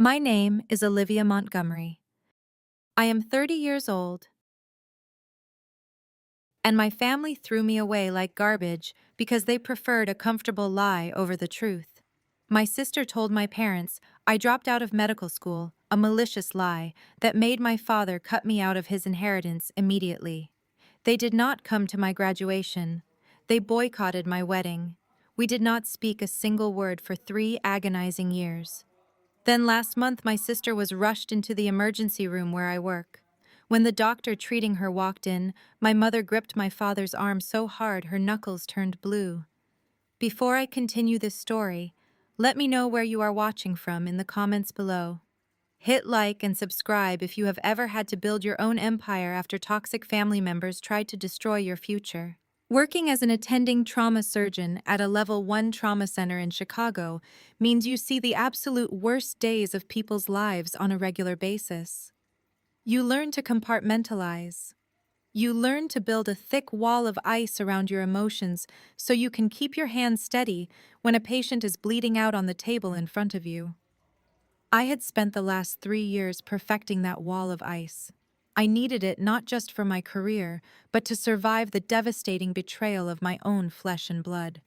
My name is Olivia Montgomery. I am 30 years old, and my family threw me away like garbage because they preferred a comfortable lie over the truth. My sister told my parents I dropped out of medical school, a malicious lie that made my father cut me out of his inheritance immediately. They did not come to my graduation. They boycotted my wedding. We did not speak a single word for 3 agonizing years. Then last month, my sister was rushed into the emergency room where I work. When the doctor treating her walked in, my mother gripped my father's arm so hard her knuckles turned blue. Before I continue this story, let me know where you are watching from in the comments below. Hit like and subscribe if you have ever had to build your own empire after toxic family members tried to destroy your future. Working as an attending trauma surgeon at a Level 1 trauma center in Chicago means you see the absolute worst days of people's lives on a regular basis. You learn to compartmentalize. You learn to build a thick wall of ice around your emotions so you can keep your hands steady when a patient is bleeding out on the table in front of you. I had spent the last 3 years perfecting that wall of ice. I needed it not just for my career, but to survive the devastating betrayal of my own flesh and blood.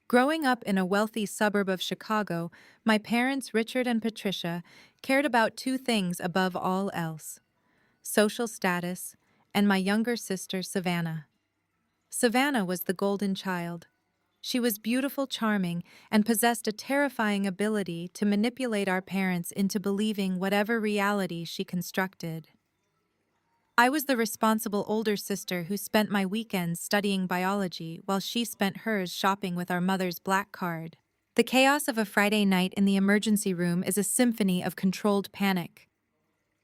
Growing up in a wealthy suburb of Chicago, my parents, Richard and Patricia, cared about 2 things above all else: social status and my younger sister, Savannah. Savannah was the golden child. She was beautiful, charming, and possessed a terrifying ability to manipulate our parents into believing whatever reality she constructed. I was the responsible older sister who spent my weekends studying biology while she spent hers shopping with our mother's black card. The chaos of a Friday night in the emergency room is a symphony of controlled panic.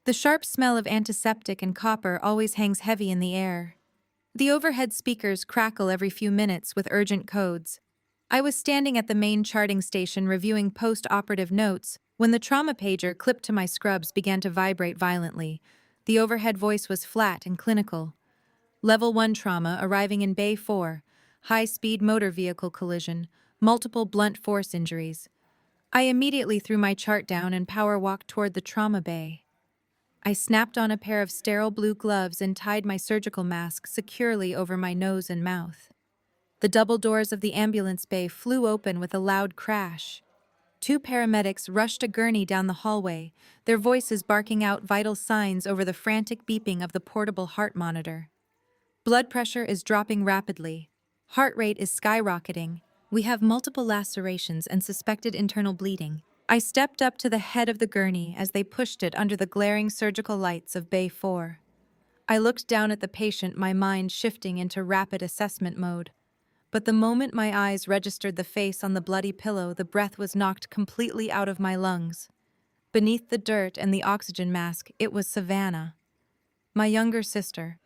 The sharp smell of antiseptic and copper always hangs heavy in the air. The overhead speakers crackle every few minutes with urgent codes. I was standing at the main charting station reviewing post-operative notes when the trauma pager clipped to my scrubs began to vibrate violently. The overhead voice was flat and clinical. Level 1 trauma arriving in Bay 4, high-speed motor vehicle collision, multiple blunt force injuries. I immediately threw my chart down and power walked toward the trauma bay. I snapped on a pair of sterile blue gloves and tied my surgical mask securely over my nose and mouth. The double doors of the ambulance bay flew open with a loud crash. 2 paramedics rushed a gurney down the hallway, their voices barking out vital signs over the frantic beeping of the portable heart monitor. Blood pressure is dropping rapidly. Heart rate is skyrocketing. We have multiple lacerations and suspected internal bleeding. I stepped up to the head of the gurney as they pushed it under the glaring surgical lights of Bay 4. I looked down at the patient, my mind shifting into rapid assessment mode. But the moment my eyes registered the face on the bloody pillow, the breath was knocked completely out of my lungs. Beneath the dirt and the oxygen mask, it was Savannah, my younger sister,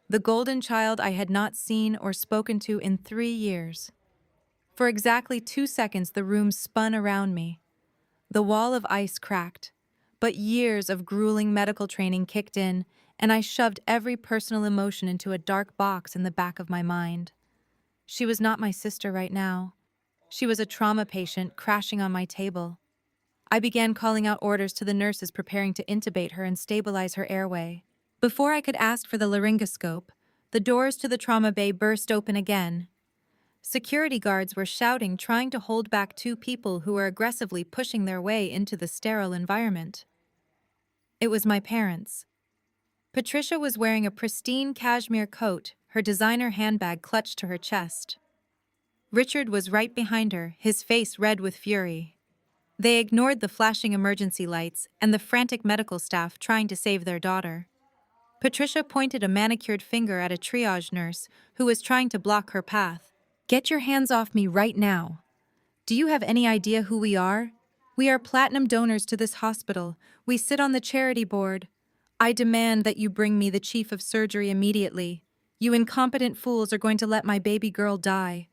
the golden child I had not seen or spoken to in 3 years. For exactly 2 seconds, the room spun around me. The wall of ice cracked, but years of grueling medical training kicked in, and I shoved every personal emotion into a dark box in the back of my mind. She was not my sister right now. She was a trauma patient crashing on my table. I began calling out orders to the nurses preparing to intubate her and stabilize her airway. Before I could ask for the laryngoscope, the doors to the trauma bay burst open again. Security guards were shouting, trying to hold back 2 people who were aggressively pushing their way into the sterile environment. It was my parents. Patricia was wearing a pristine cashmere coat, her designer handbag clutched to her chest. Richard was right behind her, his face red with fury. They ignored the flashing emergency lights and the frantic medical staff trying to save their daughter. Patricia pointed a manicured finger at a triage nurse who was trying to block her path. "Get your hands off me right now. Do you have any idea who we are? We are platinum donors to this hospital. We sit on the charity board. I demand that you bring me the chief of surgery immediately. You incompetent fools are going to let my baby girl die.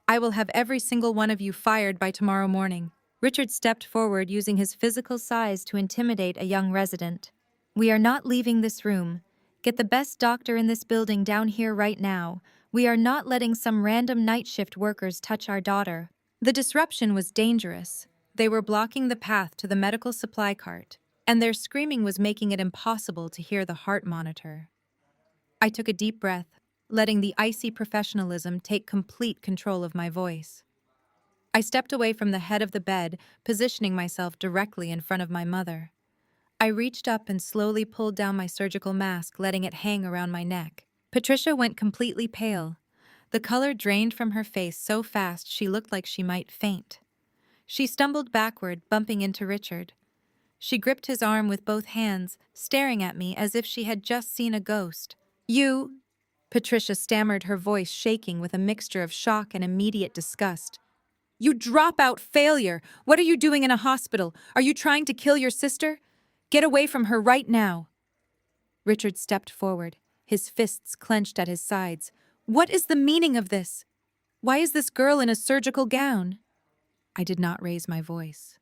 I will have every single one of you fired by tomorrow morning." Richard stepped forward, using his physical size to intimidate a young resident. "We are not leaving this room. Get the best doctor in this building down here right now. We are not letting some random night shift workers touch our daughter." The disruption was dangerous. They were blocking the path to the medical supply cart, and their screaming was making it impossible to hear the heart monitor. I took a deep breath, letting the icy professionalism take complete control of my voice. I stepped away from the head of the bed, positioning myself directly in front of my mother. I reached up and slowly pulled down my surgical mask, letting it hang around my neck. Patricia went completely pale. The color drained from her face so fast she looked like she might faint. She stumbled backward, bumping into Richard. She gripped his arm with both hands, staring at me as if she had just seen a ghost. "You—" Patricia stammered, her voice shaking with a mixture of shock and immediate disgust. "You drop-out failure! What are you doing in a hospital? Are you trying to kill your sister? Get away from her right now!" Richard stepped forward, his fists clenched at his sides. "What is the meaning of this? Why is this girl in a surgical gown?" I did not raise my voice.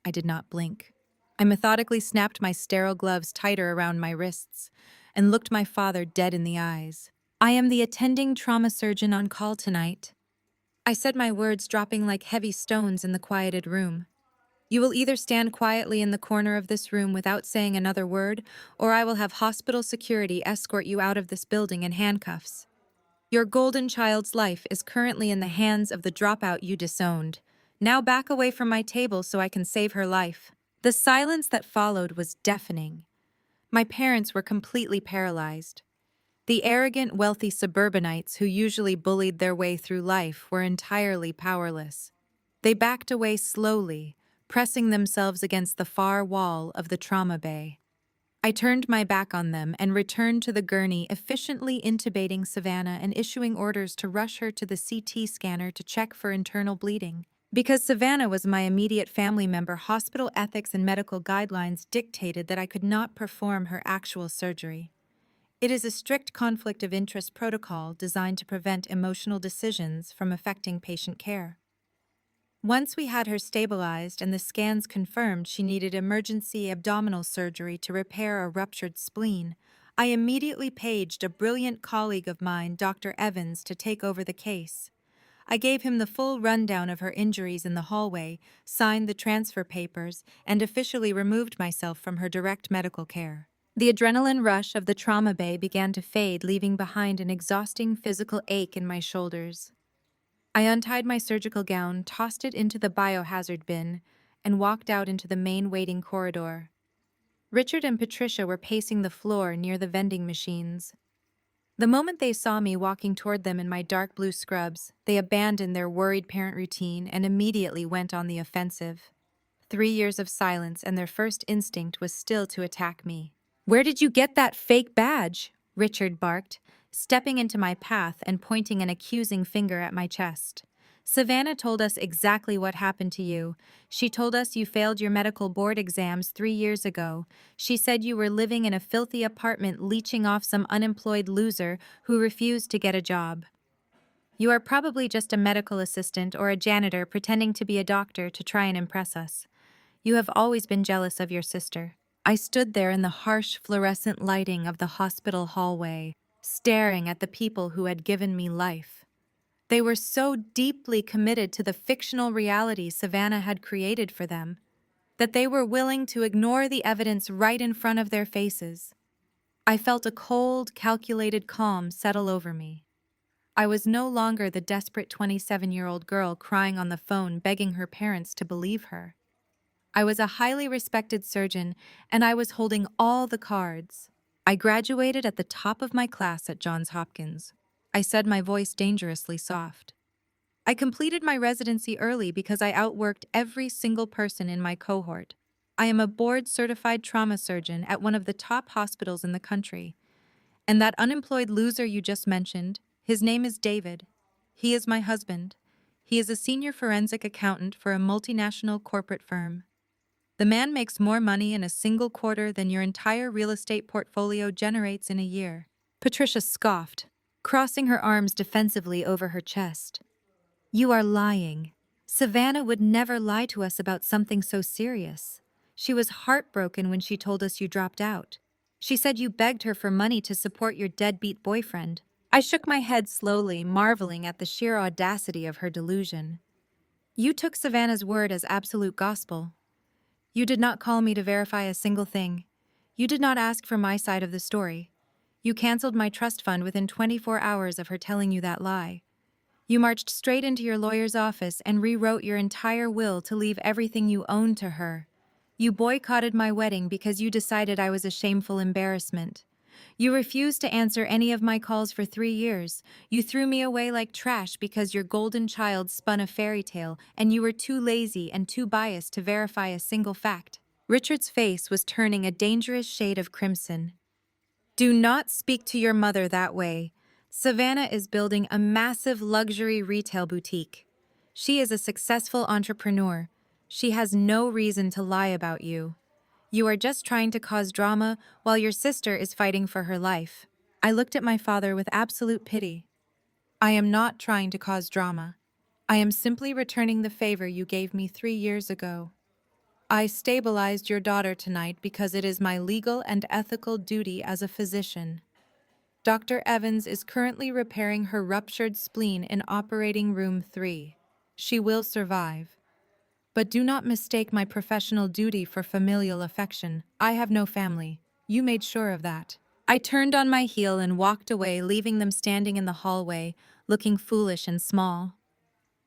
I did not blink. I methodically snapped my sterile gloves tighter around my wrists and looked my father dead in the eyes. "I am the attending trauma surgeon on call tonight." I said, my words dropping like heavy stones in the quieted room. "You will either stand quietly in the corner of this room without saying another word, or I will have hospital security escort you out of this building in handcuffs. Your golden child's life is currently in the hands of the dropout you disowned. Now back away from my table so I can save her life." The silence that followed was deafening. My parents were completely paralyzed. The arrogant, wealthy suburbanites who usually bullied their way through life were entirely powerless. They backed away slowly, pressing themselves against the far wall of the trauma bay. I turned my back on them and returned to the gurney, efficiently intubating Savannah and issuing orders to rush her to the CT scanner to check for internal bleeding. Because Savannah was my immediate family member, hospital ethics and medical guidelines dictated that I could not perform her actual surgery. It is a strict conflict of interest protocol designed to prevent emotional decisions from affecting patient care. Once we had her stabilized and the scans confirmed she needed emergency abdominal surgery to repair a ruptured spleen, I immediately paged a brilliant colleague of mine, Dr. Evans, to take over the case. I gave him the full rundown of her injuries in the hallway, signed the transfer papers, and officially removed myself from her direct medical care. The adrenaline rush of the trauma bay began to fade, leaving behind an exhausting physical ache in my shoulders. I untied my surgical gown, tossed it into the biohazard bin, and walked out into the main waiting corridor. Richard and Patricia were pacing the floor near the vending machines. The moment they saw me walking toward them in my dark blue scrubs, they abandoned their worried parent routine and immediately went on the offensive. 3 years of silence, and their first instinct was still to attack me. "Where did you get that fake badge?" Richard barked, stepping into my path and pointing an accusing finger at my chest. "Savannah told us exactly what happened to you. She told us you failed your medical board exams 3 years ago. She said you were living in a filthy apartment leeching off some unemployed loser who refused to get a job. You are probably just a medical assistant or a janitor pretending to be a doctor to try and impress us. You have always been jealous of your sister." I stood there in the harsh fluorescent lighting of the hospital hallway, staring at the people who had given me life. They were so deeply committed to the fictional reality Savannah had created for them that they were willing to ignore the evidence right in front of their faces. I felt a cold, calculated calm settle over me. I was no longer the desperate 27-year-old girl crying on the phone begging her parents to believe her. I was a highly respected surgeon, and I was holding all the cards. I graduated at the top of my class at Johns Hopkins. I said, my voice dangerously soft. I completed my residency early because I outworked every single person in my cohort. I am a board-certified trauma surgeon at one of the top hospitals in the country. And that unemployed loser you just mentioned, his name is David. He is my husband. He is a senior forensic accountant for a multinational corporate firm. The man makes more money in a single quarter than your entire real estate portfolio generates in a year." Patricia scoffed, crossing her arms defensively over her chest. "You are lying. Savannah would never lie to us about something so serious. She was heartbroken when she told us you dropped out. She said you begged her for money to support your deadbeat boyfriend." I shook my head slowly, marveling at the sheer audacity of her delusion. You took Savannah's word as absolute gospel. You did not call me to verify a single thing. You did not ask for my side of the story. You canceled my trust fund within 24 hours of her telling you that lie. You marched straight into your lawyer's office and rewrote your entire will to leave everything you owned to her. You boycotted my wedding because you decided I was a shameful embarrassment. You refused to answer any of my calls for 3 years. You threw me away like trash because your golden child spun a fairy tale and you were too lazy and too biased to verify a single fact. Richard's face was turning a dangerous shade of crimson. Do not speak to your mother that way. Savannah is building a massive luxury retail boutique. She is a successful entrepreneur. She has no reason to lie about you. You are just trying to cause drama while your sister is fighting for her life. I looked at my father with absolute pity. I am not trying to cause drama. I am simply returning the favor you gave me 3 years ago. I stabilized your daughter tonight because it is my legal and ethical duty as a physician. Dr. Evans is currently repairing her ruptured spleen in operating room 3. She will survive. But do not mistake my professional duty for familial affection. I have no family. You made sure of that. I turned on my heel and walked away, leaving them standing in the hallway, looking foolish and small.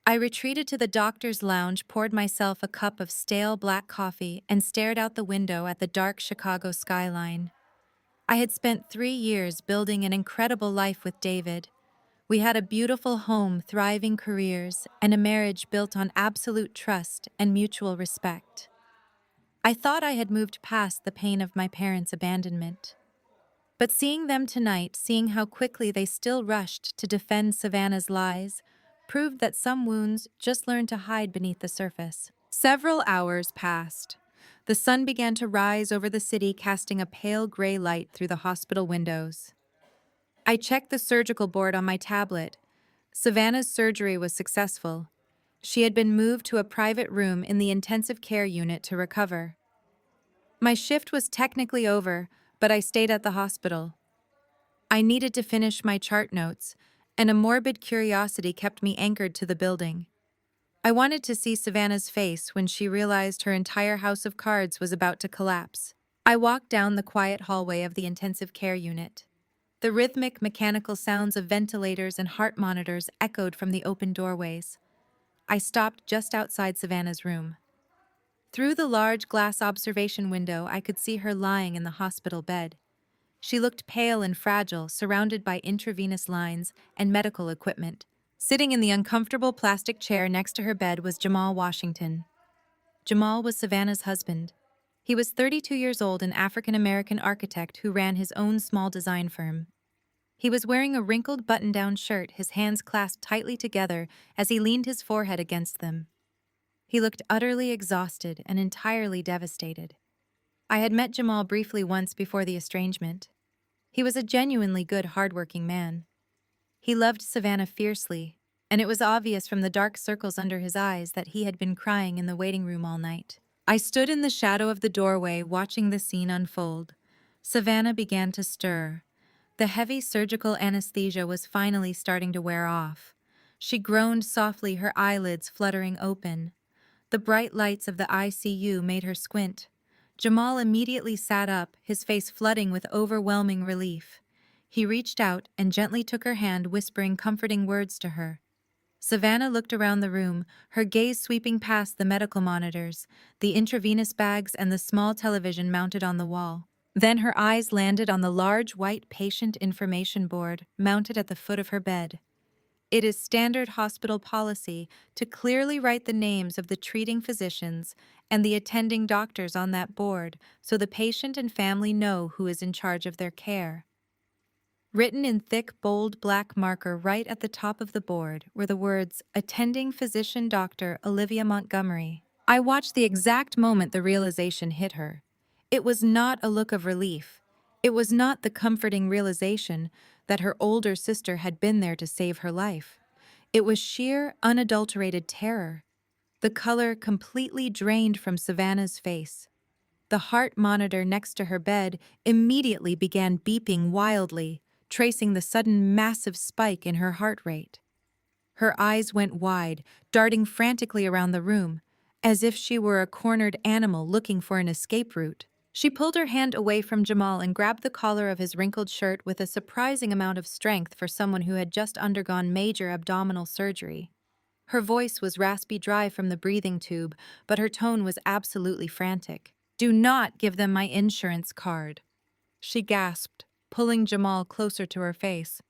I retreated to the doctor's lounge, poured myself a cup of stale black coffee, and stared out the window at the dark Chicago skyline. I had spent 3 years building an incredible life with David. We had a beautiful home, thriving careers, and a marriage built on absolute trust and mutual respect. I thought I had moved past the pain of my parents' abandonment. But seeing them tonight, seeing how quickly they still rushed to defend Savannah's lies, proved that some wounds just learn to hide beneath the surface. Several hours passed. The sun began to rise over the city, casting a pale gray light through the hospital windows. I checked the surgical board on my tablet. Savannah's surgery was successful. She had been moved to a private room in the intensive care unit to recover. My shift was technically over, but I stayed at the hospital. I needed to finish my chart notes, and a morbid curiosity kept me anchored to the building. I wanted to see Savannah's face when she realized her entire house of cards was about to collapse. I walked down the quiet hallway of the intensive care unit. The rhythmic, mechanical sounds of ventilators and heart monitors echoed from the open doorways. I stopped just outside Savannah's room. Through the large glass observation window, I could see her lying in the hospital bed. She looked pale and fragile, surrounded by intravenous lines and medical equipment. Sitting in the uncomfortable plastic chair next to her bed was Jamal Washington. Jamal was Savannah's husband. He was 32 years old, an African-American architect who ran his own small design firm. He was wearing a wrinkled button-down shirt, his hands clasped tightly together as he leaned his forehead against them. He looked utterly exhausted and entirely devastated. I had met Jamal briefly once before the estrangement. He was a genuinely good, hardworking man. He loved Savannah fiercely, and it was obvious from the dark circles under his eyes that he had been crying in the waiting room all night. I stood in the shadow of the doorway, watching the scene unfold. Savannah began to stir. The heavy surgical anesthesia was finally starting to wear off. She groaned softly, her eyelids fluttering open. The bright lights of the ICU made her squint. Jamal immediately sat up, his face flooding with overwhelming relief. He reached out and gently took her hand, whispering comforting words to her. Savannah looked around the room, her gaze sweeping past the medical monitors, the intravenous bags, and the small television mounted on the wall. Then her eyes landed on the large white patient information board mounted at the foot of her bed. It is standard hospital policy to clearly write the names of the treating physicians and the attending doctors on that board so the patient and family know who is in charge of their care. Written in thick, bold black marker right at the top of the board were the words, "Attending Physician Dr. Olivia Montgomery." I watched the exact moment the realization hit her. It was not a look of relief. It was not the comforting realization that her older sister had been there to save her life. It was sheer, unadulterated terror. The color completely drained from Savannah's face. The heart monitor next to her bed immediately began beeping wildly, tracing the sudden massive spike in her heart rate. Her eyes went wide, darting frantically around the room, as if she were a cornered animal looking for an escape route. She pulled her hand away from Jamal and grabbed the collar of his wrinkled shirt with a surprising amount of strength for someone who had just undergone major abdominal surgery. Her voice was raspy dry from the breathing tube, but her tone was absolutely frantic. "Do not give them my insurance card," she gasped, pulling Jamal closer to her face.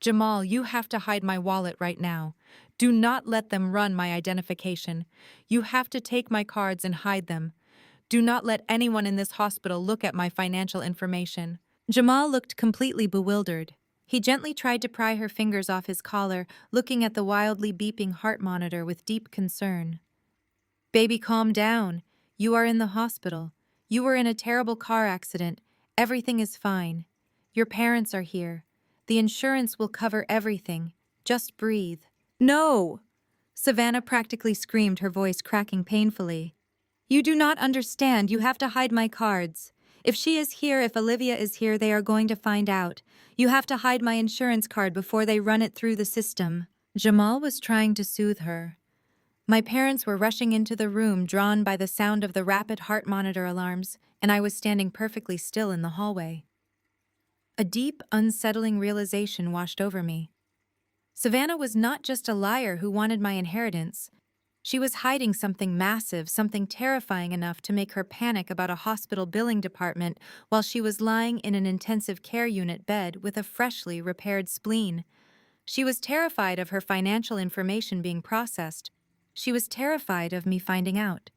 "Jamal, you have to hide my wallet right now. Do not let them run my identification. You have to take my cards and hide them. Do not let anyone in this hospital look at my financial information." Jamal looked completely bewildered. He gently tried to pry her fingers off his collar, looking at the wildly beeping heart monitor with deep concern. "Baby, calm down. You are in the hospital. You were in a terrible car accident. Everything is fine. Your parents are here. The insurance will cover everything. Just breathe." "No!" Savannah practically screamed, her voice cracking painfully. "You do not understand. You have to hide my cards. If she is here, if Olivia is here, they are going to find out. You have to hide my insurance card before they run it through the system." Jamal was trying to soothe her. My parents were rushing into the room, drawn by the sound of the rapid heart monitor alarms, and I was standing perfectly still in the hallway. A deep, unsettling realization washed over me. Savannah was not just a liar who wanted my inheritance. She was hiding something massive, something terrifying enough to make her panic about a hospital billing department while she was lying in an intensive care unit bed with a freshly repaired spleen. She was terrified of her financial information being processed. She was terrified of me finding out.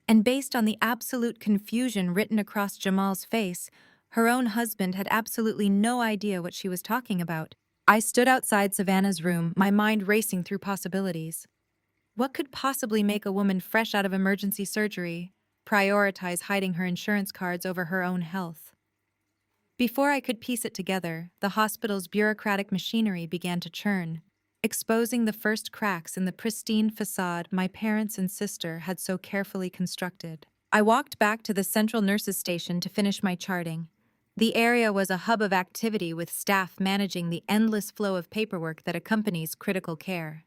And based on the absolute confusion written across Jamal's face, her own husband had absolutely no idea what she was talking about. I stood outside Savannah's room, my mind racing through possibilities. What could possibly make a woman fresh out of emergency surgery prioritize hiding her insurance cards over her own health? Before I could piece it together, the hospital's bureaucratic machinery began to churn, exposing the first cracks in the pristine facade my parents and sister had so carefully constructed. I walked back to the central nurses' station to finish my charting. The area was a hub of activity with staff managing the endless flow of paperwork that accompanies critical care.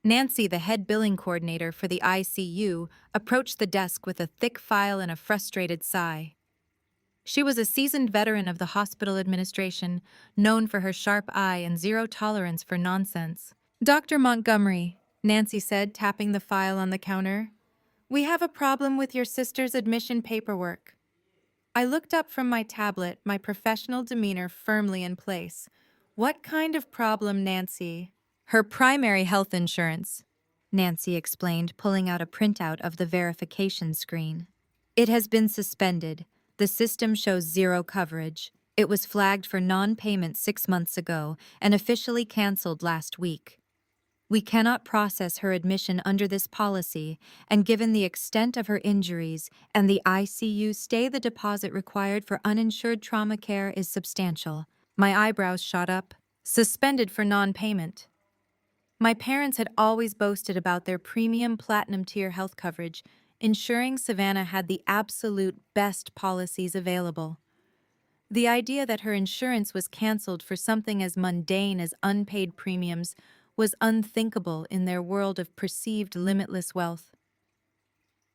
Nancy, the head billing coordinator for the ICU, approached the desk with a thick file and a frustrated sigh. She was a seasoned veteran of the hospital administration, known for her sharp eye and zero tolerance for nonsense. "Dr. Montgomery," Nancy said, tapping the file on the counter, "we have a problem with your sister's admission paperwork." I looked up from my tablet, my professional demeanor firmly in place. "What kind of problem, Nancy?" "Her primary health insurance," Nancy explained, pulling out a printout of the verification screen. "It has been suspended. The system shows zero coverage. It was flagged for non-payment 6 months ago and officially canceled last week. We cannot process her admission under this policy, and given the extent of her injuries and the ICU stay, the deposit required for uninsured trauma care is substantial." My eyebrows shot up. Suspended for non-payment. My parents had always boasted about their premium platinum tier health coverage, ensuring Savannah had the absolute best policies available. The idea that her insurance was canceled for something as mundane as unpaid premiums was unthinkable in their world of perceived limitless wealth.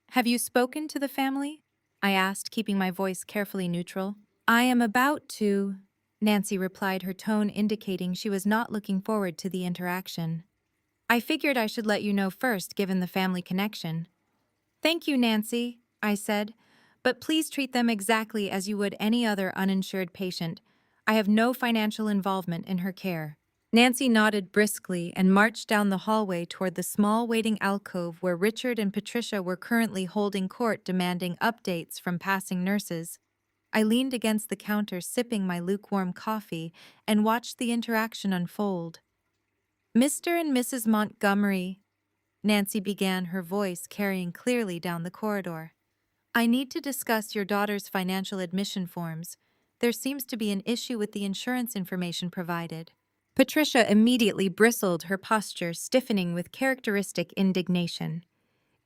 "Have you spoken to the family?" I asked, keeping my voice carefully neutral. "I am about to," Nancy replied, her tone indicating she was not looking forward to the interaction. "I figured I should let you know first, given the family connection." "Thank you, Nancy," I said, "but please treat them exactly as you would any other uninsured patient. I have no financial involvement in her care." Nancy nodded briskly and marched down the hallway toward the small waiting alcove where Richard and Patricia were currently holding court, demanding updates from passing nurses. I leaned against the counter, sipping my lukewarm coffee, and watched the interaction unfold. "Mr. and Mrs. Montgomery," Nancy began, her voice carrying clearly down the corridor, "I need to discuss your daughter's financial admission forms. There seems to be an issue with the insurance information provided." Patricia immediately bristled, her posture stiffening with characteristic indignation.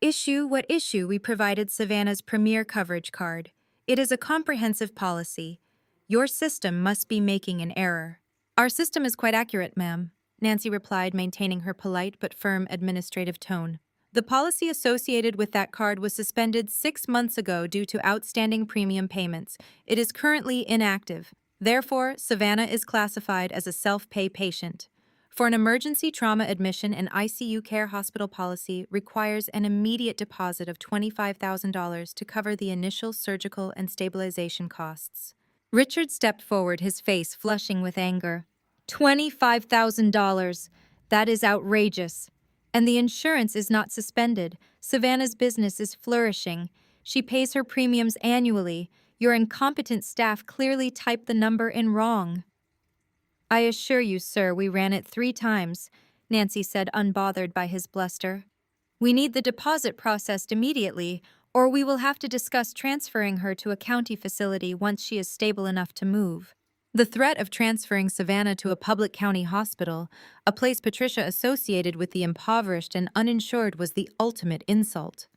"Issue? What issue? We provided Savannah's premier coverage card. It is a comprehensive policy. Your system must be making an error." "Our system is quite accurate, ma'am," Nancy replied, maintaining her polite but firm administrative tone. The policy associated with that card was suspended 6 months ago due to outstanding premium payments. It is currently inactive. Therefore, Savannah is classified as a self-pay patient. For an emergency trauma admission, an ICU care hospital policy requires an immediate deposit of $25,000 to cover the initial surgical and stabilization costs. Richard stepped forward, his face flushing with anger. $25,000. That is outrageous. And the insurance is not suspended. Savannah's business is flourishing. She pays her premiums annually. Your incompetent staff clearly typed the number in wrong. I assure you, sir, we ran it 3 times, Nancy said, unbothered by his bluster. We need the deposit processed immediately, or we will have to discuss transferring her to a county facility once she is stable enough to move. The threat of transferring Savannah to a public county hospital, a place Patricia associated with the impoverished and uninsured, was the ultimate insult.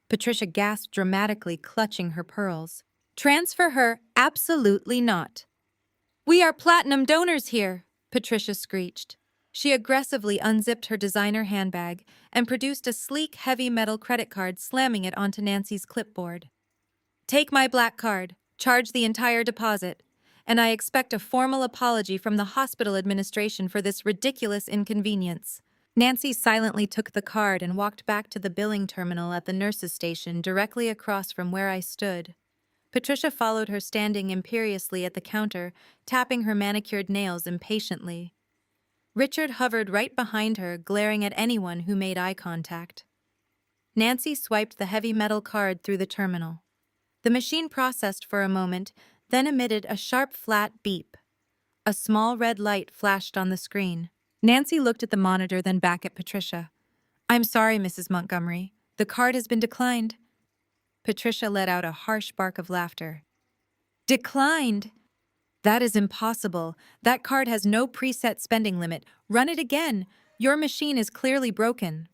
Patricia gasped dramatically, clutching her pearls. Transfer her? Absolutely not. We are platinum donors here, Patricia screeched. She aggressively unzipped her designer handbag and produced a sleek, heavy metal credit card, slamming it onto Nancy's clipboard. Take my black card, charge the entire deposit, and I expect a formal apology from the hospital administration for this ridiculous inconvenience. Nancy silently took the card and walked back to the billing terminal at the nurses' station directly across from where I stood. Patricia followed her, standing imperiously at the counter, tapping her manicured nails impatiently. Richard hovered right behind her, glaring at anyone who made eye contact. Nancy swiped the heavy metal card through the terminal. The machine processed for a moment, then emitted a sharp, flat beep. A small red light flashed on the screen. Nancy looked at the monitor, then back at Patricia. I'm sorry, Mrs. Montgomery. The card has been declined. Patricia let out a harsh bark of laughter. Declined? That is impossible. That card has no preset spending limit. Run it again. Your machine is clearly broken.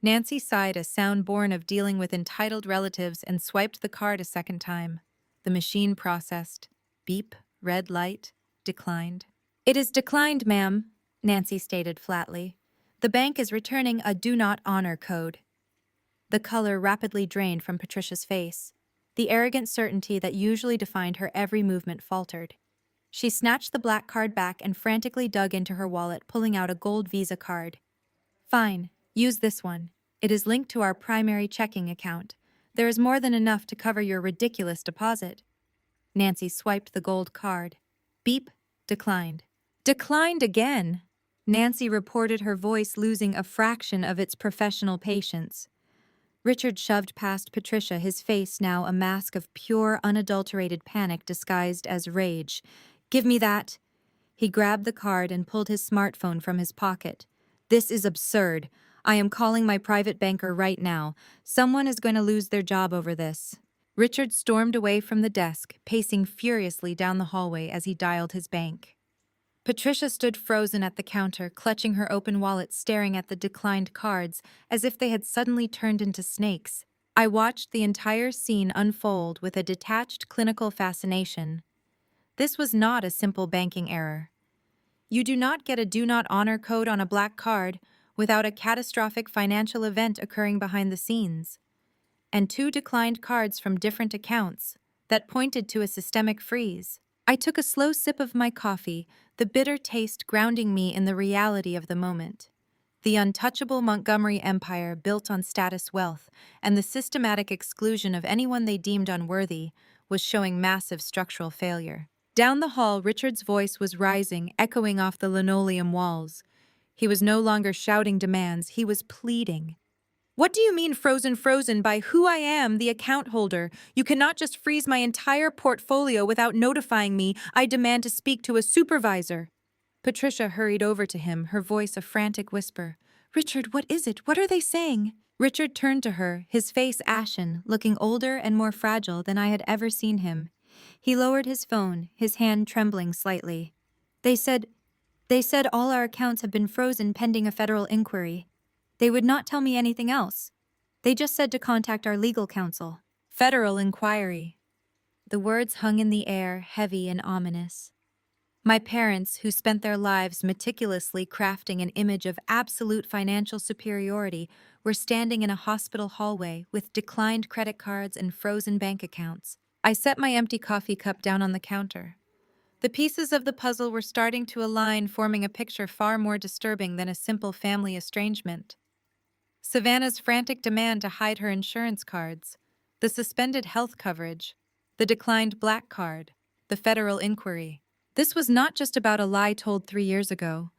Nancy sighed, a sound born of dealing with entitled relatives, and swiped the card a second time. The machine processed. Beep, red light, declined. It is declined, ma'am, Nancy stated flatly. The bank is returning a do not honor code. The color rapidly drained from Patricia's face. The arrogant certainty that usually defined her every movement faltered. She snatched the black card back and frantically dug into her wallet, pulling out a gold Visa card. Fine, use this one. It is linked to our primary checking account. There is more than enough to cover your ridiculous deposit. Nancy swiped the gold card. Beep, declined. Declined again. Nancy reported, her voice losing a fraction of its professional patience. Richard shoved past Patricia, his face now a mask of pure, unadulterated panic disguised as rage. Give me that. He grabbed the card and pulled his smartphone from his pocket. This is absurd. I am calling my private banker right now. Someone is going to lose their job over this. Richard stormed away from the desk, pacing furiously down the hallway as he dialed his bank. Patricia stood frozen at the counter, clutching her open wallet, staring at the declined cards as if they had suddenly turned into snakes. I watched the entire scene unfold with a detached, clinical fascination. This was not a simple banking error. You do not get a do not honor code on a black card without a catastrophic financial event occurring behind the scenes. And 2 declined cards from different accounts that pointed to a systemic freeze. I took a slow sip of my coffee, the bitter taste grounding me in the reality of the moment. The untouchable Montgomery empire, built on status wealth and the systematic exclusion of anyone they deemed unworthy, was showing massive structural failure. Down the hall, Richard's voice was rising, echoing off the linoleum walls. He was no longer shouting demands, he was pleading. What do you mean frozen by who I am, the account holder? You cannot just freeze my entire portfolio without notifying me. I demand to speak to a supervisor. Patricia hurried over to him, her voice a frantic whisper. Richard, what is it? What are they saying? Richard turned to her, his face ashen, looking older and more fragile than I had ever seen him. He lowered his phone, his hand trembling slightly. They said all our accounts have been frozen pending a federal inquiry. They would not tell me anything else. They just said to contact our legal counsel. Federal inquiry. The words hung in the air, heavy and ominous. My parents, who spent their lives meticulously crafting an image of absolute financial superiority, were standing in a hospital hallway with declined credit cards and frozen bank accounts. I set my empty coffee cup down on the counter. The pieces of the puzzle were starting to align, forming a picture far more disturbing than a simple family estrangement. Savannah's frantic demand to hide her insurance cards, the suspended health coverage, the declined black card, the federal inquiry. This was not just about a lie told 3 years ago.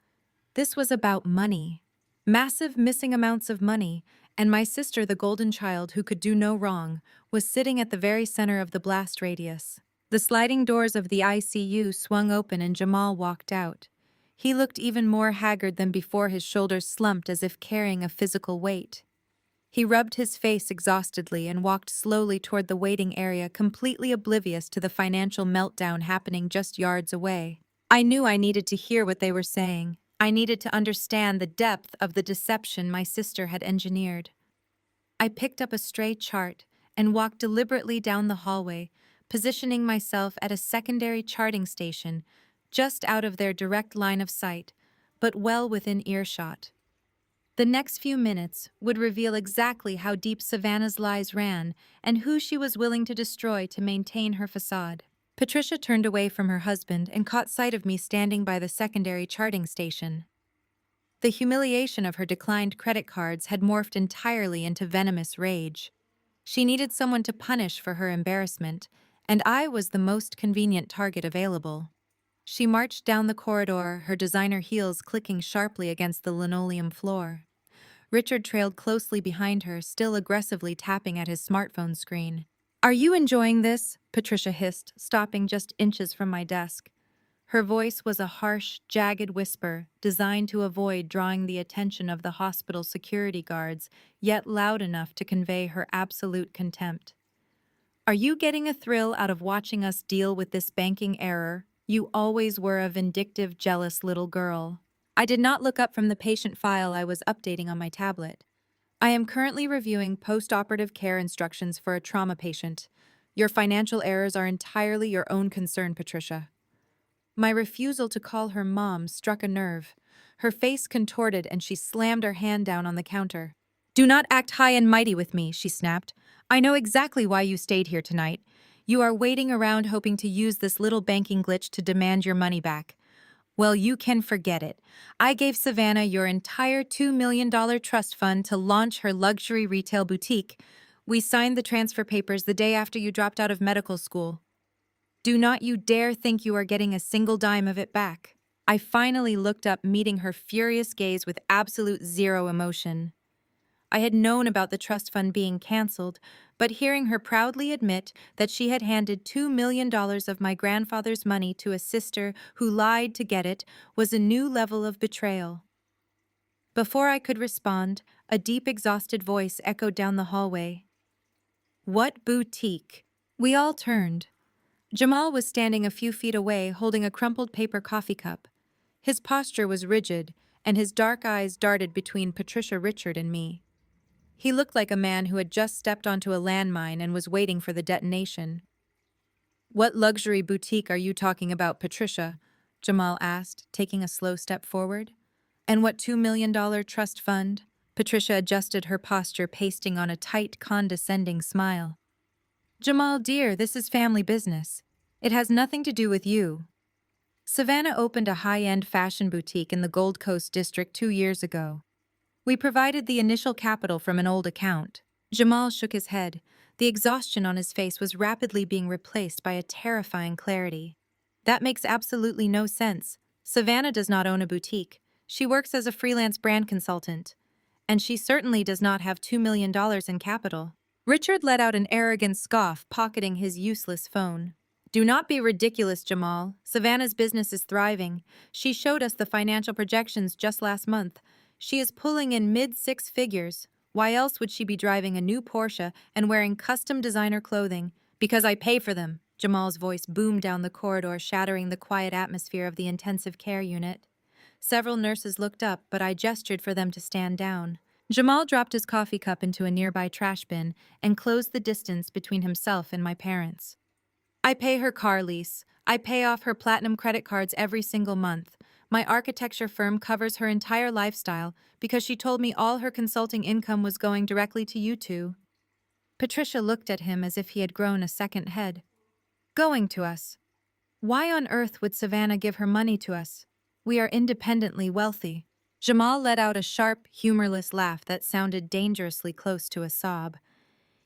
This was about money. Massive missing amounts of money, and my sister, the golden child who could do no wrong, was sitting at the very center of the blast radius. The sliding doors of the ICU swung open and Jamal walked out. He looked even more haggard than before, his shoulders slumped as if carrying a physical weight. He rubbed his face exhaustedly and walked slowly toward the waiting area, completely oblivious to the financial meltdown happening just yards away. I knew I needed to hear what they were saying. I needed to understand the depth of the deception my sister had engineered. I picked up a stray chart and walked deliberately down the hallway, positioning myself at a secondary charting station, just out of their direct line of sight, but well within earshot. The next few minutes would reveal exactly how deep Savannah's lies ran and who she was willing to destroy to maintain her facade. Patricia turned away from her husband and caught sight of me standing by the secondary charting station. The humiliation of her declined credit cards had morphed entirely into venomous rage. She needed someone to punish for her embarrassment, and I was the most convenient target available. She marched down the corridor, her designer heels clicking sharply against the linoleum floor. Richard trailed closely behind her, still aggressively tapping at his smartphone screen. "Are you enjoying this?" Patricia hissed, stopping just inches from my desk. Her voice was a harsh, jagged whisper, designed to avoid drawing the attention of the hospital security guards, yet loud enough to convey her absolute contempt. "Are you getting a thrill out of watching us deal with this banking error? You always were a vindictive, jealous little girl." I did not look up from the patient file I was updating on my tablet. "I am currently reviewing post-operative care instructions for a trauma patient. Your financial errors are entirely your own concern, Patricia." My refusal to call her mom struck a nerve. Her face contorted and she slammed her hand down on the counter. "Do not act high and mighty with me," she snapped. "I know exactly why you stayed here tonight. You are waiting around hoping to use this little banking glitch to demand your money back. Well, you can forget it. I gave Savannah your entire $2 million trust fund to launch her luxury retail boutique. We signed the transfer papers the day after you dropped out of medical school. Do not you dare think you are getting a single dime of it back." I finally looked up, meeting her furious gaze with absolute zero emotion. I had known about the trust fund being canceled, but hearing her proudly admit that she had handed $2 million of my grandfather's money to a sister who lied to get it was a new level of betrayal. Before I could respond, a deep, exhausted voice echoed down the hallway. "What boutique?" We all turned. Jamal was standing a few feet away, holding a crumpled paper coffee cup. His posture was rigid, and his dark eyes darted between Patricia, Richard, and me. He looked like a man who had just stepped onto a landmine and was waiting for the detonation. "What luxury boutique are you talking about, Patricia?" Jamal asked, taking a slow step forward. "And what $2 million trust fund?" Patricia adjusted her posture, pasting on a tight, condescending smile. "Jamal, dear, this is family business. It has nothing to do with you." Savannah opened a high-end fashion boutique in the Gold Coast district 2 years ago. We provided the initial capital from an old account. Jamal shook his head. The exhaustion on his face was rapidly being replaced by a terrifying clarity. "That makes absolutely no sense. Savannah does not own a boutique. She works as a freelance brand consultant. And she certainly does not have $2 million in capital." Richard let out an arrogant scoff, pocketing his useless phone. "Do not be ridiculous, Jamal. Savannah's business is thriving. She showed us the financial projections just last month. She is pulling in mid-six figures. Why else would she be driving a new Porsche and wearing custom designer clothing? Because I pay for them." Jamal's voice boomed down the corridor, shattering the quiet atmosphere of the intensive care unit. Several nurses looked up, but I gestured for them to stand down. Jamal dropped his coffee cup into a nearby trash bin and closed the distance between himself and my parents. I pay her car lease. I pay off her platinum credit cards every single month. My architecture firm covers her entire lifestyle because she told me all her consulting income was going directly to you two. Patricia looked at him as if he had grown a second head. Going to us. Why on earth would Savannah give her money to us? We are independently wealthy. Jamal let out a sharp, humorless laugh that sounded dangerously close to a sob.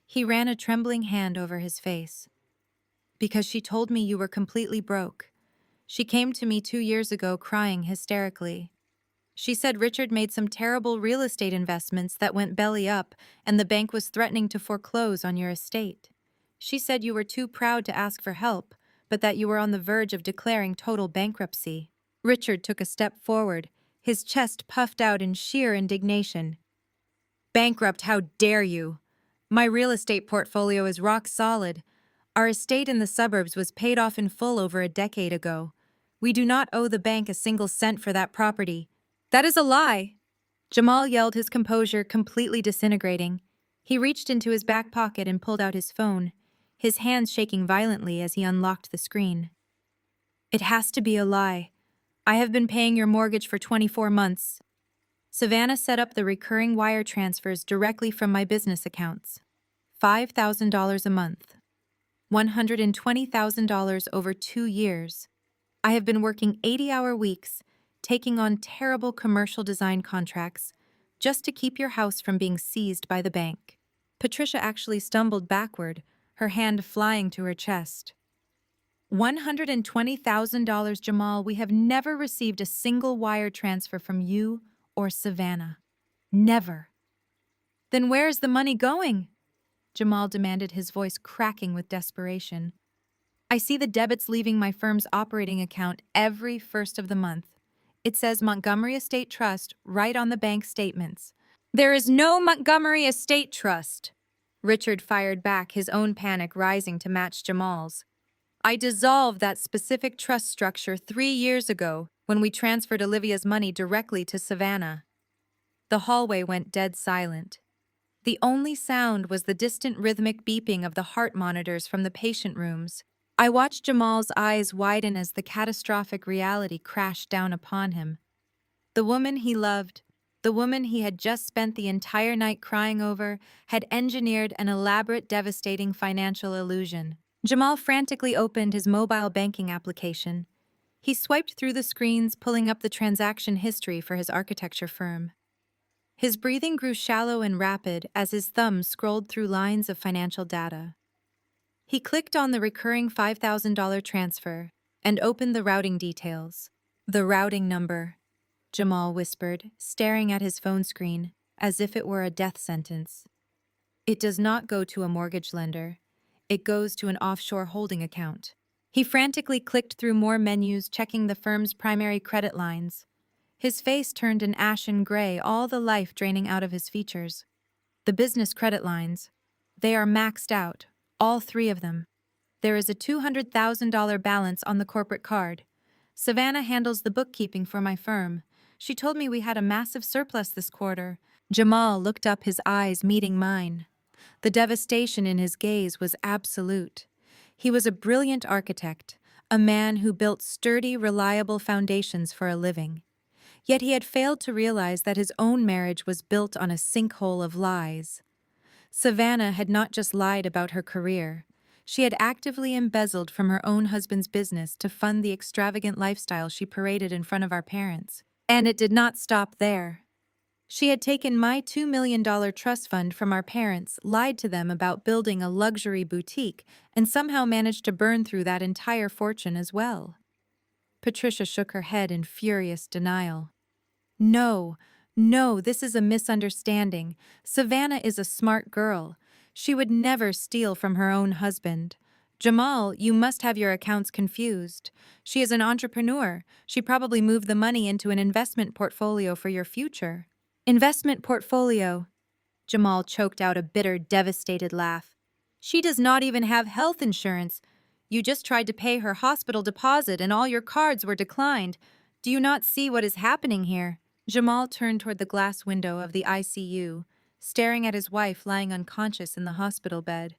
He ran a trembling hand over his face. Because she told me you were completely broke. She came to me 2 years ago crying hysterically. She said Richard made some terrible real estate investments that went belly up and the bank was threatening to foreclose on your estate. She said you were too proud to ask for help, but that you were on the verge of declaring total bankruptcy. Richard took a step forward, his chest puffed out in sheer indignation. Bankrupt, how dare you? My real estate portfolio is rock solid. Our estate in the suburbs was paid off in full over a decade ago. We do not owe the bank a single cent for that property. That is a lie! Jamal yelled, his composure completely disintegrating. He reached into his back pocket and pulled out his phone, his hands shaking violently as he unlocked the screen. It has to be a lie. I have been paying your mortgage for 24 months. Savannah set up the recurring wire transfers directly from my business accounts. $5,000 a month. $120,000 over 2 years. I have been working 80-hour weeks, taking on terrible commercial design contracts, just to keep your house from being seized by the bank. Patricia actually stumbled backward, her hand flying to her chest. $120,000, Jamal. We have never received a single wire transfer from you or Savannah. Never. Then where is the money going? Jamal demanded, his voice cracking with desperation. I see the debits leaving my firm's operating account every first of the month. It says Montgomery Estate Trust right on the bank statements. There is no Montgomery Estate Trust. Richard fired back, his own panic rising to match Jamal's. I dissolved that specific trust structure 3 years ago when we transferred Olivia's money directly to Savannah. The hallway went dead silent. The only sound was the distant rhythmic beeping of the heart monitors from the patient rooms. I watched Jamal's eyes widen as the catastrophic reality crashed down upon him. The woman he loved, the woman he had just spent the entire night crying over, had engineered an elaborate, devastating financial illusion. Jamal frantically opened his mobile banking application. He swiped through the screens, pulling up the transaction history for his architecture firm. His breathing grew shallow and rapid as his thumb scrolled through lines of financial data. He clicked on the recurring $5,000 transfer and opened the routing details. The routing number, Jamal whispered, staring at his phone screen as if it were a death sentence. It does not go to a mortgage lender. It goes to an offshore holding account. He frantically clicked through more menus, checking the firm's primary credit lines. His face turned an ashen gray, all the life draining out of his features. The business credit lines. They are maxed out, all 3 of them. There is a $200,000 balance on the corporate card. Savannah handles the bookkeeping for my firm. She told me we had a massive surplus this quarter. Jamal looked up, his eyes meeting mine. The devastation in his gaze was absolute. He was a brilliant architect, a man who built sturdy, reliable foundations for a living. Yet he had failed to realize that his own marriage was built on a sinkhole of lies. Savannah had not just lied about her career. She had actively embezzled from her own husband's business to fund the extravagant lifestyle she paraded in front of our parents. And it did not stop there. She had taken my $2 million trust fund from our parents, lied to them about building a luxury boutique, and somehow managed to burn through that entire fortune as well. Patricia shook her head in furious denial. No, this is a misunderstanding. Savannah is a smart girl. She would never steal from her own husband. Jamal, you must have your accounts confused. She is an entrepreneur. She probably moved the money into an investment portfolio for your future. Investment portfolio. Jamal choked out a bitter, devastated laugh. She does not even have health insurance. You just tried to pay her hospital deposit and all your cards were declined. Do you not see what is happening here? Jamal turned toward the glass window of the ICU, staring at his wife lying unconscious in the hospital bed.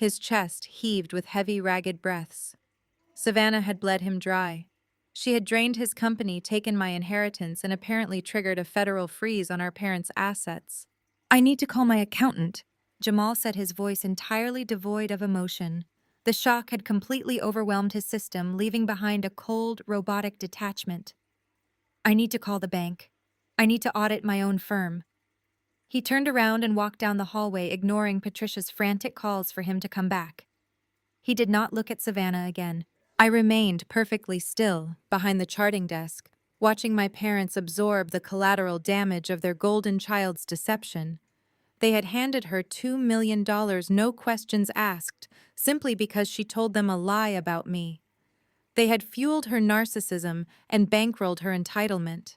His chest heaved with heavy, ragged breaths. Savannah had bled him dry. She had drained his company, taken my inheritance, and apparently triggered a federal freeze on our parents' assets. "I need to call my accountant," Jamal said, his voice entirely devoid of emotion. The shock had completely overwhelmed his system, leaving behind a cold, robotic detachment. "I need to call the bank. I need to audit my own firm." He turned around and walked down the hallway, ignoring Patricia's frantic calls for him to come back. He did not look at Savannah again. I remained perfectly still, behind the charting desk, watching my parents absorb the collateral damage of their golden child's deception. They had handed her $2 million, no questions asked, simply because she told them a lie about me. They had fueled her narcissism and bankrolled her entitlement.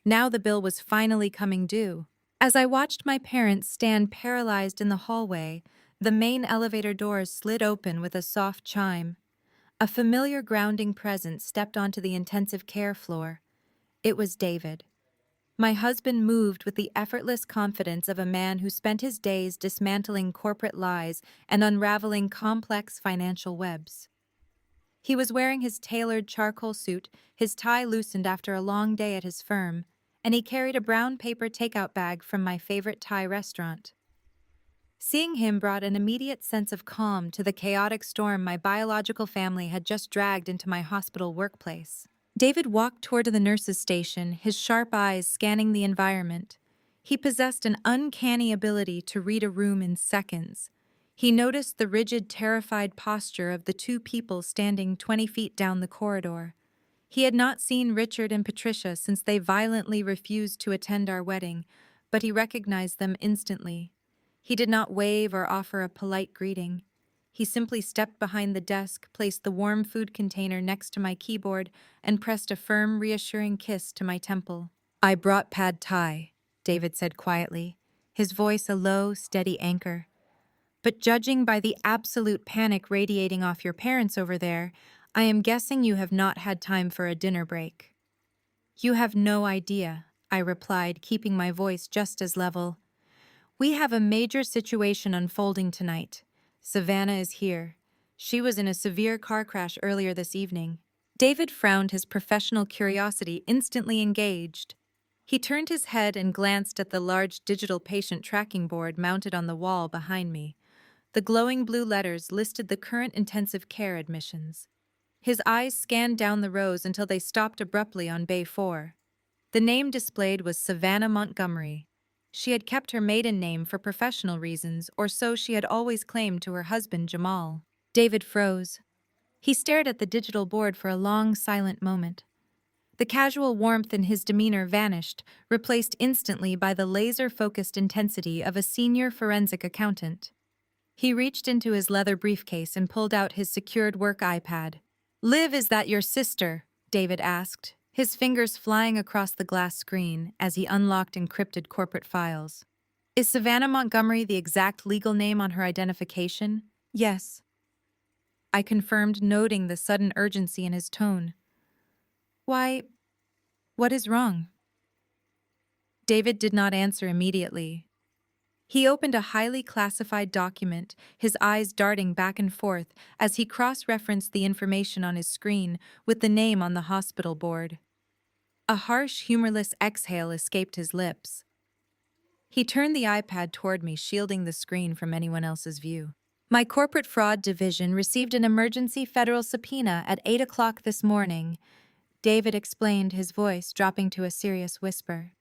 Now the bill was finally coming due. As I watched my parents stand paralyzed in the hallway, the main elevator doors slid open with a soft chime. A familiar grounding presence stepped onto the intensive care floor. It was David. My husband moved with the effortless confidence of a man who spent his days dismantling corporate lies and unraveling complex financial webs. He was wearing his tailored charcoal suit, his tie loosened after a long day at his firm, and he carried a brown paper takeout bag from my favorite Thai restaurant. Seeing him brought an immediate sense of calm to the chaotic storm my biological family had just dragged into my hospital workplace. David walked toward the nurse's station, his sharp eyes scanning the environment. He possessed an uncanny ability to read a room in seconds. He noticed the rigid, terrified posture of the two people standing 20 feet down the corridor. He had not seen Richard and Patricia since they violently refused to attend our wedding, but he recognized them instantly. He did not wave or offer a polite greeting. He simply stepped behind the desk, placed the warm food container next to my keyboard, and pressed a firm, reassuring kiss to my temple. "I brought pad thai," David said quietly, his voice a low, steady anchor. "But judging by the absolute panic radiating off your parents over there, I am guessing you have not had time for a dinner break." "You have no idea," I replied, keeping my voice just as level. "We have a major situation unfolding tonight. Savannah is here. She was in a severe car crash earlier this evening." David frowned, his professional curiosity instantly engaged. He turned his head and glanced at the large digital patient tracking board mounted on the wall behind me. The glowing blue letters listed the current intensive care admissions. His eyes scanned down the rows until they stopped abruptly on Bay 4. The name displayed was Savannah Montgomery. She had kept her maiden name for professional reasons, or so she had always claimed to her husband Jamal. David froze. He stared at the digital board for a long, silent moment. The casual warmth in his demeanor vanished, replaced instantly by the laser-focused intensity of a senior forensic accountant. He reached into his leather briefcase and pulled out his secured work iPad. "Liv, is that your sister?" David asked, his fingers flying across the glass screen as he unlocked encrypted corporate files. "Is Savannah Montgomery the exact legal name on her identification?" "Yes," I confirmed, noting the sudden urgency in his tone. "Why, what is wrong?" David did not answer immediately. He opened a highly classified document, his eyes darting back and forth as he cross-referenced the information on his screen with the name on the hospital board. A harsh, humorless exhale escaped his lips. He turned the iPad toward me, shielding the screen from anyone else's view. "My corporate fraud division received an emergency federal subpoena at 8 o'clock this morning," David explained, his voice dropping to a serious whisper.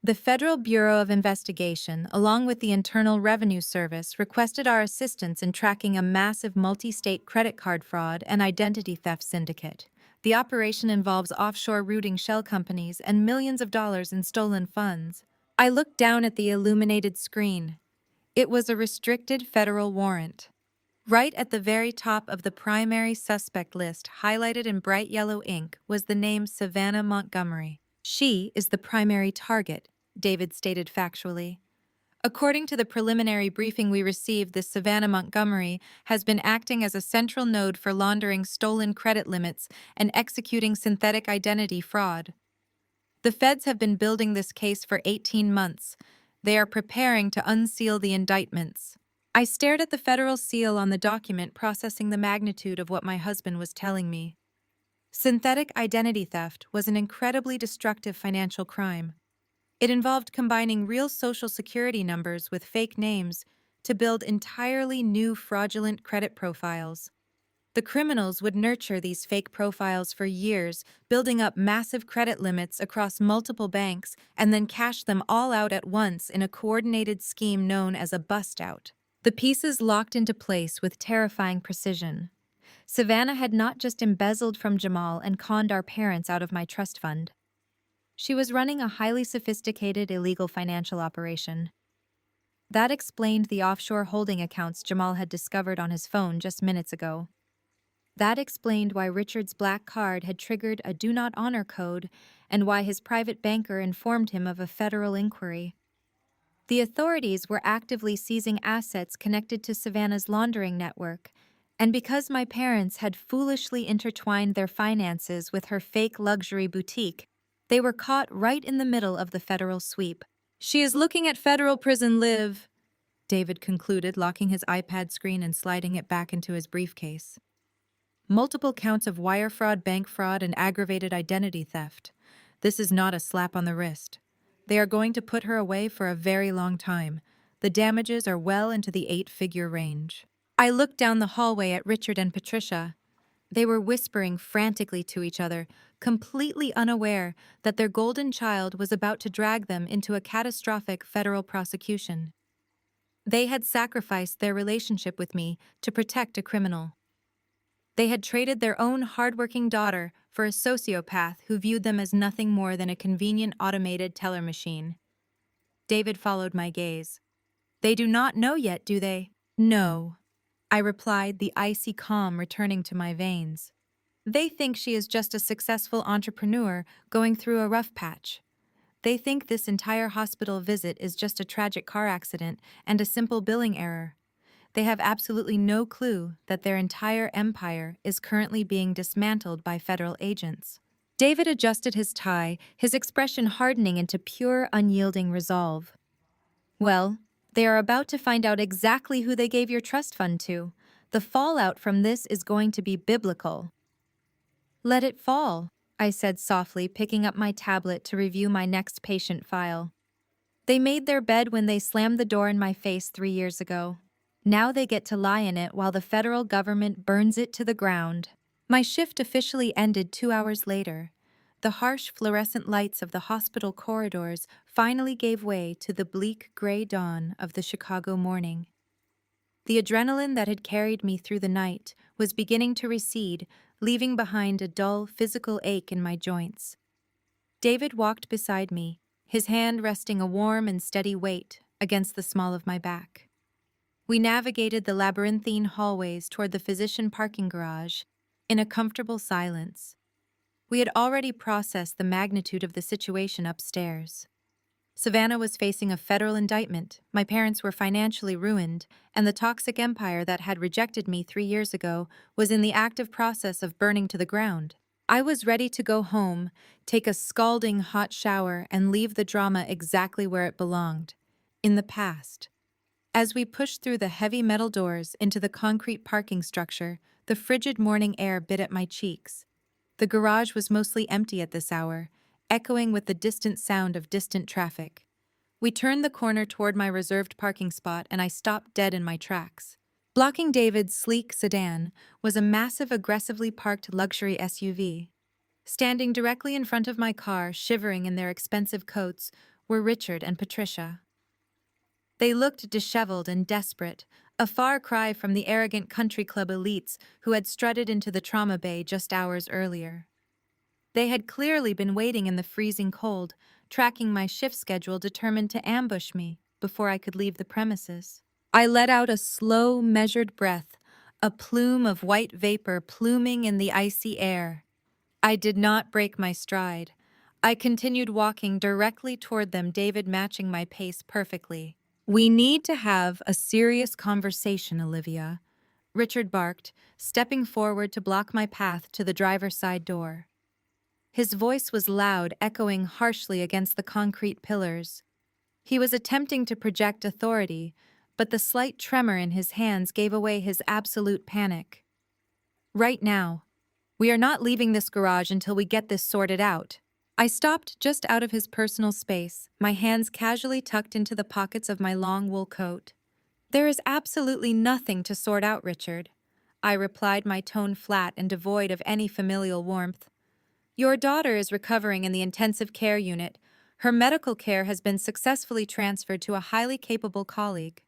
"The Federal Bureau of Investigation, along with the Internal Revenue Service, requested our assistance in tracking a massive multi-state credit card fraud and identity theft syndicate. The operation involves offshore routing shell companies and millions of dollars in stolen funds." I looked down at the illuminated screen. It was a restricted federal warrant. Right at the very top of the primary suspect list, highlighted in bright yellow ink, was the name Savannah Montgomery. "She is the primary target," David stated factually. "According to the preliminary briefing we received, this Savannah Montgomery has been acting as a central node for laundering stolen credit limits and executing synthetic identity fraud. The feds have been building this case for 18 months. They are preparing to unseal the indictments." I stared at the federal seal on the document, processing the magnitude of what my husband was telling me. Synthetic identity theft was an incredibly destructive financial crime. It involved combining real social security numbers with fake names to build entirely new fraudulent credit profiles. The criminals would nurture these fake profiles for years, building up massive credit limits across multiple banks, and then cash them all out at once in a coordinated scheme known as a bust-out. The pieces locked into place with terrifying precision. Savannah had not just embezzled from Jamal and conned our parents out of my trust fund. She was running a highly sophisticated illegal financial operation. That explained the offshore holding accounts Jamal had discovered on his phone just minutes ago. That explained why Richard's black card had triggered a do not honor code and why his private banker informed him of a federal inquiry. The authorities were actively seizing assets connected to Savannah's laundering network, and because my parents had foolishly intertwined their finances with her fake luxury boutique, they were caught right in the middle of the federal sweep. "She is looking at federal prison, Liv," David concluded, locking his iPad screen and sliding it back into his briefcase. "Multiple counts of wire fraud, bank fraud, and aggravated identity theft. This is not a slap on the wrist. They are going to put her away for a very long time. The damages are well into the 8-figure range." I looked down the hallway at Richard and Patricia. They were whispering frantically to each other, completely unaware that their golden child was about to drag them into a catastrophic federal prosecution. They had sacrificed their relationship with me to protect a criminal. They had traded their own hardworking daughter for a sociopath who viewed them as nothing more than a convenient automated teller machine. David followed my gaze. "They do not know yet, do they?" "No," I replied, the icy calm returning to my veins. "They think she is just a successful entrepreneur going through a rough patch. They think this entire hospital visit is just a tragic car accident and a simple billing error. They have absolutely no clue that their entire empire is currently being dismantled by federal agents." David adjusted his tie, his expression hardening into pure, unyielding resolve. "Well, they are about to find out exactly who they gave your trust fund to. The fallout from this is going to be biblical." "Let it fall," I said softly, picking up my tablet to review my next patient file. "They made their bed when they slammed the door in my face 3 years ago. Now they get to lie in it while the federal government burns it to the ground." My shift officially ended 2 hours later. The harsh fluorescent lights of the hospital corridors finally gave way to the bleak gray dawn of the Chicago morning. The adrenaline that had carried me through the night was beginning to recede, leaving behind a dull physical ache in my joints. David walked beside me, his hand resting a warm and steady weight against the small of my back. We navigated the labyrinthine hallways toward the physician parking garage in a comfortable silence. We had already processed the magnitude of the situation upstairs. Savannah was facing a federal indictment, my parents were financially ruined, and the toxic empire that had rejected me 3 years ago was in the active process of burning to the ground. I was ready to go home, take a scalding hot shower, and leave the drama exactly where it belonged, in the past. As we pushed through the heavy metal doors into the concrete parking structure, the frigid morning air bit at my cheeks. The garage was mostly empty at this hour, echoing with the distant sound of distant traffic. We turned the corner toward my reserved parking spot, and I stopped dead in my tracks. Blocking David's sleek sedan was a massive, aggressively parked luxury SUV. Standing directly in front of my car, shivering in their expensive coats, were Richard and Patricia. They looked disheveled and desperate, a far cry from the arrogant country club elites who had strutted into the trauma bay just hours earlier. They had clearly been waiting in the freezing cold, tracking my shift schedule, determined to ambush me before I could leave the premises. I let out a slow, measured breath, a plume of white vapor pluming in the icy air. I did not break my stride. I continued walking directly toward them, David matching my pace perfectly. "We need to have a serious conversation, Olivia," Richard barked, stepping forward to block my path to the driver's side door. His voice was loud, echoing harshly against the concrete pillars. He was attempting to project authority, but the slight tremor in his hands gave away his absolute panic. "Right now. We are not leaving this garage until we get this sorted out." I stopped just out of his personal space, my hands casually tucked into the pockets of my long wool coat. "There is absolutely nothing to sort out, Richard," I replied, my tone flat and devoid of any familial warmth. "Your daughter is recovering in the intensive care unit. Her medical care has been successfully transferred to a highly capable colleague.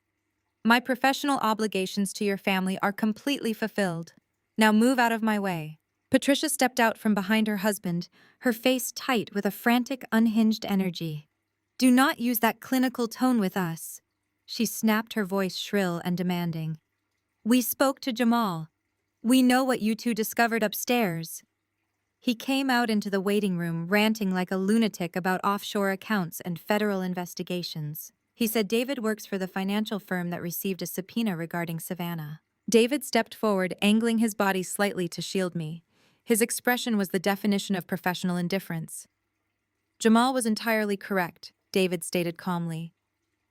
My professional obligations to your family are completely fulfilled. Now move out of my way." Patricia stepped out from behind her husband, her face tight with a frantic, unhinged energy. "Do not use that clinical tone with us," she snapped, her voice shrill and demanding. "We spoke to Jamal. We know what you two discovered upstairs." He came out into the waiting room, ranting like a lunatic about offshore accounts and federal investigations. He said David works for the financial firm that received a subpoena regarding Savannah. David stepped forward, angling his body slightly to shield me. His expression was the definition of professional indifference. "Jamal was entirely correct," David stated calmly.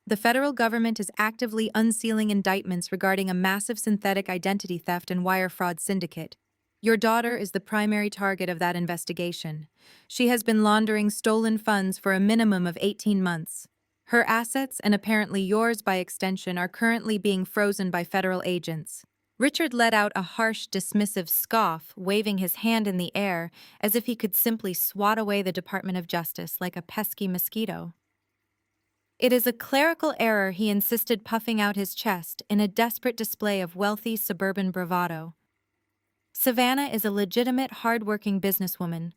"The federal government is actively unsealing indictments regarding a massive synthetic identity theft and wire fraud syndicate. Your daughter is the primary target of that investigation. She has been laundering stolen funds for a minimum of 18 months. Her assets, and apparently yours by extension, are currently being frozen by federal agents." Richard let out a harsh, dismissive scoff, waving his hand in the air as if he could simply swat away the Department of Justice like a pesky mosquito. "It is a clerical error," he insisted, puffing out his chest in a desperate display of wealthy suburban bravado. "Savannah is a legitimate, hard-working businesswoman.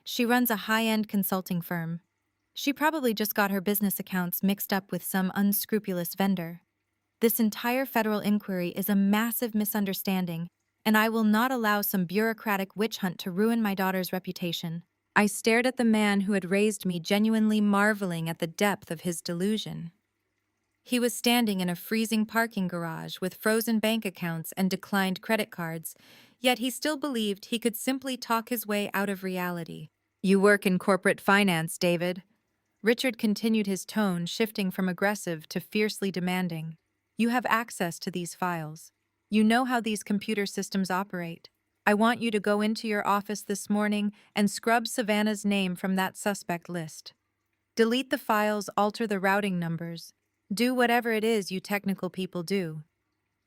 She runs a high-end consulting firm. She probably just got her business accounts mixed up with some unscrupulous vendor. This entire federal inquiry is a massive misunderstanding, and I will not allow some bureaucratic witch hunt to ruin my daughter's reputation." I stared at the man who had raised me, genuinely marveling at the depth of his delusion. He was standing in a freezing parking garage with frozen bank accounts and declined credit cards, yet he still believed he could simply talk his way out of reality. "You work in corporate finance, David." Richard continued, his tone shifting from aggressive to fiercely demanding. "You have access to these files. You know how these computer systems operate. I want you to go into your office this morning and scrub Savannah's name from that suspect list. Delete the files, alter the routing numbers. Do whatever it is you technical people do.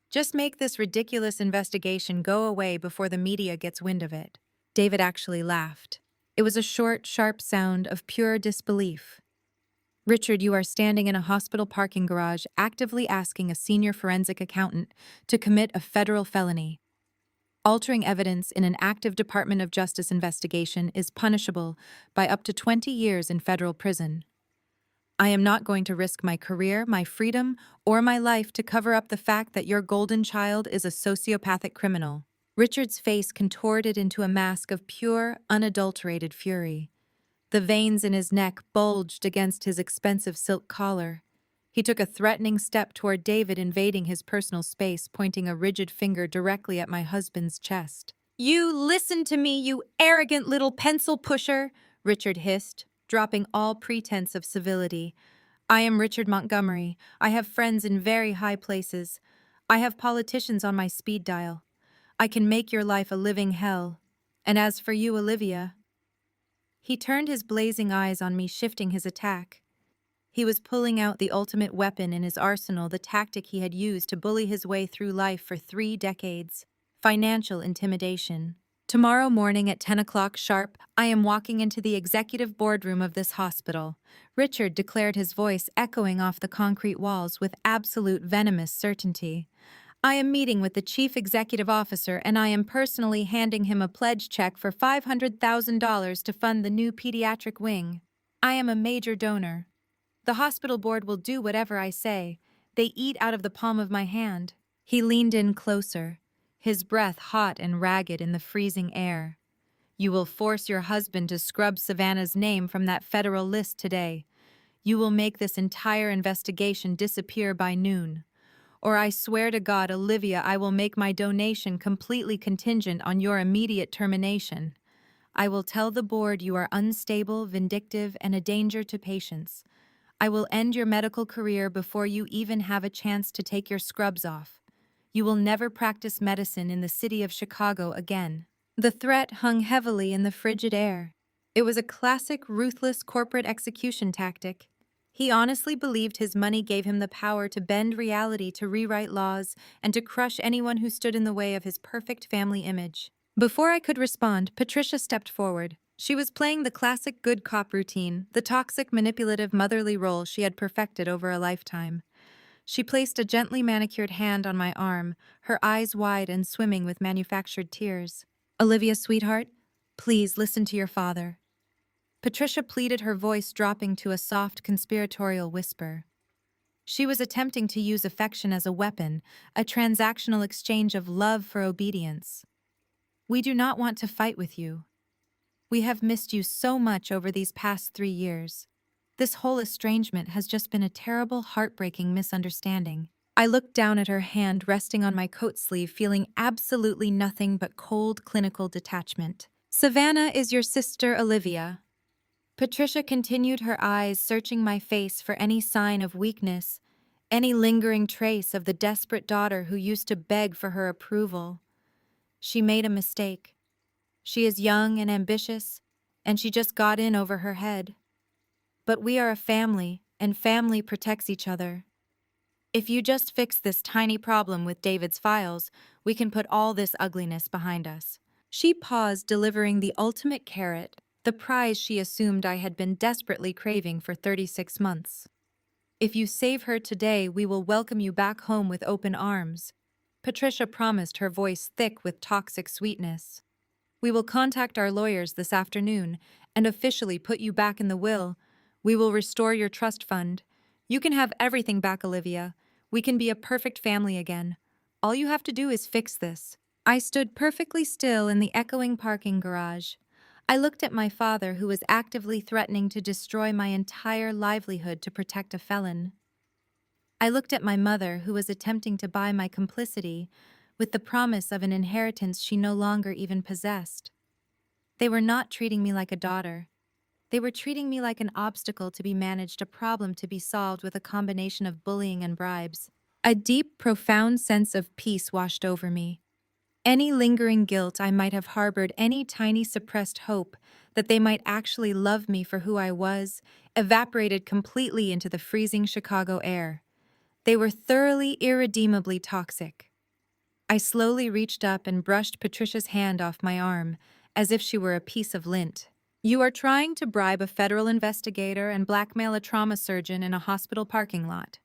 Just make this ridiculous investigation go away before the media gets wind of it." David actually laughed. It was a short, sharp sound of pure disbelief. "Richard, you are standing in a hospital parking garage actively asking a senior forensic accountant to commit a federal felony. Altering evidence in an active Department of Justice investigation is punishable by up to 20 years in federal prison. I am not going to risk my career, my freedom, or my life to cover up the fact that your golden child is a sociopathic criminal." Richard's face contorted into a mask of pure, unadulterated fury. The veins in his neck bulged against his expensive silk collar. He took a threatening step toward David, invading his personal space, pointing a rigid finger directly at my husband's chest. "You listen to me, you arrogant little pencil pusher," Richard hissed, dropping all pretense of civility. "I am Richard Montgomery. I have friends in very high places. I have politicians on my speed dial. I can make your life a living hell. And as for you, Olivia..." He turned his blazing eyes on me, shifting his attack. He was pulling out the ultimate weapon in his arsenal, the tactic he had used to bully his way through life for 3 decades: financial intimidation. "Tomorrow morning at 10 o'clock sharp, I am walking into the executive boardroom of this hospital," Richard declared, his voice echoing off the concrete walls with absolute venomous certainty. "I am meeting with the chief executive officer, and I am personally handing him a pledge check for $500,000 to fund the new pediatric wing. I am a major donor. The hospital board will do whatever I say. They eat out of the palm of my hand." He leaned in closer, his breath hot and ragged in the freezing air. "You will force your husband to scrub Savannah's name from that federal list today. You will make this entire investigation disappear by noon. Or I swear to God, Olivia, I will make my donation completely contingent on your immediate termination. I will tell the board you are unstable, vindictive, and a danger to patients. I will end your medical career before you even have a chance to take your scrubs off. You will never practice medicine in the city of Chicago again." The threat hung heavily in the frigid air. It was a classic ruthless corporate execution tactic. He honestly believed his money gave him the power to bend reality, to rewrite laws, and to crush anyone who stood in the way of his perfect family image. Before I could respond, Patricia stepped forward. She was playing the classic good cop routine, the toxic, manipulative, motherly role she had perfected over a lifetime. She placed a gently manicured hand on my arm, her eyes wide and swimming with manufactured tears. "Olivia, sweetheart, please listen to your father." Patricia pleaded, her voice dropping to a soft, conspiratorial whisper. She was attempting to use affection as a weapon, a transactional exchange of love for obedience. "We do not want to fight with you. We have missed you so much over these past 3 years. This whole estrangement has just been a terrible, heartbreaking misunderstanding." I looked down at her hand resting on my coat sleeve, feeling absolutely nothing but cold, clinical detachment. "Savannah is your sister, Olivia." Patricia continued, her eyes searching my face for any sign of weakness, any lingering trace of the desperate daughter who used to beg for her approval. "She made a mistake. She is young and ambitious, and she just got in over her head. But we are a family, and family protects each other. If you just fix this tiny problem with David's files, we can put all this ugliness behind us." She paused, delivering the ultimate carrot, the prize she assumed I had been desperately craving for 36 months. "If you save her today, we will welcome you back home with open arms," Patricia promised, her voice thick with toxic sweetness. "We will contact our lawyers this afternoon and officially put you back in the will. We will restore your trust fund. You can have everything back, Olivia. We can be a perfect family again. All you have to do is fix this." I stood perfectly still in the echoing parking garage. I looked at my father, who was actively threatening to destroy my entire livelihood to protect a felon. I looked at my mother, who was attempting to buy my complicity with the promise of an inheritance she no longer even possessed. They were not treating me like a daughter. They were treating me like an obstacle to be managed, a problem to be solved with a combination of bullying and bribes. A deep, profound sense of peace washed over me. Any lingering guilt I might have harbored, any tiny suppressed hope that they might actually love me for who I was, evaporated completely into the freezing Chicago air. They were thoroughly, irredeemably toxic. I slowly reached up and brushed Patricia's hand off my arm, as if she were a piece of lint. "You are trying to bribe a federal investigator and blackmail a trauma surgeon in a hospital parking lot."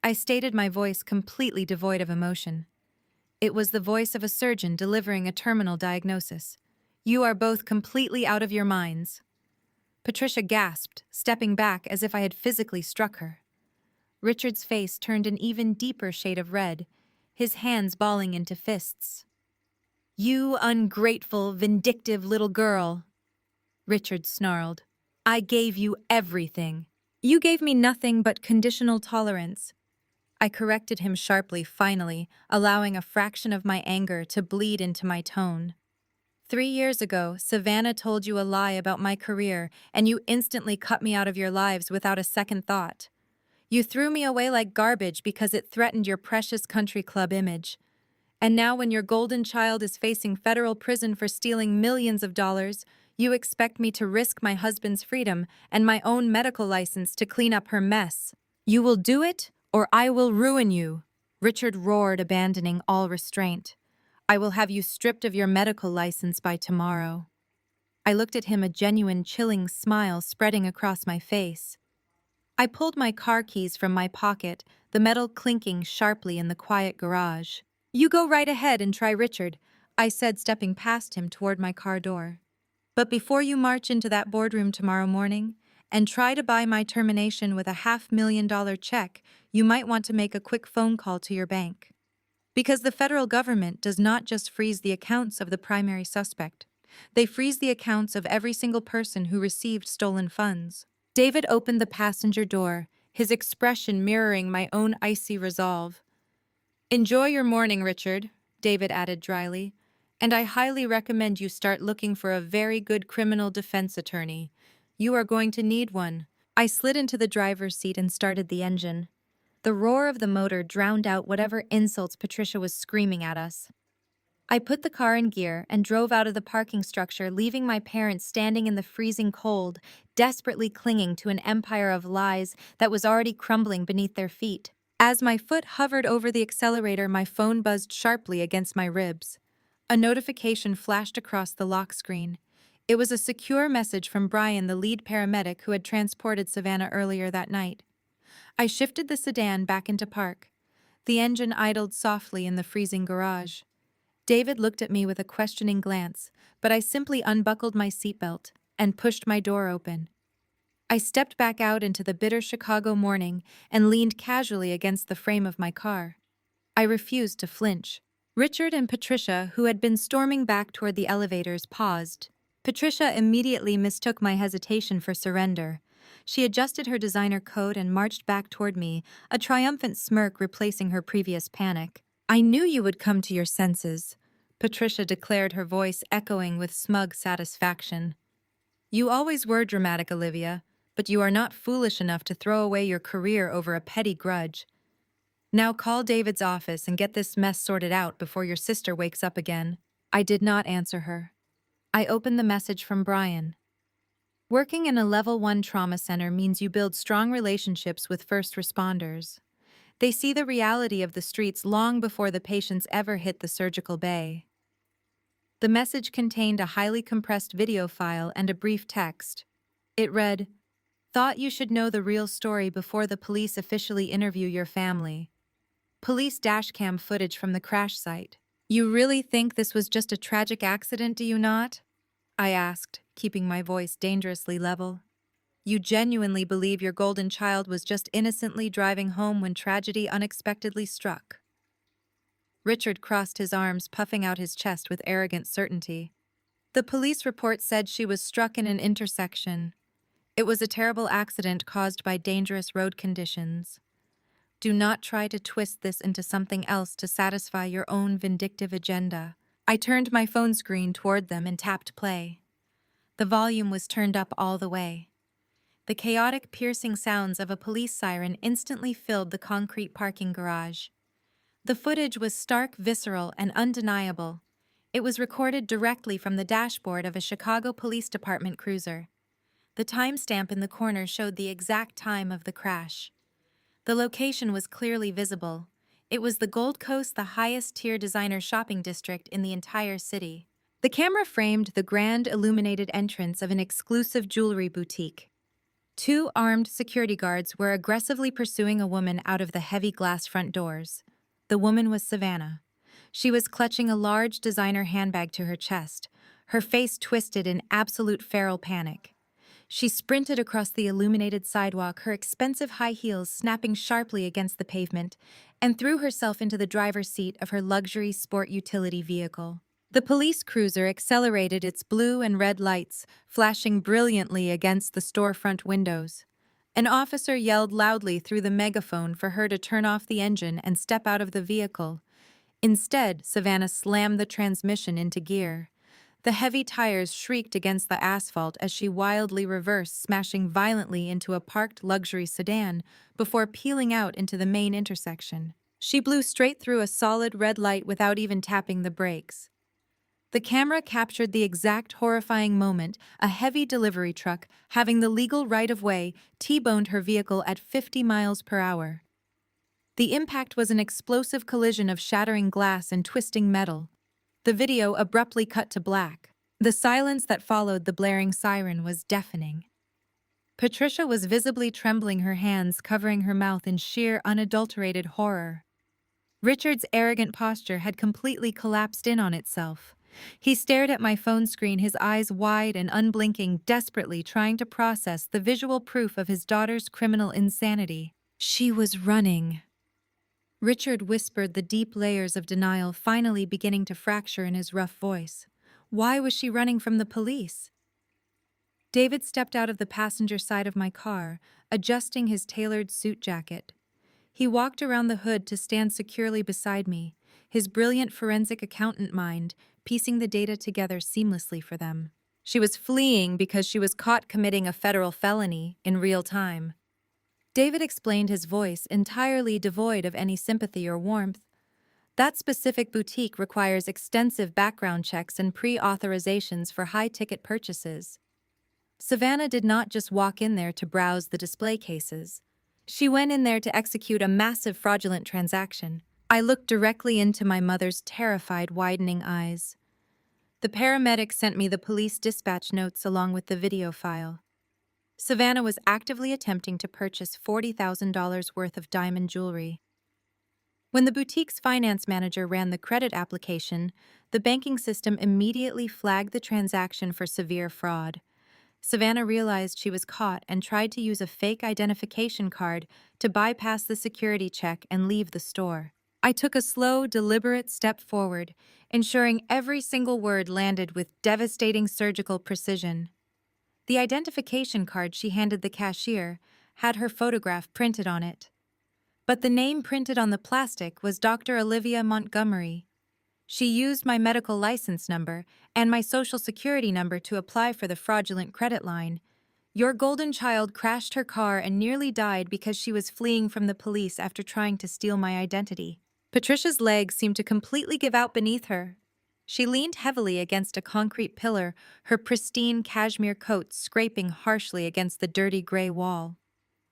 I stated, my voice completely devoid of emotion. It was the voice of a surgeon delivering a terminal diagnosis. "You are both completely out of your minds." Patricia gasped, stepping back as if I had physically struck her. Richard's face turned an even deeper shade of red, his hands balling into fists. "You ungrateful, vindictive little girl," Richard snarled. "I gave you everything. You gave me nothing but conditional tolerance." I corrected him sharply, finally, allowing a fraction of my anger to bleed into my tone. 3 years ago, Savannah told you a lie about my career, and you instantly cut me out of your lives without a second thought. You threw me away like garbage because it threatened your precious country club image. And now, when your golden child is facing federal prison for stealing millions of dollars, you expect me to risk my husband's freedom and my own medical license to clean up her mess. "You will do it, or I will ruin you," Richard roared, abandoning all restraint. "I will have you stripped of your medical license by tomorrow." I looked at him, a genuine, chilling smile spreading across my face. I pulled my car keys from my pocket, the metal clinking sharply in the quiet garage. "You go right ahead and try Richard," I said, stepping past him toward my car door. "But before you march into that boardroom tomorrow morning and try to buy my termination with a $500,000 check, you might want to make a quick phone call to your bank. Because the federal government does not just freeze the accounts of the primary suspect. They freeze the accounts of every single person who received stolen funds." David opened the passenger door, his expression mirroring my own icy resolve. "Enjoy your morning, Richard," David added dryly, "and I highly recommend you start looking for a very good criminal defense attorney. You are going to need one." I slid into the driver's seat and started the engine. The roar of the motor drowned out whatever insults Patricia was screaming at us. I put the car in gear and drove out of the parking structure, leaving my parents standing in the freezing cold, desperately clinging to an empire of lies that was already crumbling beneath their feet. As my foot hovered over the accelerator, my phone buzzed sharply against my ribs. A notification flashed across the lock screen. It was a secure message from Brian, the lead paramedic who had transported Savannah earlier that night. I shifted the sedan back into park. The engine idled softly in the freezing garage. David looked at me with a questioning glance, but I simply unbuckled my seatbelt and pushed my door open. I stepped back out into the bitter Chicago morning and leaned casually against the frame of my car. I refused to flinch. Richard and Patricia, who had been storming back toward the elevators, paused. Patricia immediately mistook my hesitation for surrender. She adjusted her designer coat and marched back toward me, a triumphant smirk replacing her previous panic. "I knew you would come to your senses," Patricia declared, her voice echoing with smug satisfaction. "You always were dramatic, Olivia, but you are not foolish enough to throw away your career over a petty grudge. Now call David's office and get this mess sorted out before your sister wakes up again." I did not answer her. I opened the message from Brian. "Working in a Level 1 trauma center means you build strong relationships with first responders. They see the reality of the streets long before the patients ever hit the surgical bay." The message contained a highly compressed video file and a brief text. It read, "Thought you should know the real story before the police officially interview your family. Police dashcam footage from the crash site. You really think this was just a tragic accident, do you not?" I asked, keeping my voice dangerously level. "You genuinely believe your golden child was just innocently driving home when tragedy unexpectedly struck?" Richard crossed his arms, puffing out his chest with arrogant certainty. "The police report said she was struck in an intersection. It was a terrible accident caused by dangerous road conditions. Do not try to twist this into something else to satisfy your own vindictive agenda." I turned my phone screen toward them and tapped play. The volume was turned up all the way. The chaotic, piercing sounds of a police siren instantly filled the concrete parking garage. The footage was stark, visceral, and undeniable. It was recorded directly from the dashboard of a Chicago Police Department cruiser. The timestamp in the corner showed the exact time of the crash. The location was clearly visible. It was the Gold Coast, the highest-tier designer shopping district in the entire city. The camera framed the grand, illuminated entrance of an exclusive jewelry boutique. Two armed security guards were aggressively pursuing a woman out of the heavy glass front doors. The woman was Savannah. She was clutching a large designer handbag to her chest, her face twisted in absolute feral panic. She sprinted across the illuminated sidewalk, her expensive high heels snapping sharply against the pavement, and threw herself into the driver's seat of her luxury sport utility vehicle. The police cruiser accelerated, its blue and red lights flashing brilliantly against the storefront windows. An officer yelled loudly through the megaphone for her to turn off the engine and step out of the vehicle. Instead, Savannah slammed the transmission into gear. The heavy tires shrieked against the asphalt as she wildly reversed, smashing violently into a parked luxury sedan before peeling out into the main intersection. She blew straight through a solid red light without even tapping the brakes. The camera captured the exact horrifying moment a heavy delivery truck, having the legal right-of-way, T-boned her vehicle at 50 miles per hour. The impact was an explosive collision of shattering glass and twisting metal. The video abruptly cut to black. The silence that followed the blaring siren was deafening. Patricia was visibly trembling, her hands covering her mouth in sheer, unadulterated horror. Richard's arrogant posture had completely collapsed in on itself. He stared at my phone screen, his eyes wide and unblinking, desperately trying to process the visual proof of his daughter's criminal insanity. "She was running." Richard whispered, the deep layers of denial finally beginning to fracture in his rough voice. "Why was she running from the police?" David stepped out of the passenger side of my car, adjusting his tailored suit jacket. He walked around the hood to stand securely beside me, his brilliant forensic accountant mind piecing the data together seamlessly for them. She was fleeing because she was caught committing a federal felony in real time. David explained, his voice entirely devoid of any sympathy or warmth. That specific boutique requires extensive background checks and pre-authorizations for high-ticket purchases. Savannah did not just walk in there to browse the display cases. She went in there to execute a massive fraudulent transaction. I looked directly into my mother's terrified, widening eyes. The paramedic sent me the police dispatch notes along with the video file. Savannah was actively attempting to purchase $40,000 worth of diamond jewelry. When the boutique's finance manager ran the credit application, the banking system immediately flagged the transaction for severe fraud. Savannah realized she was caught and tried to use a fake identification card to bypass the security check and leave the store. I took a slow, deliberate step forward, ensuring every single word landed with devastating surgical precision. The identification card she handed the cashier had her photograph printed on it. But the name printed on the plastic was Dr. Olivia Montgomery. She used my medical license number and my social security number to apply for the fraudulent credit line. Your golden child crashed her car and nearly died because she was fleeing from the police after trying to steal my identity. Patricia's legs seemed to completely give out beneath her. She leaned heavily against a concrete pillar, her pristine cashmere coat scraping harshly against the dirty gray wall.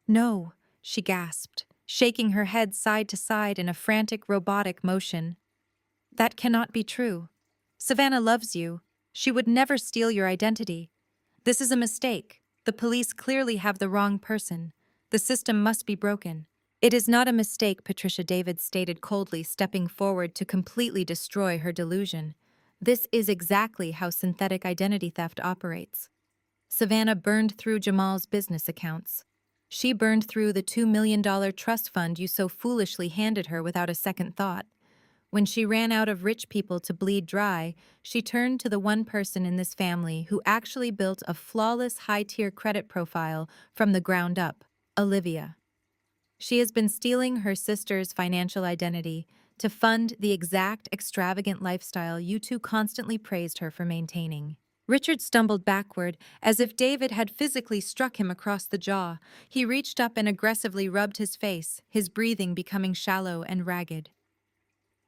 "No," she gasped, shaking her head side to side in a frantic robotic motion. "That cannot be true. Savannah loves you. She would never steal your identity. This is a mistake. The police clearly have the wrong person. The system must be broken." "It is not a mistake," Patricia David stated coldly, stepping forward to completely destroy her delusion. "This is exactly how synthetic identity theft operates." Savannah burned through Jamal's business accounts. She burned through the $2 million trust fund you so foolishly handed her without a second thought. When she ran out of rich people to bleed dry, she turned to the one person in this family who actually built a flawless high-tier credit profile from the ground up, Olivia. She has been stealing her sister's financial identity to fund the exact extravagant lifestyle you two constantly praised her for maintaining. Richard stumbled backward, as if David had physically struck him across the jaw. He reached up and aggressively rubbed his face, his breathing becoming shallow and ragged.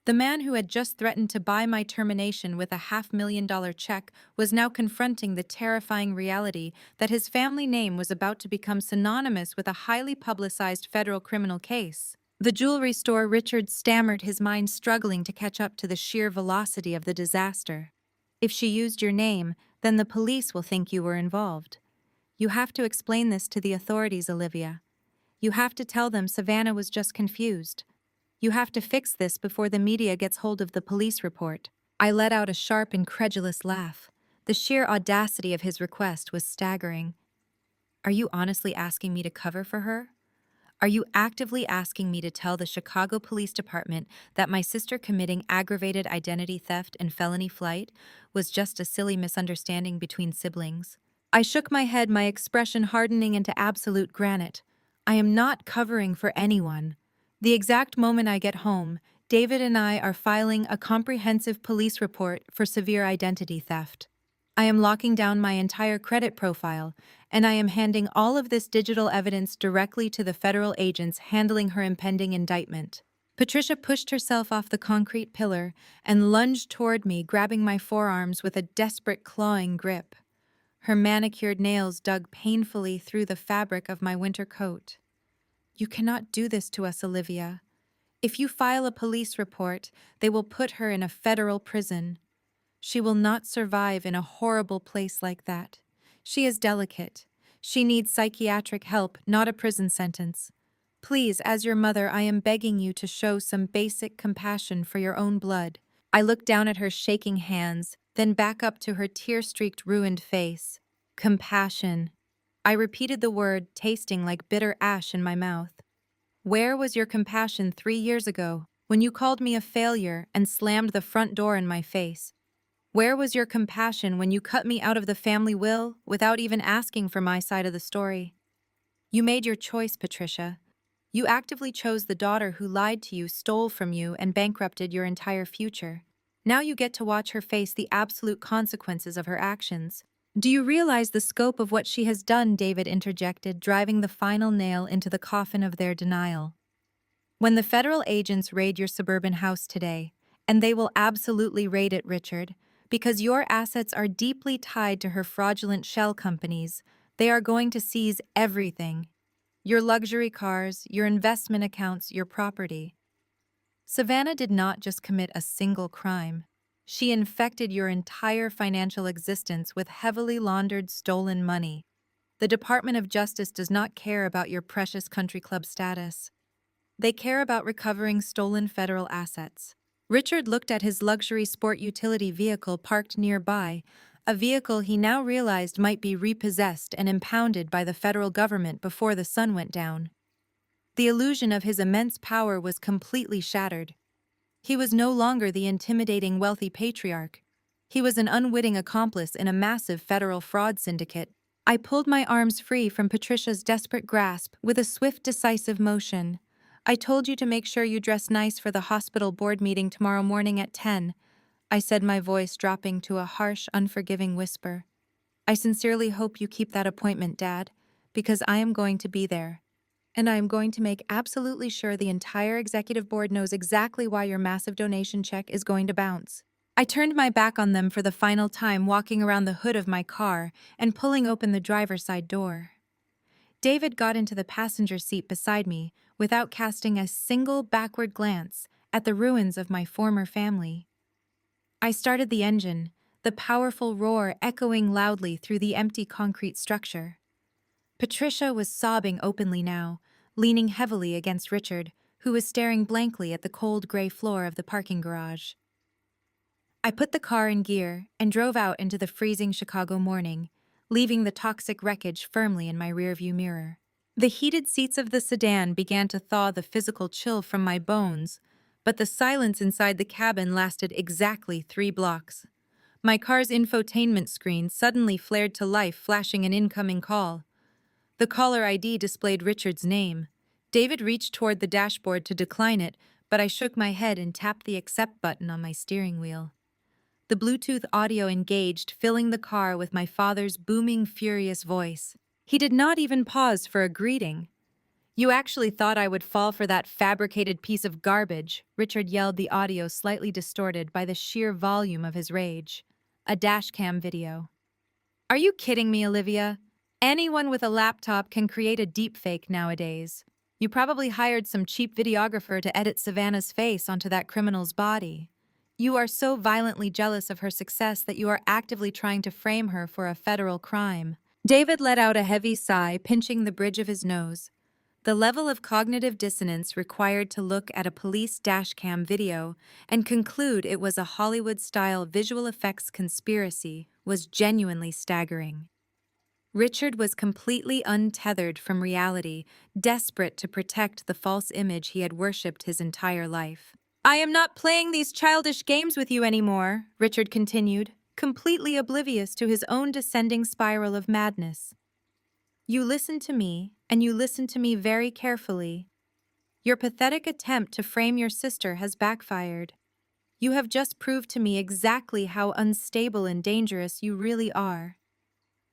The man who had just threatened to buy my termination with a $500,000 check was now confronting the terrifying reality that his family name was about to become synonymous with a highly publicized federal criminal case. The jewelry store, Richard stammered, his mind struggling to catch up to the sheer velocity of the disaster. "If she used your name, then the police will think you were involved. You have to explain this to the authorities, Olivia. You have to tell them Savannah was just confused. You have to fix this before the media gets hold of the police report." I let out a sharp, incredulous laugh. The sheer audacity of his request was staggering. "Are you honestly asking me to cover for her? Are you actively asking me to tell the Chicago Police Department that my sister committing aggravated identity theft and felony flight was just a silly misunderstanding between siblings?" I shook my head, my expression hardening into absolute granite. "I am not covering for anyone. The exact moment I get home, David and I are filing a comprehensive police report for severe identity theft. I am locking down my entire credit profile, and I am handing all of this digital evidence directly to the federal agents handling her impending indictment." Patricia pushed herself off the concrete pillar and lunged toward me, grabbing my forearms with a desperate clawing grip. Her manicured nails dug painfully through the fabric of my winter coat. "You cannot do this to us, Olivia. If you file a police report, they will put her in a federal prison. She will not survive in a horrible place like that. She is delicate. She needs psychiatric help, not a prison sentence. Please, as your mother, I am begging you to show some basic compassion for your own blood." I looked down at her shaking hands, then back up to her tear-streaked, ruined face. Compassion. I repeated the word, tasting like bitter ash in my mouth. "Where was your compassion 3 years ago, when you called me a failure and slammed the front door in my face? Where was your compassion when you cut me out of the family will without even asking for my side of the story? You made your choice, Patricia. You actively chose the daughter who lied to you, stole from you, and bankrupted your entire future. Now you get to watch her face the absolute consequences of her actions. Do you realize the scope of what she has done? David interjected, driving the final nail into the coffin of their denial. When the federal agents raid your suburban house today, and they will absolutely raid it, Richard, because your assets are deeply tied to her fraudulent shell companies, they are going to seize everything. Your luxury cars, your investment accounts, your property. Savannah did not just commit a single crime. She infected your entire financial existence with heavily laundered stolen money. The Department of Justice does not care about your precious country club status. They care about recovering stolen federal assets. Richard looked at his luxury sport utility vehicle parked nearby, a vehicle he now realized might be repossessed and impounded by the federal government before the sun went down. The illusion of his immense power was completely shattered. He was no longer the intimidating wealthy patriarch. He was an unwitting accomplice in a massive federal fraud syndicate. I pulled my arms free from Patricia's desperate grasp with a swift, decisive motion. I told you to make sure you dress nice for the hospital board meeting tomorrow morning at 10, I said, my voice dropping to a harsh, unforgiving whisper. I sincerely hope you keep that appointment, Dad, because I am going to be there. And I am going to make absolutely sure the entire executive board knows exactly why your massive donation check is going to bounce. I turned my back on them for the final time, walking around the hood of my car and pulling open the driver's side door. David got into the passenger seat beside me without casting a single backward glance at the ruins of my former family. I started the engine, the powerful roar echoing loudly through the empty concrete structure. Patricia was sobbing openly now, leaning heavily against Richard, who was staring blankly at the cold gray floor of the parking garage. I put the car in gear and drove out into the freezing Chicago morning, leaving the toxic wreckage firmly in my rearview mirror. The heated seats of the sedan began to thaw the physical chill from my bones, but the silence inside the cabin lasted exactly 3 blocks. My car's infotainment screen suddenly flared to life, flashing an incoming call. The caller ID displayed Richard's name. David reached toward the dashboard to decline it, but I shook my head and tapped the accept button on my steering wheel. The Bluetooth audio engaged, filling the car with my father's booming, furious voice. He did not even pause for a greeting. "You actually thought I would fall for that fabricated piece of garbage," Richard yelled, the audio slightly distorted by the sheer volume of his rage. A dashcam video. "Are you kidding me, Olivia? Anyone with a laptop can create a deepfake nowadays. You probably hired some cheap videographer to edit Savannah's face onto that criminal's body. You are so violently jealous of her success that you are actively trying to frame her for a federal crime." David let out a heavy sigh, pinching the bridge of his nose. The level of cognitive dissonance required to look at a police dashcam video and conclude it was a Hollywood-style visual effects conspiracy was genuinely staggering. Richard was completely untethered from reality, desperate to protect the false image he had worshipped his entire life. "I am not playing these childish games with you anymore," Richard continued, completely oblivious to his own descending spiral of madness. "You listen to me, and you listen to me very carefully. Your pathetic attempt to frame your sister has backfired. You have just proved to me exactly how unstable and dangerous you really are.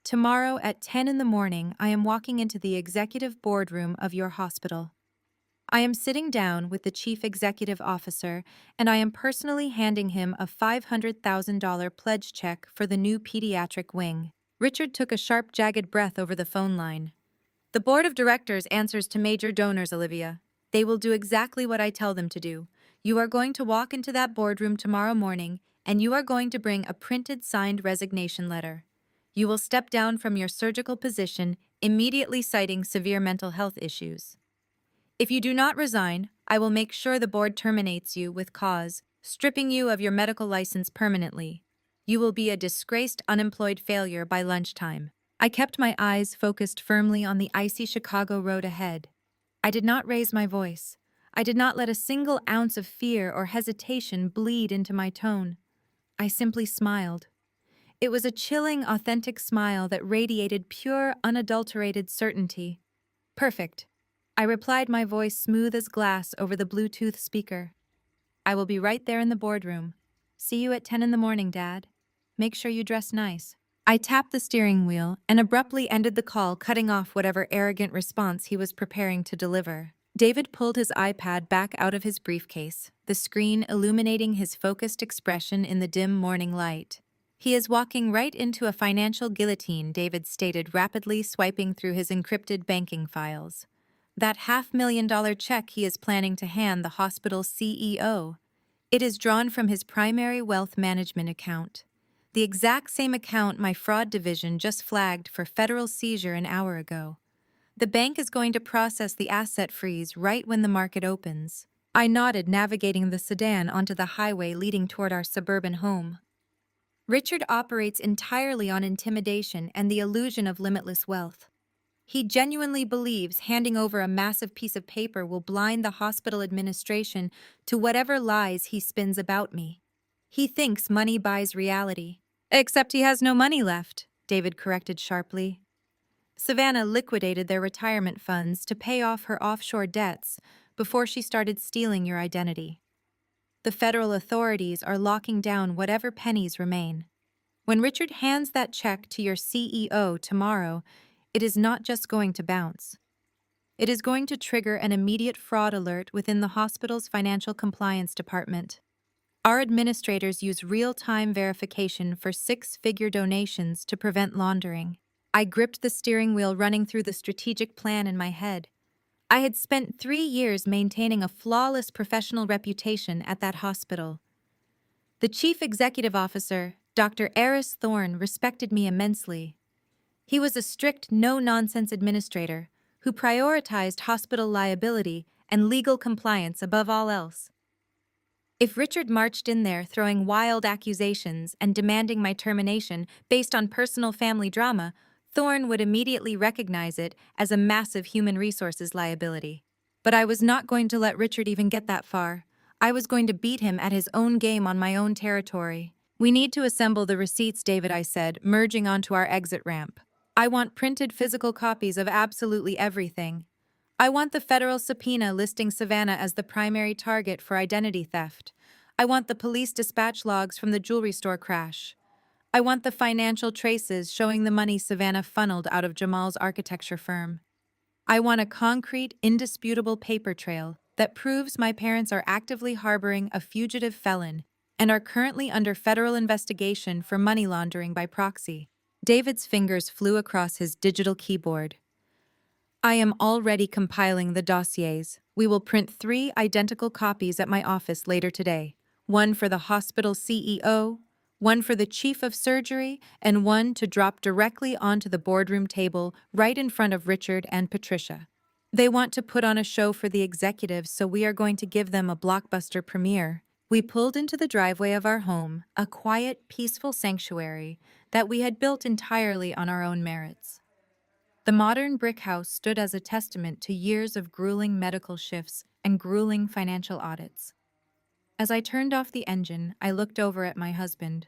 Tomorrow at 10 in the morning, I am walking into the executive boardroom of your hospital. I am sitting down with the chief executive officer, and I am personally handing him a $500,000 pledge check for the new pediatric wing." Richard took a sharp, jagged breath over the phone line. "The board of directors answers to major donors, Olivia. They will do exactly what I tell them to do. You are going to walk into that boardroom tomorrow morning, and you are going to bring a printed, signed resignation letter. You will step down from your surgical position, immediately citing severe mental health issues. If you do not resign, I will make sure the board terminates you with cause, stripping you of your medical license permanently. You will be a disgraced, unemployed failure by lunchtime." I kept my eyes focused firmly on the icy Chicago road ahead. I did not raise my voice. I did not let a single ounce of fear or hesitation bleed into my tone. I simply smiled. It was a chilling, authentic smile that radiated pure, unadulterated certainty. "Perfect," I replied, my voice smooth as glass over the Bluetooth speaker. "I will be right there in the boardroom. See you at 10 in the morning, Dad. Make sure you dress nice." I tapped the steering wheel and abruptly ended the call, cutting off whatever arrogant response he was preparing to deliver. David pulled his iPad back out of his briefcase, the screen illuminating his focused expression in the dim morning light. "He is walking right into a financial guillotine," David stated, rapidly swiping through his encrypted banking files. "That $500,000 check he is planning to hand the hospital's CEO. It is drawn from his primary wealth management account. The exact same account my fraud division just flagged for federal seizure an hour ago. The bank is going to process the asset freeze right when the market opens." I nodded, navigating the sedan onto the highway leading toward our suburban home. Richard operates entirely on intimidation and the illusion of limitless wealth. He genuinely believes handing over a massive piece of paper will blind the hospital administration to whatever lies he spins about me. He thinks money buys reality. "Except he has no money left," David corrected sharply. "Savannah liquidated their retirement funds to pay off her offshore debts before she started stealing your identity. The federal authorities are locking down whatever pennies remain. When Richard hands that check to your CEO tomorrow, it is not just going to bounce. It is going to trigger an immediate fraud alert within the hospital's financial compliance department. Our administrators use real-time verification for six-figure donations to prevent laundering." I gripped the steering wheel, running through the strategic plan in my head. I had spent 3 years maintaining a flawless professional reputation at that hospital. The chief executive officer, Dr. Eris Thorne, respected me immensely. He was a strict, no-nonsense administrator who prioritized hospital liability and legal compliance above all else. If Richard marched in there throwing wild accusations and demanding my termination based on personal family drama, Thorne would immediately recognize it as a massive human resources liability. But I was not going to let Richard even get that far. I was going to beat him at his own game on my own territory. "We need to assemble the receipts, David," I said, merging onto our exit ramp. "I want printed physical copies of absolutely everything. I want the federal subpoena listing Savannah as the primary target for identity theft. I want the police dispatch logs from the jewelry store crash. I want the financial traces showing the money Savannah funneled out of Jamal's architecture firm. I want a concrete, indisputable paper trail that proves my parents are actively harboring a fugitive felon and are currently under federal investigation for money laundering by proxy." David's fingers flew across his digital keyboard. "I am already compiling the dossiers. We will print 3 identical copies at my office later today. One for the hospital CEO, one for the chief of surgery, and one to drop directly onto the boardroom table right in front of Richard and Patricia. They want to put on a show for the executives, so we are going to give them a blockbuster premiere." We pulled into the driveway of our home, a quiet, peaceful sanctuary that we had built entirely on our own merits. The modern brick house stood as a testament to years of grueling medical shifts and grueling financial audits. As I turned off the engine, I looked over at my husband.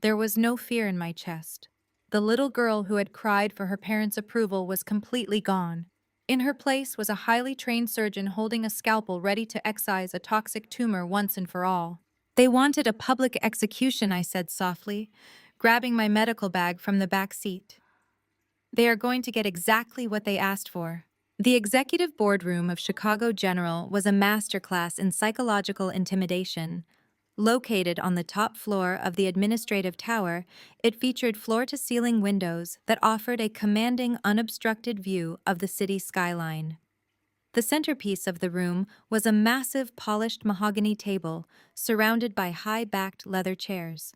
There was no fear in my chest. The little girl who had cried for her parents' approval was completely gone. In her place was a highly trained surgeon holding a scalpel ready to excise a toxic tumor once and for all. "They wanted a public execution," I said softly, grabbing my medical bag from the back seat. "They are going to get exactly what they asked for." The executive boardroom of Chicago General was a masterclass in psychological intimidation. Located on the top floor of the administrative tower, it featured floor-to-ceiling windows that offered a commanding, unobstructed view of the city skyline. The centerpiece of the room was a massive polished mahogany table surrounded by high-backed leather chairs.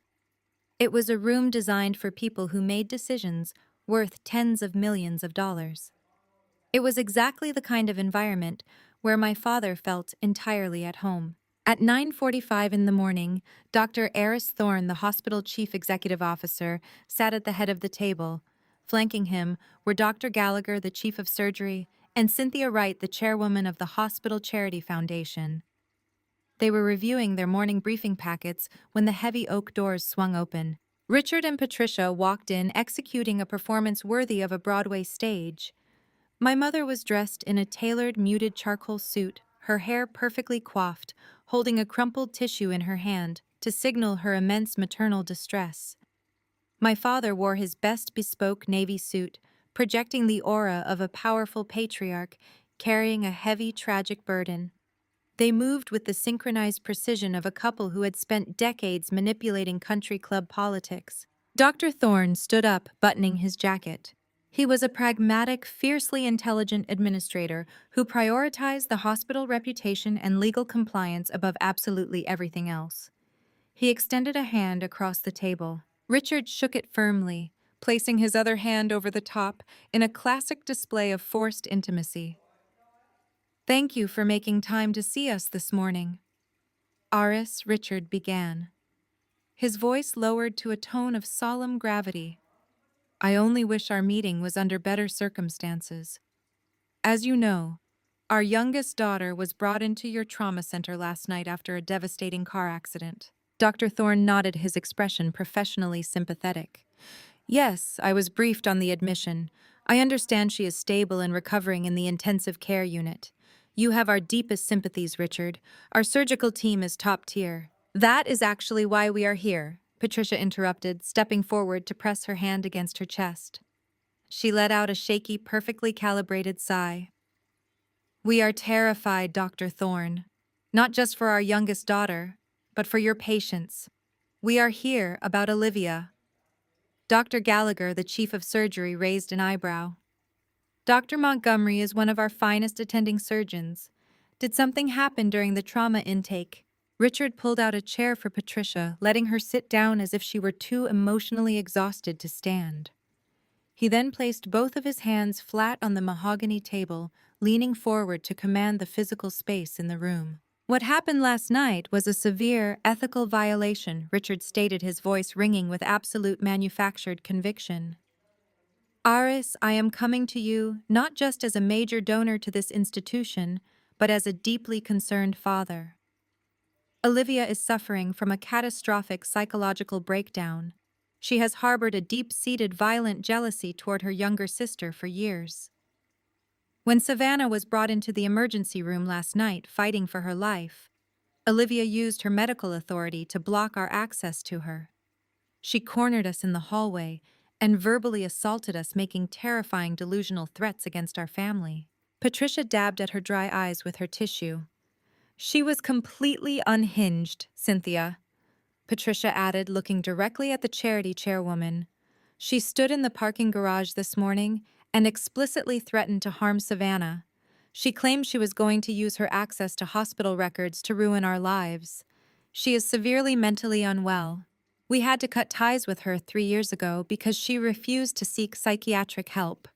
It was a room designed for people who made decisions worth tens of millions of dollars. It was exactly the kind of environment where my father felt entirely at home. At 9:45 in the morning, Dr. Eris Thorne, the hospital chief executive officer, sat at the head of the table. Flanking him were Dr. Gallagher, the chief of surgery, and Cynthia Wright, the chairwoman of the Hospital Charity Foundation. They were reviewing their morning briefing packets when the heavy oak doors swung open. Richard and Patricia walked in, executing a performance worthy of a Broadway stage. My mother was dressed in a tailored, muted charcoal suit, her hair perfectly coiffed, holding a crumpled tissue in her hand to signal her immense maternal distress. My father wore his best bespoke navy suit, projecting the aura of a powerful patriarch carrying a heavy, tragic burden. They moved with the synchronized precision of a couple who had spent decades manipulating country club politics. Dr. Thorne stood up, buttoning his jacket. He was a pragmatic, fiercely intelligent administrator who prioritized the hospital reputation and legal compliance above absolutely everything else. He extended a hand across the table. Richard shook it firmly, placing his other hand over the top in a classic display of forced intimacy. "Thank you for making time to see us this morning." Aris Richard began. His voice lowered to a tone of solemn gravity. "I only wish our meeting was under better circumstances. As you know, our youngest daughter was brought into your trauma center last night after a devastating car accident." Dr. Thorne nodded, his expression professionally sympathetic. "Yes, I was briefed on the admission. I understand she is stable and recovering in the intensive care unit. You have our deepest sympathies, Richard. Our surgical team is top tier." "That is actually why we are here," Patricia interrupted, stepping forward to press her hand against her chest. She let out a shaky, perfectly calibrated sigh. "We are terrified, Dr. Thorne. Not just for our youngest daughter, but for your patients. We are here about Olivia." Dr. Gallagher, the chief of surgery, raised an eyebrow. "Dr. Montgomery is one of our finest attending surgeons. Did something happen during the trauma intake?" Richard pulled out a chair for Patricia, letting her sit down as if she were too emotionally exhausted to stand. He then placed both of his hands flat on the mahogany table, leaning forward to command the physical space in the room. "What happened last night was a severe ethical violation," Richard stated, his voice ringing with absolute manufactured conviction. "Aris, I am coming to you not just as a major donor to this institution, but as a deeply concerned father. Olivia is suffering from a catastrophic psychological breakdown. She has harbored a deep-seated violent jealousy toward her younger sister for years. When Savannah was brought into the emergency room last night fighting for her life, Olivia used her medical authority to block our access to her. She cornered us in the hallway and verbally assaulted us, making terrifying delusional threats against our family." Patricia dabbed at her dry eyes with her tissue. "She was completely unhinged, Cynthia," Patricia added, looking directly at the charity chairwoman. "She stood in the parking garage this morning and explicitly threatened to harm Savannah. She claimed she was going to use her access to hospital records to ruin our lives. She is severely mentally unwell. We had to cut ties with her 3 years ago because she refused to seek psychiatric help.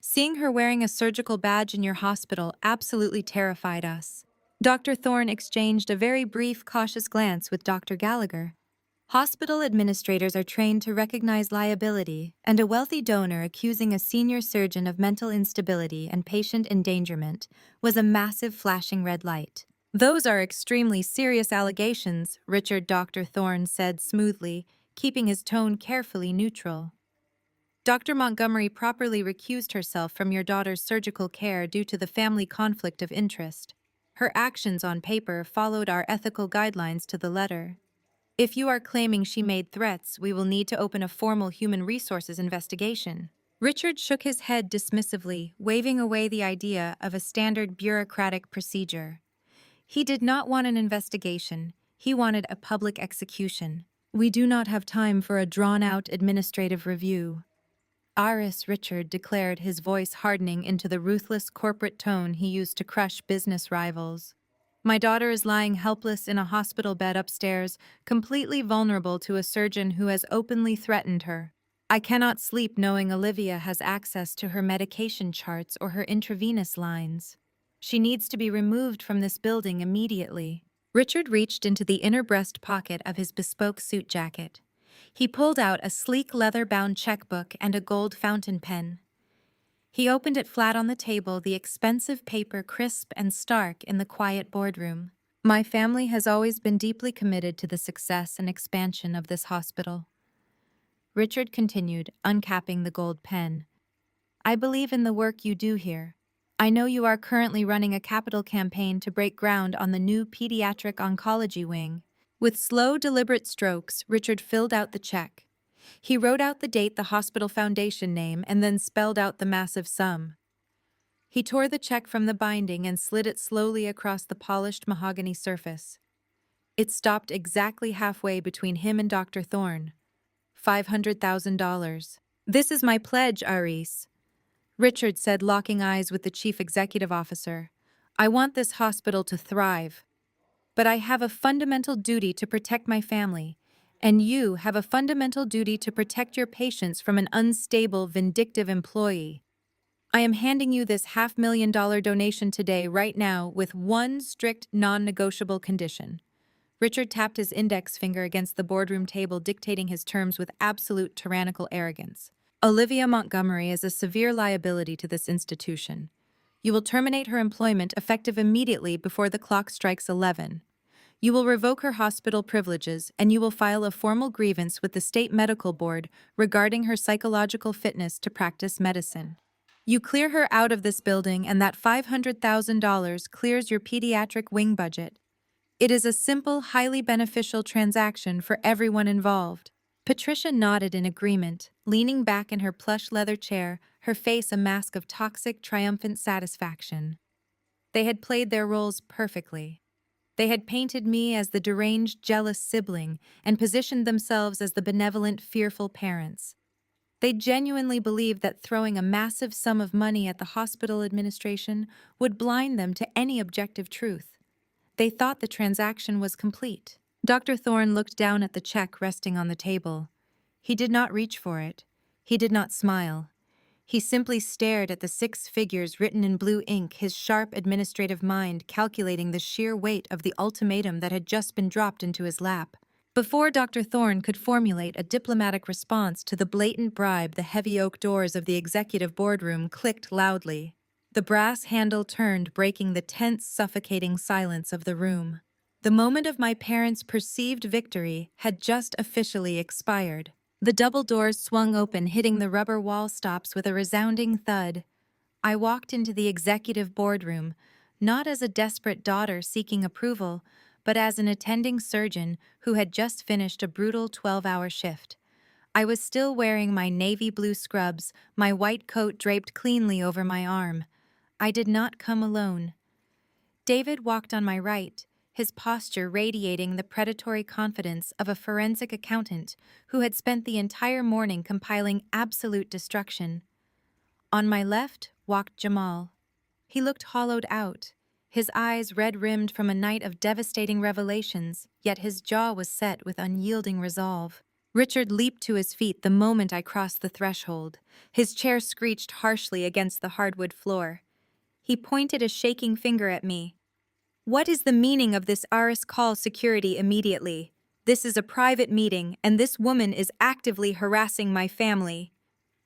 Seeing her wearing a surgical badge in your hospital absolutely terrified us." Dr. Thorne exchanged a very brief, cautious glance with Dr. Gallagher. "Hospital administrators are trained to recognize liability, and a wealthy donor accusing a senior surgeon of mental instability and patient endangerment was a massive flashing red light." "Those are extremely serious allegations," Dr. Thorne said smoothly, keeping his tone carefully neutral. "Dr. Montgomery properly recused herself from your daughter's surgical care due to the family conflict of interest. Her actions on paper followed our ethical guidelines to the letter. If you are claiming she made threats, we will need to open a formal human resources investigation." Richard shook his head dismissively, waving away the idea of a standard bureaucratic procedure. He did not want an investigation. He wanted a public execution. "We do not have time for a drawn-out administrative review," Aris Richard declared, his voice hardening into the ruthless corporate tone he used to crush business rivals. "My daughter is lying helpless in a hospital bed upstairs, completely vulnerable to a surgeon who has openly threatened her. I cannot sleep knowing Olivia has access to her medication charts or her intravenous lines. She needs to be removed from this building immediately." Richard reached into the inner breast pocket of his bespoke suit jacket. He pulled out a sleek leather-bound checkbook and a gold fountain pen. He opened it flat on the table, the expensive paper crisp and stark in the quiet boardroom. "My family has always been deeply committed to the success and expansion of this hospital," Richard continued, uncapping the gold pen. "I believe in the work you do here. I know you are currently running a capital campaign to break ground on the new pediatric oncology wing." With slow, deliberate strokes, Richard filled out the check. He wrote out the date, the hospital foundation name, and then spelled out the massive sum. He tore the check from the binding and slid it slowly across the polished mahogany surface. It stopped exactly halfway between him and Dr. Thorne. $500,000. "This is my pledge, Aris," Richard said, locking eyes with the chief executive officer. "I want this hospital to thrive. But I have a fundamental duty to protect my family, and you have a fundamental duty to protect your patients from an unstable, vindictive employee. I am handing you this $500,000 donation today, right now, with one strict, non-negotiable condition." Richard tapped his index finger against the boardroom table, dictating his terms with absolute tyrannical arrogance. "Olivia Montgomery is a severe liability to this institution. You will terminate her employment effective immediately before the clock strikes 11. You will revoke her hospital privileges, and you will file a formal grievance with the state medical board regarding her psychological fitness to practice medicine. You clear her out of this building, and that $500,000 clears your pediatric wing budget. It is a simple, highly beneficial transaction for everyone involved." Patricia nodded in agreement, leaning back in her plush leather chair, her face a mask of toxic, triumphant satisfaction. They had played their roles perfectly. They had painted me as the deranged, jealous sibling and positioned themselves as the benevolent, fearful parents. They genuinely believed that throwing a massive sum of money at the hospital administration would blind them to any objective truth. They thought the transaction was complete. Dr. Thorne looked down at the check resting on the table. He did not reach for it. He did not smile. He simply stared at the 6 figures written in blue ink, his sharp administrative mind calculating the sheer weight of the ultimatum that had just been dropped into his lap. Before Dr. Thorne could formulate a diplomatic response to the blatant bribe, the heavy oak doors of the executive boardroom clicked loudly. The brass handle turned, breaking the tense, suffocating silence of the room. The moment of my parents' perceived victory had just officially expired. The double doors swung open, hitting the rubber wall stops with a resounding thud. I walked into the executive boardroom, not as a desperate daughter seeking approval, but as an attending surgeon who had just finished a brutal 12-hour shift. I was still wearing my navy blue scrubs, my white coat draped cleanly over my arm. I did not come alone. David walked on my right, his posture radiating the predatory confidence of a forensic accountant who had spent the entire morning compiling absolute destruction. On my left walked Jamal. He looked hollowed out, his eyes red-rimmed from a night of devastating revelations, yet his jaw was set with unyielding resolve. Richard leaped to his feet the moment I crossed the threshold. His chair screeched harshly against the hardwood floor. He pointed a shaking finger at me. "What is the meaning of this, Aris? Call security immediately. This is a private meeting, and this woman is actively harassing my family."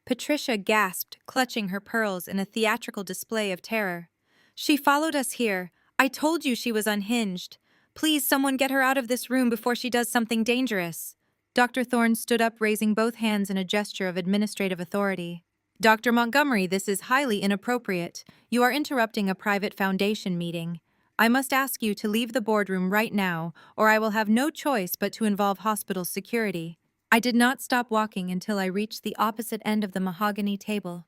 Patricia gasped, clutching her pearls in a theatrical display of terror. "She followed us here. I told you she was unhinged. Please, someone get her out of this room before she does something dangerous." Dr. Thorne stood up, raising both hands in a gesture of administrative authority. "Dr. Montgomery, this is highly inappropriate. You are interrupting a private foundation meeting. I must ask you to leave the boardroom right now, or I will have no choice but to involve hospital security." I did not stop walking until I reached the opposite end of the mahogany table.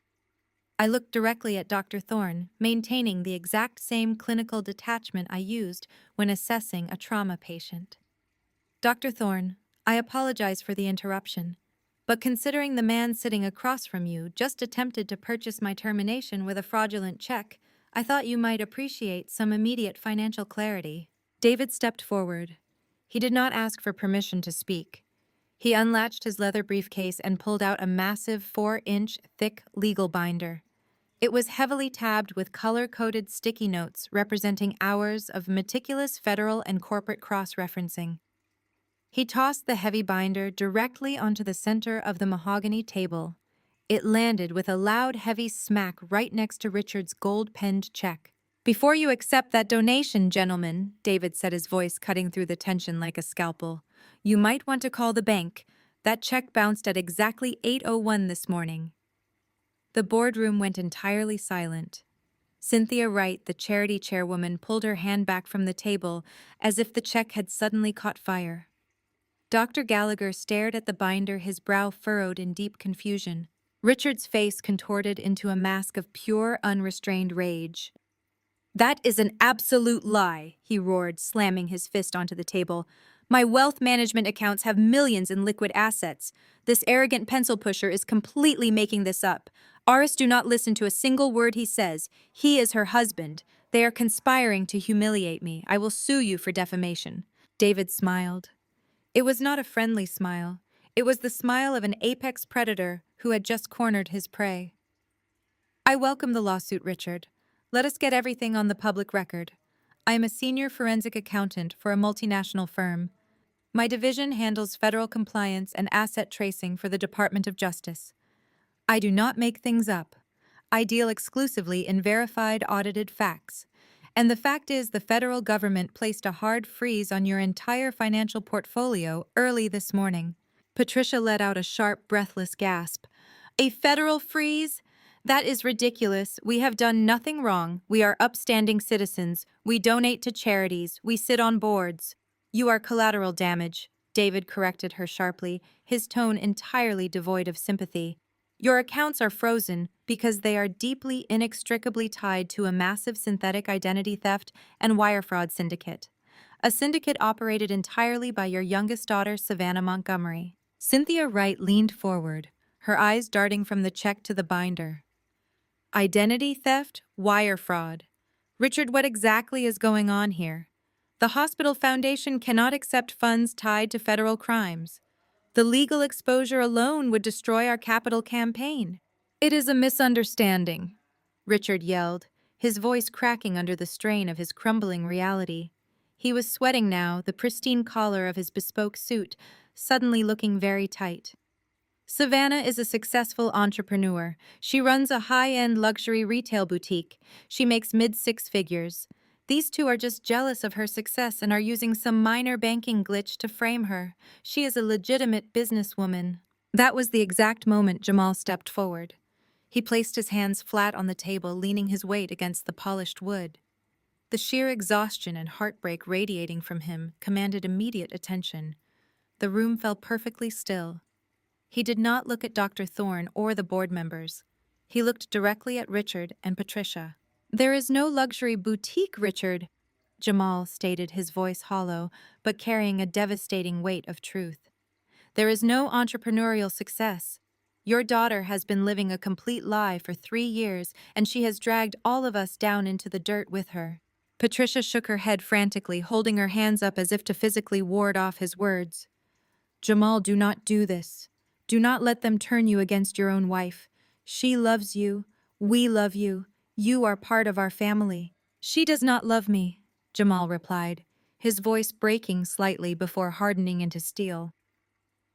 I looked directly at Dr. Thorne, maintaining the exact same clinical detachment I used when assessing a trauma patient. "Dr. Thorne, I apologize for the interruption, but considering the man sitting across from you just attempted to purchase my termination with a fraudulent check, I thought you might appreciate some immediate financial clarity." David stepped forward. He did not ask for permission to speak. He unlatched his leather briefcase and pulled out a massive 4-inch thick legal binder. It was heavily tabbed with color-coded sticky notes representing hours of meticulous federal and corporate cross-referencing. He tossed the heavy binder directly onto the center of the mahogany table. It landed with a loud, heavy smack right next to Richard's gold-penned check. "Before you accept that donation, gentlemen," David said, his voice cutting through the tension like a scalpel, "you might want to call the bank. That check bounced at exactly 8:01 this morning." The boardroom went entirely silent. Cynthia Wright, the charity chairwoman, pulled her hand back from the table as if the check had suddenly caught fire. Dr. Gallagher stared at the binder, his brow furrowed in deep confusion. Richard's face contorted into a mask of pure, unrestrained rage. "That is an absolute lie," he roared, slamming his fist onto the table. "My wealth management accounts have millions in liquid assets. This arrogant pencil pusher is completely making this up. Aris, do not listen to a single word he says. He is her husband. They are conspiring to humiliate me. I will sue you for defamation." David smiled. It was not a friendly smile. It was the smile of an apex predator who had just cornered his prey. "I welcome the lawsuit, Richard. Let us get everything on the public record. I am a senior forensic accountant for a multinational firm. My division handles federal compliance and asset tracing for the Department of Justice. I do not make things up. I deal exclusively in verified, audited facts. And the fact is, the federal government placed a hard freeze on your entire financial portfolio early this morning." Patricia let out a sharp, breathless gasp. "A federal freeze? That is ridiculous. We have done nothing wrong. We are upstanding citizens. We donate to charities. We sit on boards." "You are collateral damage," David corrected her sharply, his tone entirely devoid of sympathy. "Your accounts are frozen because they are deeply, inextricably tied to a massive synthetic identity theft and wire fraud syndicate. A syndicate operated entirely by your youngest daughter, Savannah Montgomery." Cynthia Wright leaned forward, her eyes darting from the check to the binder. "Identity theft, wire fraud. Richard, what exactly is going on here? The hospital foundation cannot accept funds tied to federal crimes. The legal exposure alone would destroy our capital campaign." "It is a misunderstanding," Richard yelled, his voice cracking under the strain of his crumbling reality. He was sweating now, the pristine collar of his bespoke suit suddenly looking very tight. "Savannah is a successful entrepreneur. She runs a high-end luxury retail boutique. She makes mid-six figures. These two are just jealous of her success and are using some minor banking glitch to frame her. She is a legitimate businesswoman." That was the exact moment Jamal stepped forward. He placed his hands flat on the table, leaning his weight against the polished wood. The sheer exhaustion and heartbreak radiating from him commanded immediate attention. The room fell perfectly still. He did not look at Dr. Thorne or the board members. He looked directly at Richard and Patricia. "There is no luxury boutique, Richard," Jamal stated, his voice hollow, but carrying a devastating weight of truth. "There is no entrepreneurial success. Your daughter has been living a complete lie for 3 years, and she has dragged all of us down into the dirt with her." Patricia shook her head frantically, holding her hands up as if to physically ward off his words. "Jamal, do not do this. Do not let them turn you against your own wife. She loves you. We love you. You are part of our family." "She does not love me," Jamal replied, his voice breaking slightly before hardening into steel.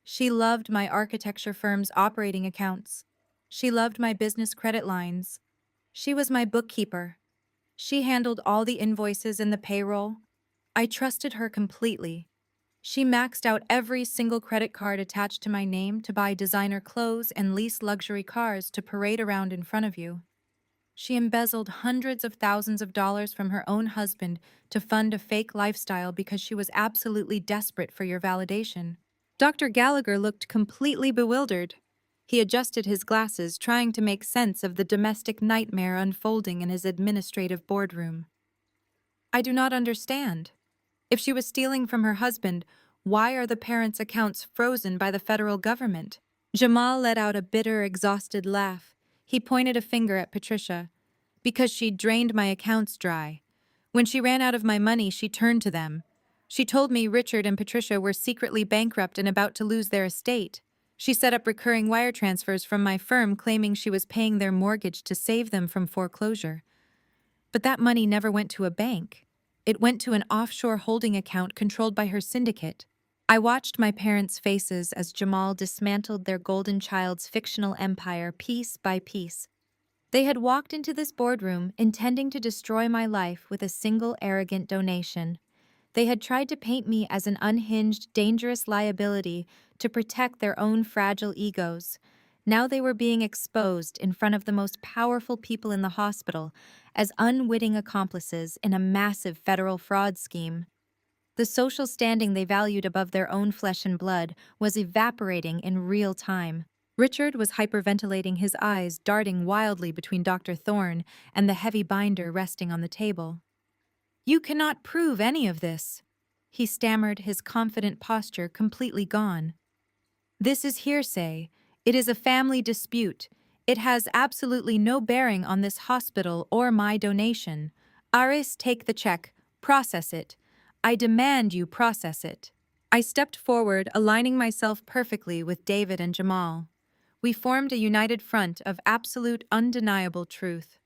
"She loved my architecture firm's operating accounts. She loved my business credit lines. She was my bookkeeper. She handled all the invoices and the payroll. I trusted her completely. She maxed out every single credit card attached to my name to buy designer clothes and lease luxury cars to parade around in front of you. She embezzled hundreds of thousands of dollars from her own husband to fund a fake lifestyle because she was absolutely desperate for your validation." Dr. Gallagher looked completely bewildered. He adjusted his glasses, trying to make sense of the domestic nightmare unfolding in his administrative boardroom. "I do not understand. If she was stealing from her husband, why are the parents' accounts frozen by the federal government?" Jamal let out a bitter, exhausted laugh. He pointed a finger at Patricia. "Because she drained my accounts dry. When she ran out of my money, she turned to them. She told me Richard and Patricia were secretly bankrupt and about to lose their estate. She set up recurring wire transfers from my firm, claiming she was paying their mortgage to save them from foreclosure. But that money never went to a bank. It went to an offshore holding account controlled by her syndicate." I watched my parents' faces as Jamal dismantled their golden child's fictional empire piece by piece. They had walked into this boardroom intending to destroy my life with a single arrogant donation. They had tried to paint me as an unhinged, dangerous liability to protect their own fragile egos. Now they were being exposed in front of the most powerful people in the hospital as unwitting accomplices in a massive federal fraud scheme. The social standing they valued above their own flesh and blood was evaporating in real time. Richard was hyperventilating, his eyes darting wildly between Dr. Thorne and the heavy binder resting on the table. "You cannot prove any of this," he stammered, his confident posture completely gone. "This is hearsay. It is a family dispute. It has absolutely no bearing on this hospital or my donation. Aris, take the check. Process it. I demand you process it." I stepped forward, aligning myself perfectly with David and Jamal. We formed a united front of absolute, undeniable truth.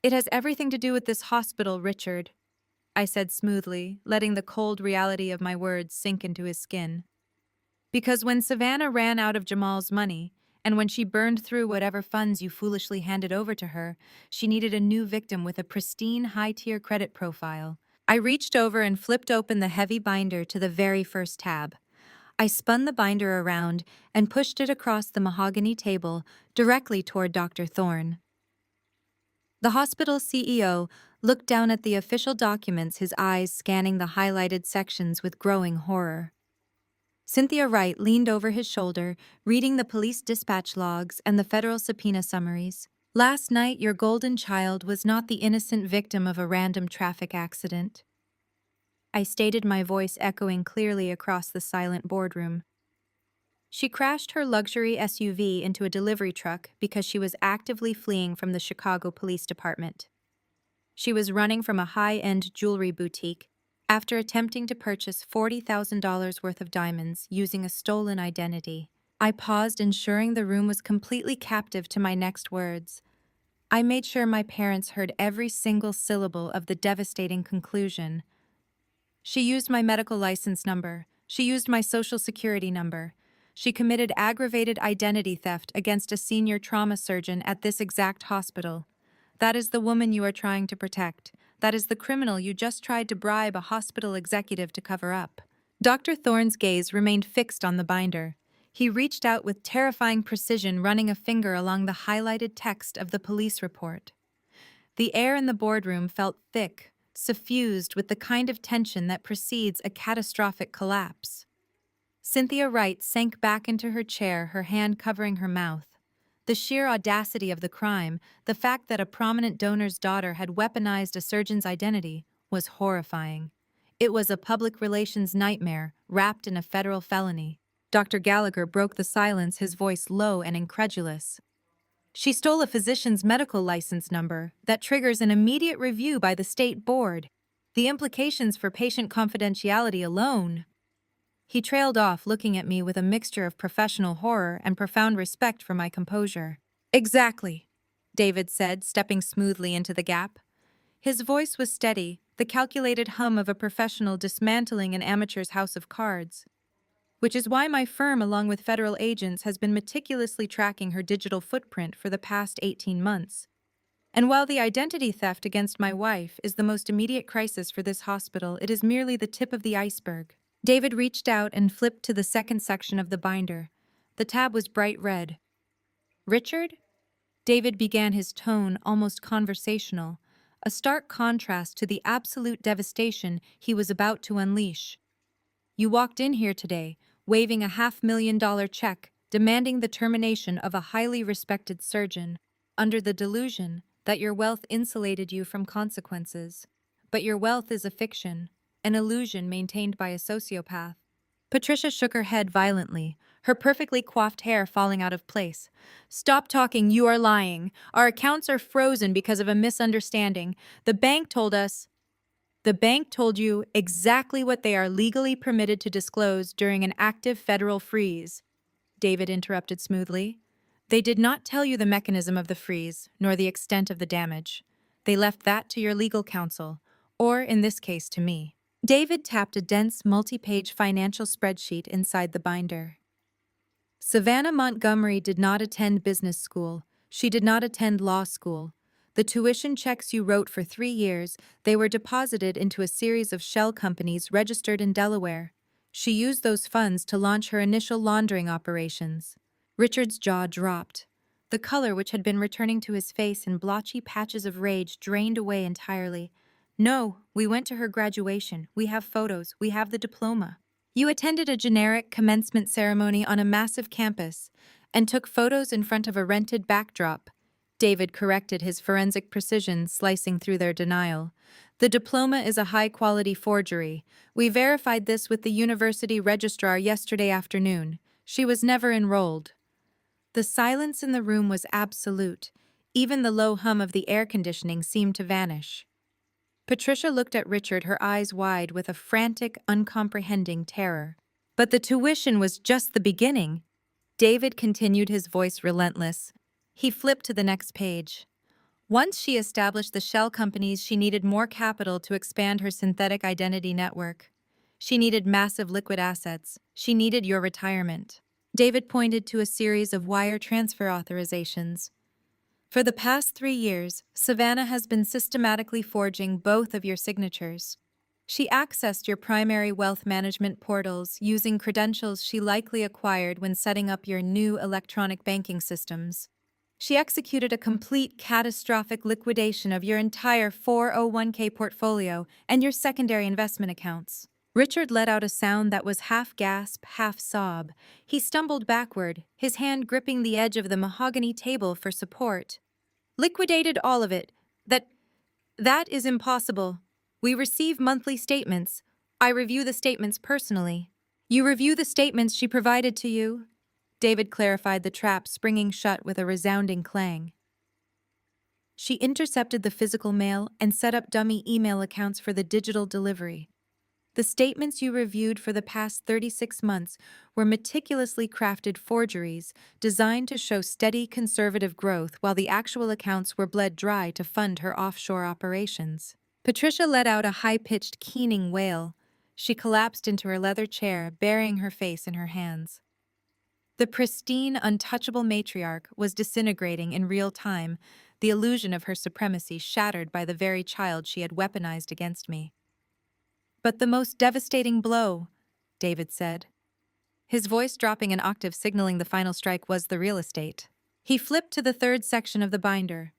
"It has everything to do with this hospital, Richard," I said smoothly, letting the cold reality of my words sink into his skin. "Because when Savannah ran out of Jamal's money, and when she burned through whatever funds you foolishly handed over to her, she needed a new victim with a pristine, high-tier credit profile." I reached over and flipped open the heavy binder to the very first tab. I spun the binder around and pushed it across the mahogany table directly toward Dr. Thorne. The hospital CEO looked down at the official documents, his eyes scanning the highlighted sections with growing horror. Cynthia Wright leaned over his shoulder, reading the police dispatch logs and the federal subpoena summaries. "Last night, your golden child was not the innocent victim of a random traffic accident," I stated, my voice echoing clearly across the silent boardroom. "She crashed her luxury SUV into a delivery truck because she was actively fleeing from the Chicago Police Department. She was running from a high-end jewelry boutique after attempting to purchase $40,000 worth of diamonds using a stolen identity." I paused, ensuring the room was completely captive to my next words. I made sure my parents heard every single syllable of the devastating conclusion. "She used my medical license number. She used my social security number. She committed aggravated identity theft against a senior trauma surgeon at this exact hospital. That is the woman you are trying to protect. That is the criminal you just tried to bribe a hospital executive to cover up." Dr. Thorne's gaze remained fixed on the binder. He reached out with terrifying precision, running a finger along the highlighted text of the police report. The air in the boardroom felt thick, suffused with the kind of tension that precedes a catastrophic collapse. Cynthia Wright sank back into her chair, her hand covering her mouth. The sheer audacity of the crime, the fact that a prominent donor's daughter had weaponized a surgeon's identity, was horrifying. It was a public relations nightmare wrapped in a federal felony. Dr. Gallagher broke the silence, his voice low and incredulous. "She stole a physician's medical license number that triggers an immediate review by the state board. The implications for patient confidentiality alone—" He trailed off, looking at me with a mixture of professional horror and profound respect for my composure. "Exactly," David said, stepping smoothly into the gap. His voice was steady, the calculated hum of a professional dismantling an amateur's house of cards. "Which is why my firm, along with federal agents, has been meticulously tracking her digital footprint for the past 18 months. And while the identity theft against my wife is the most immediate crisis for this hospital, it is merely the tip of the iceberg." David reached out and flipped to the second section of the binder. The tab was bright red. "Richard?" David began, his tone almost conversational, a stark contrast to the absolute devastation he was about to unleash. "You walked in here today, waving a $500,000 check, demanding the termination of a highly respected surgeon, under the delusion that your wealth insulated you from consequences. But your wealth is a fiction, an illusion maintained by a sociopath." Patricia shook her head violently, her perfectly coiffed hair falling out of place. "Stop talking, you are lying. Our accounts are frozen because of a misunderstanding. The bank told us—" "The bank told you exactly what they are legally permitted to disclose during an active federal freeze," David interrupted smoothly. "They did not tell you the mechanism of the freeze, nor the extent of the damage. They left that to your legal counsel, or in this case to me." David tapped a dense, multi-page financial spreadsheet inside the binder. "Savannah Montgomery did not attend business school. She did not attend law school. The tuition checks you wrote for 3 years, they were deposited into a series of shell companies registered in Delaware. She used those funds to launch her initial laundering operations." Richard's jaw dropped. The color which had been returning to his face in blotchy patches of rage drained away entirely. No, we went to her graduation. We have photos. We have the diploma. You attended a generic commencement ceremony on a massive campus and took photos in front of a rented backdrop. David corrected his forensic precision, slicing through their denial. The diploma is a high-quality forgery. We verified this with the university registrar yesterday afternoon. She was never enrolled. The silence in the room was absolute. Even the low hum of the air conditioning seemed to vanish. Patricia looked at Richard, her eyes wide with a frantic, uncomprehending terror. But the tuition was just the beginning. David continued, his voice relentless. He flipped to the next page. Once she established the shell companies, she needed more capital to expand her synthetic identity network. She needed massive liquid assets. She needed your retirement. David pointed to a series of wire transfer authorizations. For the past 3 years, Savannah has been systematically forging both of your signatures. She accessed your primary wealth management portals using credentials she likely acquired when setting up your new electronic banking systems. She executed a complete catastrophic liquidation of your entire 401k portfolio and your secondary investment accounts. Richard let out a sound that was half gasp, half sob. He stumbled backward, his hand gripping the edge of the mahogany table for support. Liquidated all of it. That is impossible. We receive monthly statements. I review the statements personally. You review the statements she provided to you? David clarified, the trap springing shut with a resounding clang. She intercepted the physical mail and set up dummy email accounts for the digital delivery. The statements you reviewed for the past 36 months were meticulously crafted forgeries designed to show steady conservative growth, while the actual accounts were bled dry to fund her offshore operations. Patricia let out a high-pitched, keening wail. She collapsed into her leather chair, burying her face in her hands. The pristine, untouchable matriarch was disintegrating in real time, the illusion of her supremacy shattered by the very child she had weaponized against me. But the most devastating blow, David said, his voice dropping an octave, signaling the final strike, was the real estate. He flipped to the third section of the binder.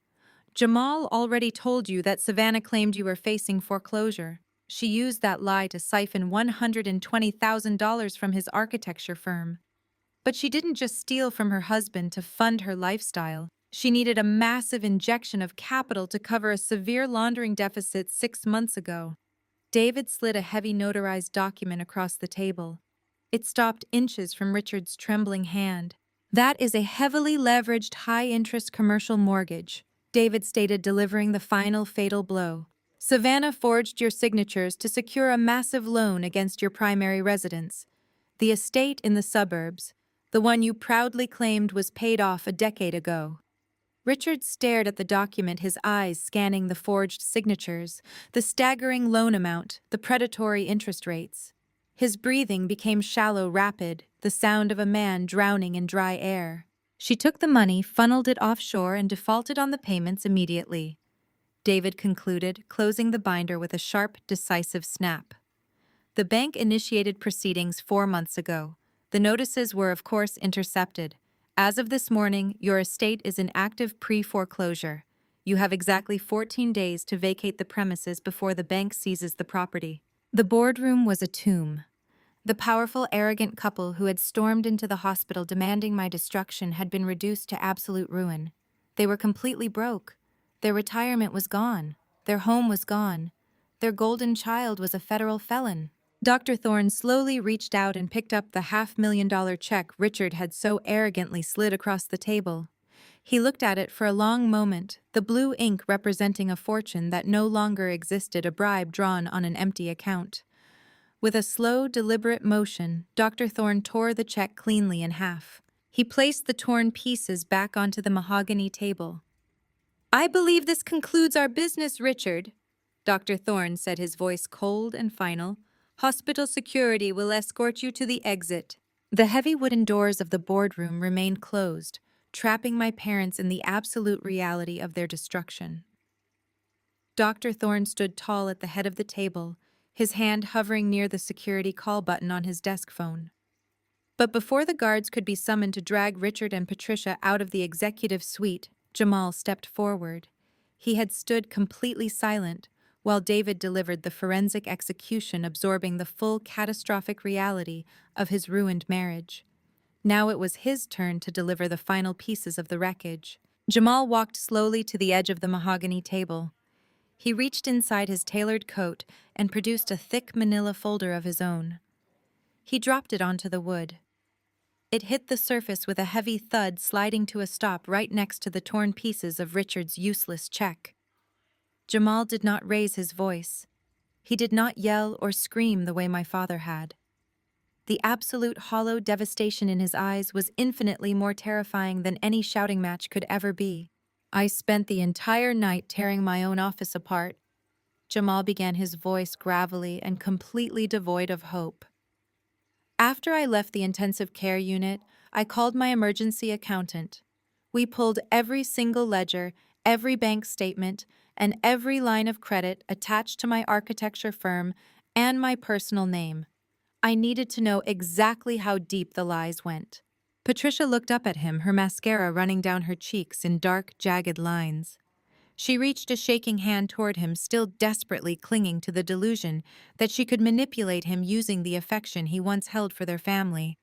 Jamal already told you that Savannah claimed you were facing foreclosure. She used that lie to siphon $120,000 from his architecture firm. But she didn't just steal from her husband to fund her lifestyle. She needed a massive injection of capital to cover a severe laundering deficit 6 months ago. David slid a heavy notarized document across the table. It stopped inches from Richard's trembling hand. That is a heavily leveraged, high-interest commercial mortgage, David stated, delivering the final fatal blow. Savannah forged your signatures to secure a massive loan against your primary residence. The estate in the suburbs, the one you proudly claimed was paid off a decade ago. Richard stared at the document, his eyes scanning the forged signatures, the staggering loan amount, the predatory interest rates. His breathing became shallow, rapid, the sound of a man drowning in dry air. She took the money, funneled it offshore, and defaulted on the payments immediately, David concluded, closing the binder with a sharp, decisive snap. The bank initiated proceedings 4 months ago. The notices were, of course, intercepted. As of this morning, your estate is in active pre-foreclosure. You have exactly 14 days to vacate the premises before the bank seizes the property. The boardroom was a tomb. The powerful, arrogant couple who had stormed into the hospital demanding my destruction had been reduced to absolute ruin. They were completely broke. Their retirement was gone. Their home was gone. Their golden child was a federal felon. Dr. Thorne slowly reached out and picked up the $500,000 check Richard had so arrogantly slid across the table. He looked at it for a long moment, the blue ink representing a fortune that no longer existed, a bribe drawn on an empty account. With a slow, deliberate motion, Dr. Thorne tore the check cleanly in half. He placed the torn pieces back onto the mahogany table. "I believe this concludes our business, Richard," Dr. Thorne said, his voice cold and final. "Hospital security will escort you to the exit." The heavy wooden doors of the boardroom remained closed, trapping my parents in the absolute reality of their destruction. Dr. Thorne stood tall at the head of the table, his hand hovering near the security call button on his desk phone. But before the guards could be summoned to drag Richard and Patricia out of the executive suite, Jamal stepped forward. He had stood completely silent, while David delivered the forensic execution, absorbing the full catastrophic reality of his ruined marriage. Now it was his turn to deliver the final pieces of the wreckage. Jamal walked slowly to the edge of the mahogany table. He reached inside his tailored coat and produced a thick manila folder of his own. He dropped it onto the wood. It hit the surface with a heavy thud, sliding to a stop right next to the torn pieces of Richard's useless check. Jamal did not raise his voice. He did not yell or scream the way my father had. The absolute hollow devastation in his eyes was infinitely more terrifying than any shouting match could ever be. I spent the entire night tearing my own office apart. Jamal began, his voice gravelly and completely devoid of hope. After I left the intensive care unit, I called my emergency accountant. We pulled every single ledger, every bank statement, and every line of credit attached to my architecture firm and my personal name. I needed to know exactly how deep the lies went. Patricia looked up at him, her mascara running down her cheeks in dark, jagged lines. She reached a shaking hand toward him, still desperately clinging to the delusion that she could manipulate him using the affection he once held for their family.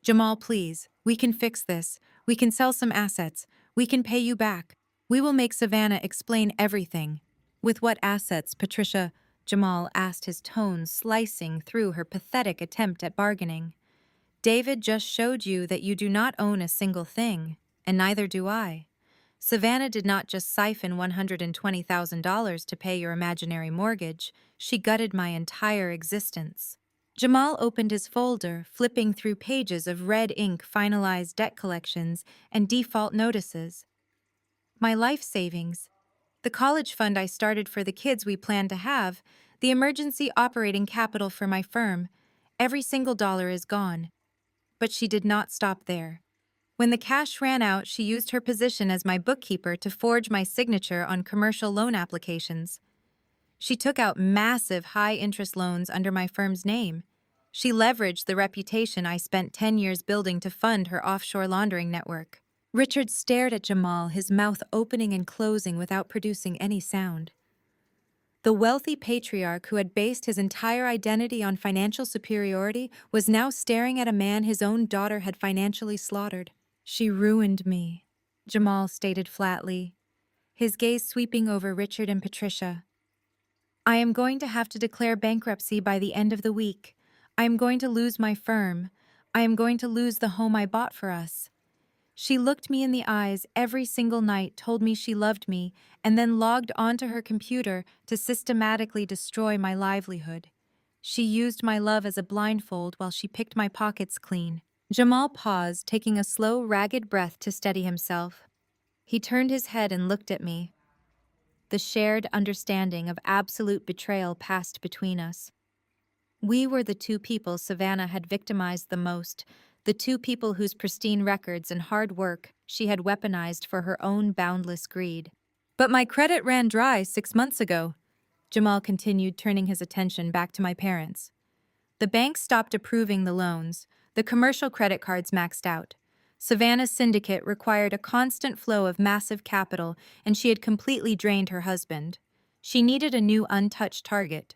Jamal, please, we can fix this. We can sell some assets. We can pay you back. We will make Savannah explain everything. With what assets, Patricia? Jamal asked, his tone slicing through her pathetic attempt at bargaining. David just showed you that you do not own a single thing, and neither do I. Savannah did not just siphon $120,000 to pay your imaginary mortgage, she gutted my entire existence. Jamal opened his folder, flipping through pages of red ink finalized debt collections and default notices. My life savings, the college fund I started for the kids we planned to have, the emergency operating capital for my firm, every single dollar is gone. But she did not stop there. When the cash ran out, she used her position as my bookkeeper to forge my signature on commercial loan applications. She took out massive high-interest loans under my firm's name. She leveraged the reputation I spent 10 years building to fund her offshore laundering network. Richard stared at Jamal, his mouth opening and closing without producing any sound. The wealthy patriarch who had based his entire identity on financial superiority was now staring at a man his own daughter had financially slaughtered. She ruined me, Jamal stated flatly, his gaze sweeping over Richard and Patricia. I am going to have to declare bankruptcy by the end of the week. I am going to lose my firm. I am going to lose the home I bought for us. She looked me in the eyes every single night, told me she loved me, and then logged onto her computer to systematically destroy my livelihood. She used my love as a blindfold while she picked my pockets clean. Jamal paused, taking a slow, ragged breath to steady himself. He turned his head and looked at me. The shared understanding of absolute betrayal passed between us. We were the two people Savannah had victimized the most, the two people whose pristine records and hard work she had weaponized for her own boundless greed. But my credit ran dry 6 months ago, Jamal continued, turning his attention back to my parents. The bank stopped approving the loans. The commercial credit cards maxed out. Savannah's syndicate required a constant flow of massive capital, and she had completely drained her husband. She needed a new untouched target.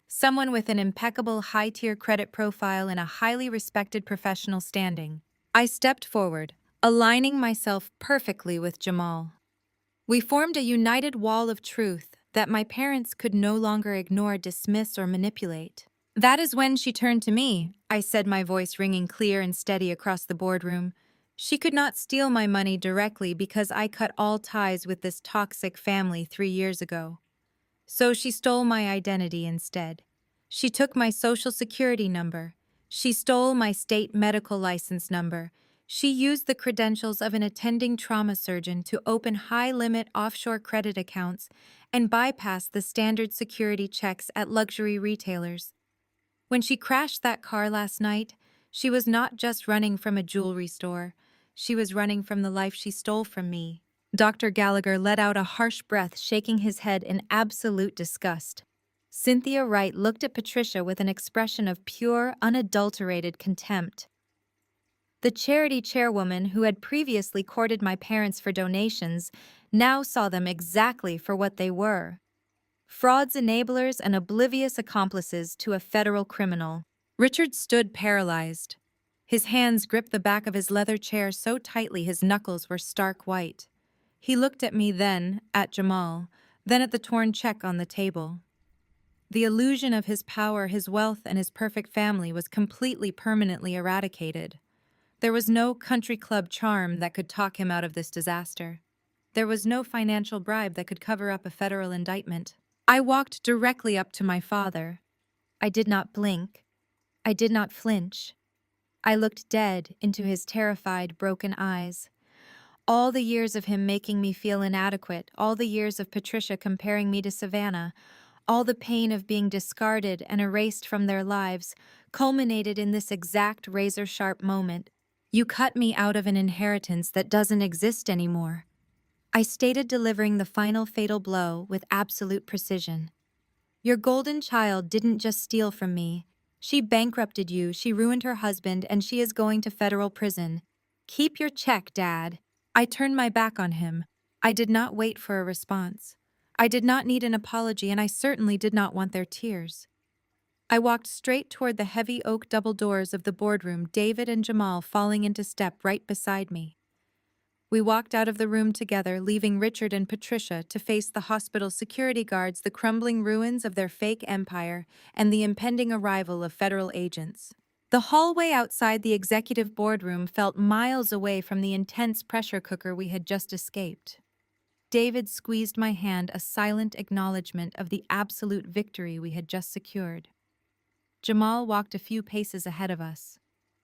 Someone with an impeccable high-tier credit profile and a highly respected professional standing. I stepped forward, aligning myself perfectly with Jamal. We formed a united wall of truth that my parents could no longer ignore, dismiss, or manipulate. That is when she turned to me, I said, my voice ringing clear and steady across the boardroom. She could not steal my money directly because I cut all ties with this toxic family 3 years ago. So she stole my identity instead. She took my social security number. She stole my state medical license number. She used the credentials of an attending trauma surgeon to open high-limit offshore credit accounts and bypass the standard security checks at luxury retailers. When she crashed that car last night, she was not just running from a jewelry store. She was running from the life she stole from me. Dr. Gallagher let out a harsh breath, shaking his head in absolute disgust. Cynthia Wright looked at Patricia with an expression of pure, unadulterated contempt. The charity chairwoman who had previously courted my parents for donations now saw them exactly for what they were. Frauds, enablers, and oblivious accomplices to a federal criminal. Richard stood paralyzed. His hands gripped the back of his leather chair so tightly his knuckles were stark white. He looked at me then, at Jamal, then at the torn check on the table. The illusion of his power, his wealth, and his perfect family was completely permanently eradicated. There was no country club charm that could talk him out of this disaster. There was no financial bribe that could cover up a federal indictment. I walked directly up to my father. I did not blink. I did not flinch. I looked dead into his terrified, broken eyes. All the years of him making me feel inadequate, all the years of Patricia comparing me to Savannah, all the pain of being discarded and erased from their lives, culminated in this exact razor-sharp moment. You cut me out of an inheritance that doesn't exist anymore. I stated, delivering the final fatal blow with absolute precision. Your golden child didn't just steal from me. She bankrupted you, she ruined her husband, and she is going to federal prison. Keep your check, Dad. I turned my back on him. I did not wait for a response. I did not need an apology, and I certainly did not want their tears. I walked straight toward the heavy oak double doors of the boardroom, David and Jamal falling into step right beside me. We walked out of the room together, leaving Richard and Patricia to face the hospital security guards, the crumbling ruins of their fake empire, and the impending arrival of federal agents. The hallway outside the executive boardroom felt miles away from the intense pressure cooker we had just escaped. David squeezed my hand, a silent acknowledgement of the absolute victory we had just secured. Jamal walked a few paces ahead of us.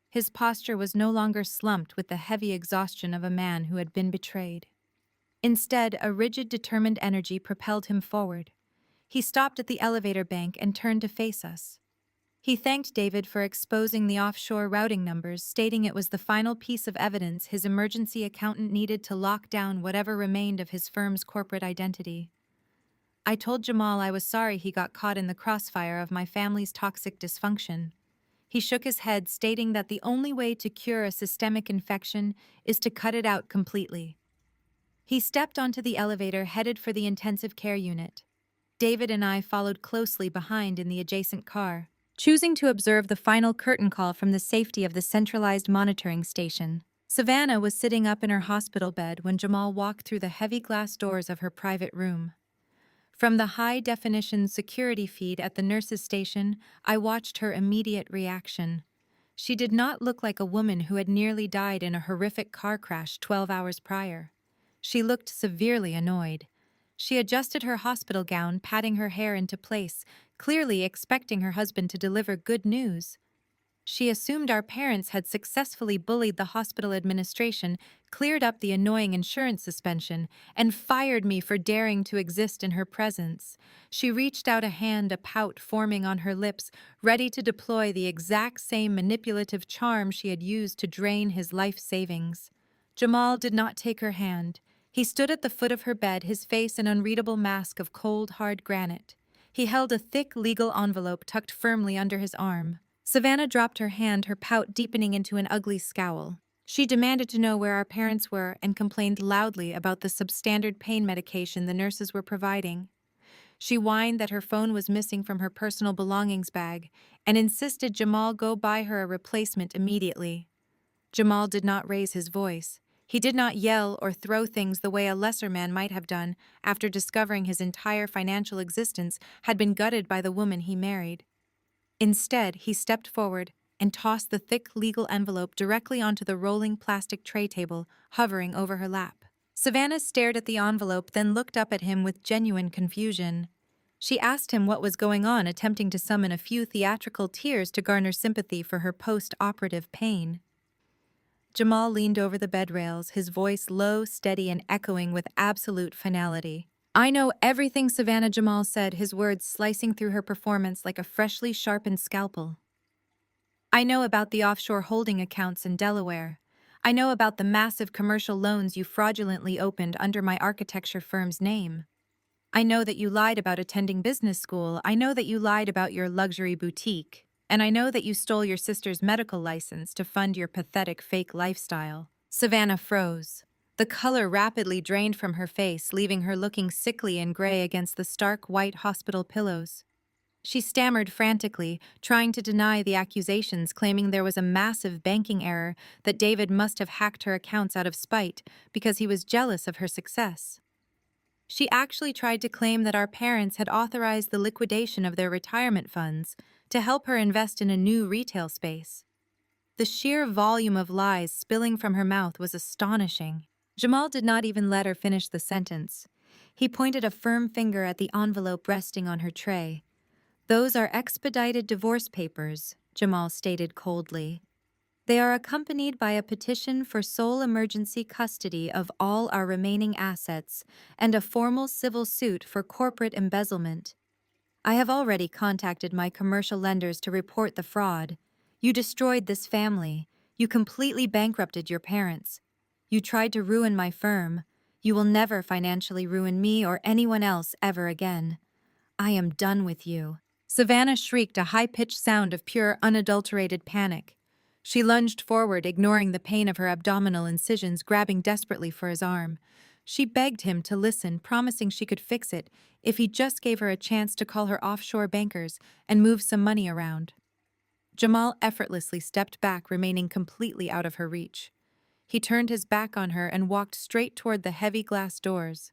His posture was no longer slumped with the heavy exhaustion of a man who had been betrayed. Instead, a rigid, determined energy propelled him forward. He stopped at the elevator bank and turned to face us. He thanked David for exposing the offshore routing numbers, stating it was the final piece of evidence his emergency accountant needed to lock down whatever remained of his firm's corporate identity. I told Jamal I was sorry he got caught in the crossfire of my family's toxic dysfunction. He shook his head, stating that the only way to cure a systemic infection is to cut it out completely. He stepped onto the elevator, headed for the intensive care unit. David and I followed closely behind in the adjacent car, choosing to observe the final curtain call from the safety of the centralized monitoring station. Savannah was sitting up in her hospital bed when Jamal walked through the heavy glass doors of her private room. From the high-definition security feed at the nurse's station, I watched her immediate reaction. She did not look like a woman who had nearly died in a horrific car crash 12 hours prior. She looked severely annoyed. She adjusted her hospital gown, patting her hair into place, clearly expecting her husband to deliver good news. She assumed our parents had successfully bullied the hospital administration, cleared up the annoying insurance suspension, and fired me for daring to exist in her presence. She reached out a hand, a pout forming on her lips, ready to deploy the exact same manipulative charm she had used to drain his life savings. Jamal did not take her hand. He stood at the foot of her bed, his face an unreadable mask of cold, hard granite. He held a thick legal envelope tucked firmly under his arm. Savannah dropped her hand, her pout deepening into an ugly scowl. She demanded to know where our parents were and complained loudly about the substandard pain medication the nurses were providing. She whined that her phone was missing from her personal belongings bag and insisted Jamal go buy her a replacement immediately. Jamal did not raise his voice. He did not yell or throw things the way a lesser man might have done after discovering his entire financial existence had been gutted by the woman he married. Instead, he stepped forward and tossed the thick legal envelope directly onto the rolling plastic tray table hovering over her lap. Savannah stared at the envelope, then looked up at him with genuine confusion. She asked him what was going on, attempting to summon a few theatrical tears to garner sympathy for her post-operative pain. Jamal leaned over the bed rails, his voice low, steady, and echoing with absolute finality. "I know everything," Savannah, Jamal said, his words slicing through her performance like a freshly sharpened scalpel. "I know about the offshore holding accounts in Delaware. I know about the massive commercial loans you fraudulently opened under my architecture firm's name. I know that you lied about attending business school. I know that you lied about your luxury boutique. And I know that you stole your sister's medical license to fund your pathetic fake lifestyle." Savannah froze. The color rapidly drained from her face, leaving her looking sickly and gray against the stark white hospital pillows. She stammered frantically, trying to deny the accusations, claiming there was a massive banking error, that David must have hacked her accounts out of spite because he was jealous of her success. She actually tried to claim that our parents had authorized the liquidation of their retirement funds to help her invest in a new retail space. The sheer volume of lies spilling from her mouth was astonishing. Jamal did not even let her finish the sentence. He pointed a firm finger at the envelope resting on her tray. "Those are expedited divorce papers," Jamal stated coldly. "They are accompanied by a petition for sole emergency custody of all our remaining assets and a formal civil suit for corporate embezzlement. I have already contacted my commercial lenders to report the fraud. You destroyed this family. You completely bankrupted your parents. You tried to ruin my firm. You will never financially ruin me or anyone else ever again. I am done with you." Savannah shrieked a high-pitched sound of pure, unadulterated panic. She lunged forward, ignoring the pain of her abdominal incisions, grabbing desperately for his arm. She begged him to listen, promising she could fix it if he just gave her a chance to call her offshore bankers and move some money around. Jamal effortlessly stepped back, remaining completely out of her reach. He turned his back on her and walked straight toward the heavy glass doors.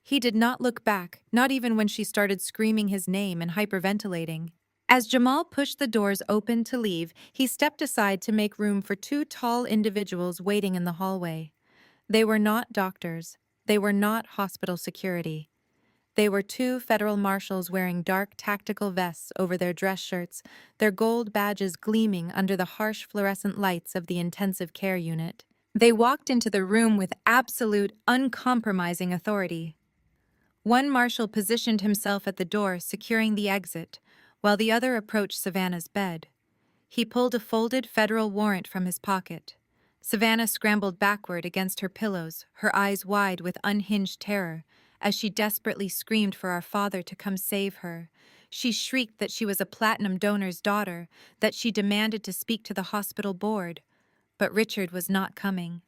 He did not look back, not even when she started screaming his name and hyperventilating. As Jamal pushed the doors open to leave, he stepped aside to make room for two tall individuals waiting in the hallway. They were not doctors. They were not hospital security. They were two federal marshals wearing dark tactical vests over their dress shirts, their gold badges gleaming under the harsh fluorescent lights of the intensive care unit. They walked into the room with absolute, uncompromising authority. One marshal positioned himself at the door, securing the exit, while the other approached Savannah's bed. He pulled a folded federal warrant from his pocket. Savannah scrambled backward against her pillows, her eyes wide with unhinged terror, as she desperately screamed for our father to come save her. She shrieked that she was a platinum donor's daughter, that she demanded to speak to the hospital board. But Richard was not coming.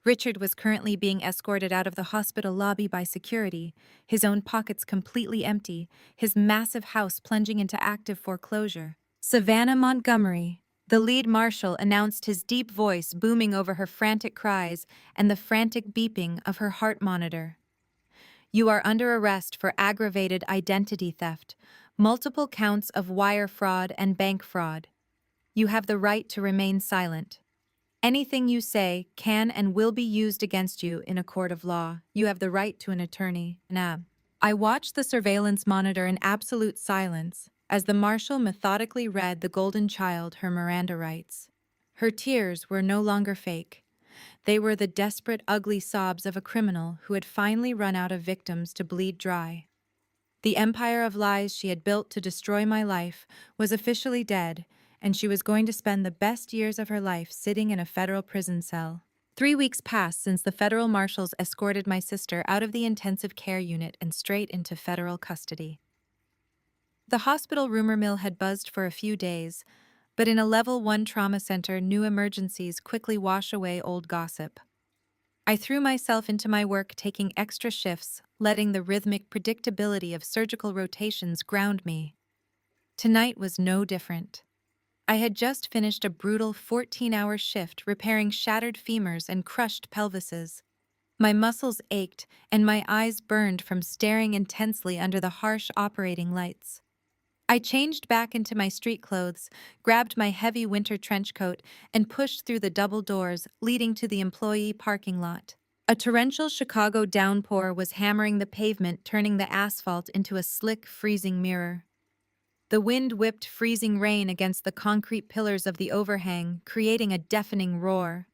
Richard was currently being escorted out of the hospital lobby by security, his own pockets completely empty, his massive house plunging into active foreclosure. "Savannah Montgomery," the lead marshal announced, his deep voice booming over her frantic cries and the frantic beeping of her heart monitor. "You are under arrest for aggravated identity theft, multiple counts of wire fraud and bank fraud. You have the right to remain silent. Anything you say can and will be used against you in a court of law. You have the right to an attorney." I watched the surveillance monitor in absolute silence as the marshal methodically read the golden child her Miranda rights. Her tears were no longer fake. They were the desperate, ugly sobs of a criminal who had finally run out of victims to bleed dry. The empire of lies she had built to destroy my life was officially dead, and she was going to spend the best years of her life sitting in a federal prison cell. 3 weeks passed since the federal marshals escorted my sister out of the intensive care unit and straight into federal custody. The hospital rumor mill had buzzed for a few days, but in a level 1 trauma center, new emergencies quickly wash away old gossip. I threw myself into my work, taking extra shifts, letting the rhythmic predictability of surgical rotations ground me. Tonight was no different. I had just finished a brutal 14-hour shift repairing shattered femurs and crushed pelvises. My muscles ached and my eyes burned from staring intensely under the harsh operating lights. I changed back into my street clothes, grabbed my heavy winter trench coat, and pushed through the double doors leading to the employee parking lot. A torrential Chicago downpour was hammering the pavement, turning the asphalt into a slick, freezing mirror. The wind whipped freezing rain against the concrete pillars of the overhang, creating a deafening roar.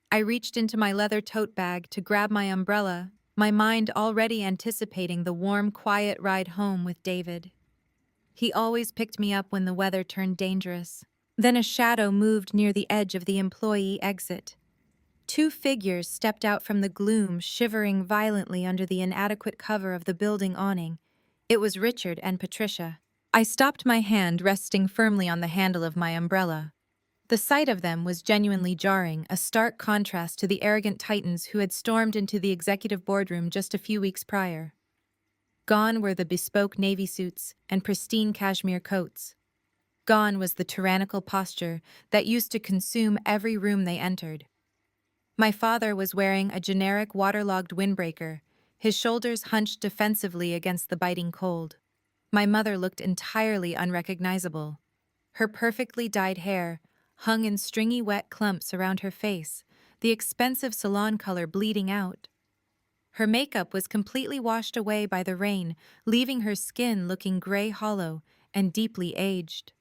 I reached into my leather tote bag to grab my umbrella, my mind already anticipating the warm, quiet ride home with David. He always picked me up when the weather turned dangerous. Then a shadow moved near the edge of the employee exit. Two figures stepped out from the gloom, shivering violently under the inadequate cover of the building awning. It was Richard and Patricia. I stopped, my hand resting firmly on the handle of my umbrella. The sight of them was genuinely jarring, a stark contrast to the arrogant titans who had stormed into the executive boardroom just a few weeks prior. Gone were the bespoke navy suits and pristine cashmere coats. Gone was the tyrannical posture that used to consume every room they entered. My father was wearing a generic waterlogged windbreaker, his shoulders hunched defensively against the biting cold. My mother looked entirely unrecognizable. Her perfectly dyed hair hung in stringy wet clumps around her face, the expensive salon color bleeding out. Her makeup was completely washed away by the rain, leaving her skin looking gray hollow and deeply aged.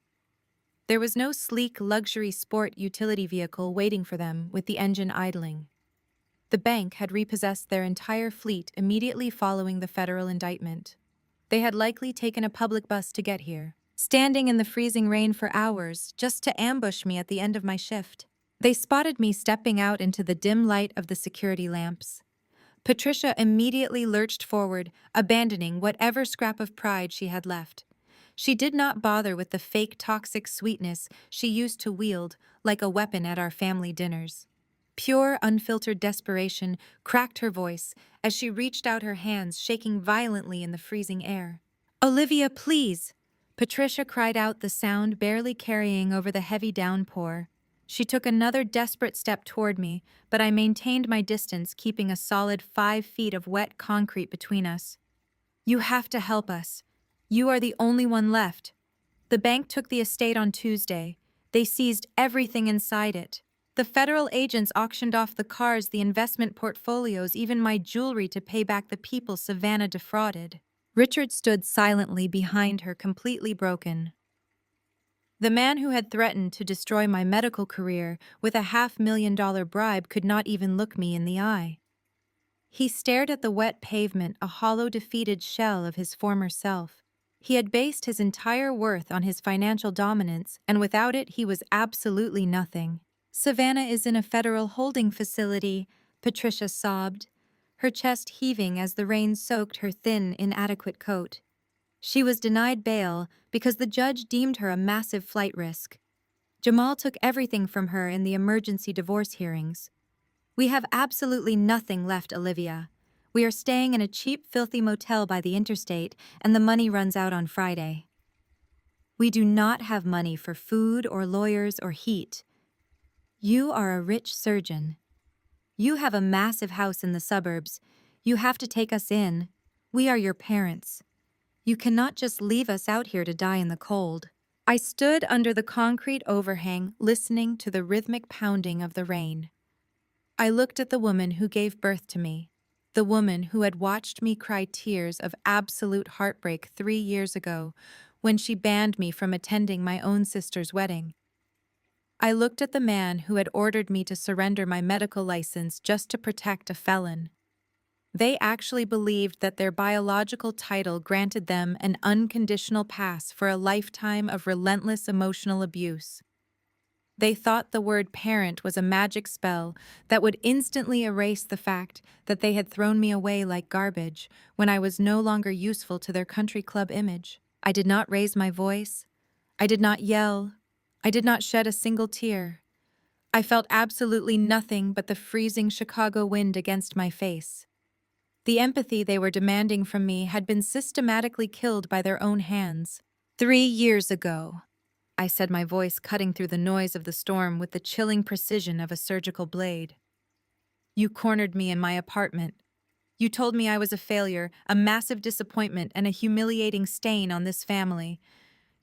There was no sleek luxury sport utility vehicle waiting for them with the engine idling. The bank had repossessed their entire fleet immediately following the federal indictment. They had likely taken a public bus to get here, standing in the freezing rain for hours just to ambush me at the end of my shift. They spotted me stepping out into the dim light of the security lamps. Patricia immediately lurched forward, abandoning whatever scrap of pride she had left. She did not bother with the fake toxic sweetness she used to wield like a weapon at our family dinners. Pure, unfiltered desperation cracked her voice as she reached out her hands, shaking violently in the freezing air. "Olivia, please!" Patricia cried out, the sound barely carrying over the heavy downpour. She took another desperate step toward me, but I maintained my distance, keeping a solid 5 feet of wet concrete between us. "You have to help us. You are the only one left. The bank took the estate on Tuesday. They seized everything inside it. The federal agents auctioned off the cars, the investment portfolios, even my jewelry to pay back the people Savannah defrauded." Richard stood silently behind her, completely broken. The man who had threatened to destroy my medical career with a $500,000 bribe could not even look me in the eye. He stared at the wet pavement, a hollow, defeated shell of his former self. He had based his entire worth on his financial dominance, and without it he was absolutely nothing. "Savannah is in a federal holding facility," Patricia sobbed, her chest heaving as the rain soaked her thin, inadequate coat. She was denied bail because the judge deemed her a massive flight risk. Jamal took everything from her in the emergency divorce hearings. "We have absolutely nothing left, Olivia. We are staying in a cheap, filthy motel by the interstate, and the money runs out on Friday. We do not have money for food or lawyers or heat. You are a rich surgeon. You have a massive house in the suburbs. You have to take us in. We are your parents. You cannot just leave us out here to die in the cold." I stood under the concrete overhang, listening to the rhythmic pounding of the rain. I looked at the woman who gave birth to me, the woman who had watched me cry tears of absolute heartbreak 3 years ago when she banned me from attending my own sister's wedding. I looked at the man who had ordered me to surrender my medical license just to protect a felon. They actually believed that their biological title granted them an unconditional pass for a lifetime of relentless emotional abuse. They thought the word parent was a magic spell that would instantly erase the fact that they had thrown me away like garbage when I was no longer useful to their country club image. I did not raise my voice. I did not yell. I did not shed a single tear. I felt absolutely nothing but the freezing Chicago wind against my face. The empathy they were demanding from me had been systematically killed by their own hands. 3 years ago, I said, my voice cutting through the noise of the storm with the chilling precision of a surgical blade. "You cornered me in my apartment. You told me I was a failure, a massive disappointment, and a humiliating stain on this family.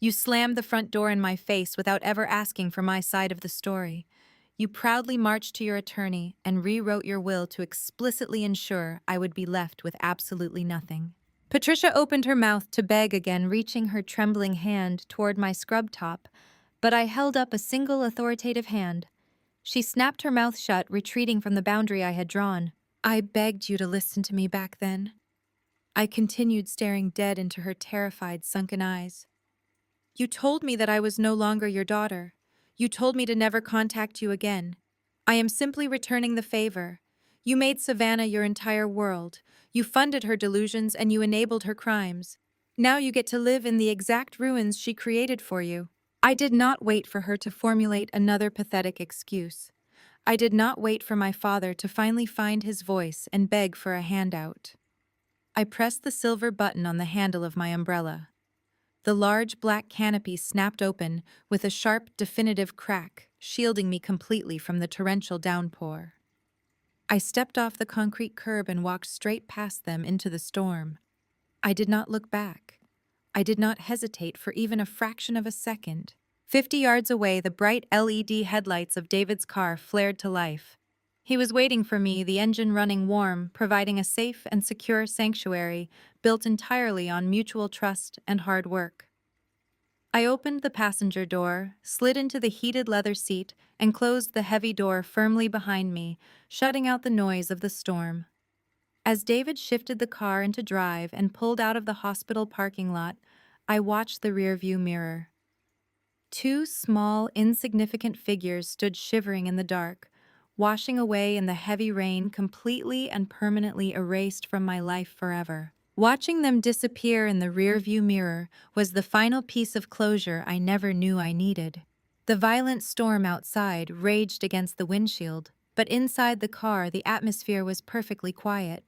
You slammed the front door in my face without ever asking for my side of the story. You proudly marched to your attorney and rewrote your will to explicitly ensure I would be left with absolutely nothing." Patricia opened her mouth to beg again, reaching her trembling hand toward my scrub top, but I held up a single authoritative hand. She snapped her mouth shut, retreating from the boundary I had drawn. "I begged you to listen to me back then." I continued, staring dead into her terrified, sunken eyes. "You told me that I was no longer your daughter. You told me to never contact you again. I am simply returning the favor. You made Savannah your entire world. You funded her delusions and you enabled her crimes. Now you get to live in the exact ruins she created for you." I did not wait for her to formulate another pathetic excuse. I did not wait for my father to finally find his voice and beg for a handout. I pressed the silver button on the handle of my umbrella. The large black canopy snapped open with a sharp, definitive crack, shielding me completely from the torrential downpour. I stepped off the concrete curb and walked straight past them into the storm. I did not look back. I did not hesitate for even a fraction of a second. 50 yards away, the bright LED headlights of David's car flared to life. He was waiting for me, the engine running warm, providing a safe and secure sanctuary built entirely on mutual trust and hard work. I opened the passenger door, slid into the heated leather seat, and closed the heavy door firmly behind me, shutting out the noise of the storm. As David shifted the car into drive and pulled out of the hospital parking lot, I watched the rearview mirror. Two small, insignificant figures stood shivering in the dark, washing away in the heavy rain, completely and permanently erased from my life forever. Watching them disappear in the rearview mirror was the final piece of closure I never knew I needed. The violent storm outside raged against the windshield, but inside the car the atmosphere was perfectly quiet.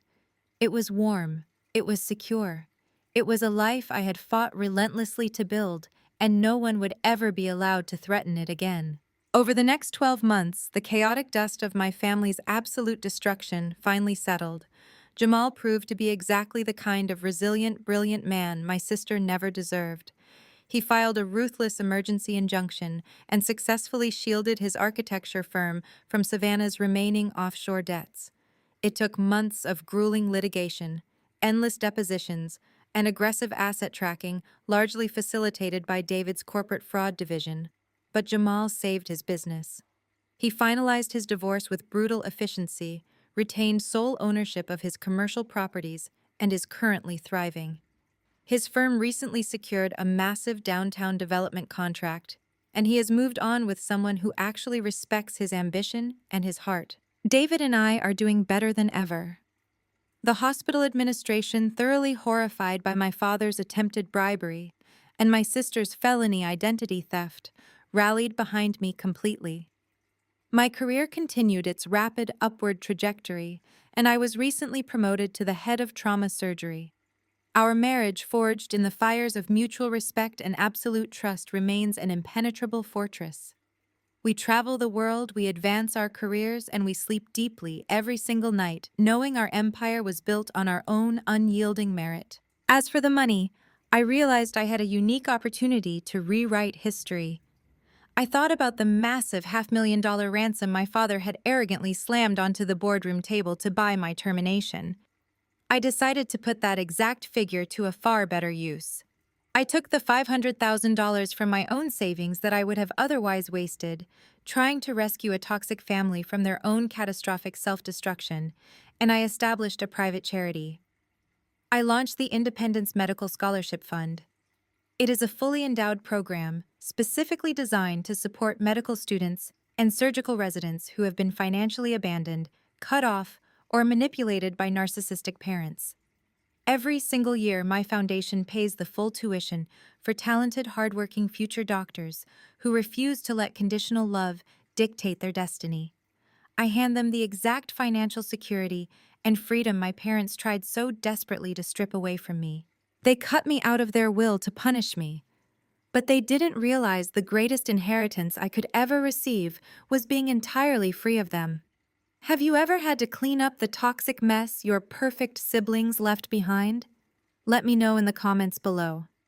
It was warm. It was secure. It was a life I had fought relentlessly to build, and no one would ever be allowed to threaten it again. Over the next 12 months, the chaotic dust of my family's absolute destruction finally settled. Jamal proved to be exactly the kind of resilient, brilliant man my sister never deserved. He filed a ruthless emergency injunction and successfully shielded his architecture firm from Savannah's remaining offshore debts. It took months of grueling litigation, endless depositions, and aggressive asset tracking, largely facilitated by David's corporate fraud division. But Jamal saved his business. He finalized his divorce with brutal efficiency, retained sole ownership of his commercial properties, and is currently thriving. His firm recently secured a massive downtown development contract, and he has moved on with someone who actually respects his ambition and his heart. David and I are doing better than ever. The hospital administration, thoroughly horrified by my father's attempted bribery and my sister's felony identity theft, rallied behind me completely. My career continued its rapid upward trajectory, and I was recently promoted to the head of trauma surgery. Our marriage, forged in the fires of mutual respect and absolute trust, remains an impenetrable fortress. We travel the world, we advance our careers, and we sleep deeply every single night, knowing our empire was built on our own unyielding merit. As for the money, I realized I had a unique opportunity to rewrite history. I thought about the massive $500,000 ransom my father had arrogantly slammed onto the boardroom table to buy my termination. I decided to put that exact figure to a far better use. I took the $500,000 from my own savings that I would have otherwise wasted, trying to rescue a toxic family from their own catastrophic self-destruction, and I established a private charity. I launched the Independence Medical Scholarship Fund. It is a fully endowed program specifically designed to support medical students and surgical residents who have been financially abandoned, cut off, or manipulated by narcissistic parents. Every single year, my foundation pays the full tuition for talented, hardworking future doctors who refuse to let conditional love dictate their destiny. I hand them the exact financial security and freedom my parents tried so desperately to strip away from me. They cut me out of their will to punish me, but they didn't realize the greatest inheritance I could ever receive was being entirely free of them. Have you ever had to clean up the toxic mess your perfect siblings left behind? Let me know in the comments below.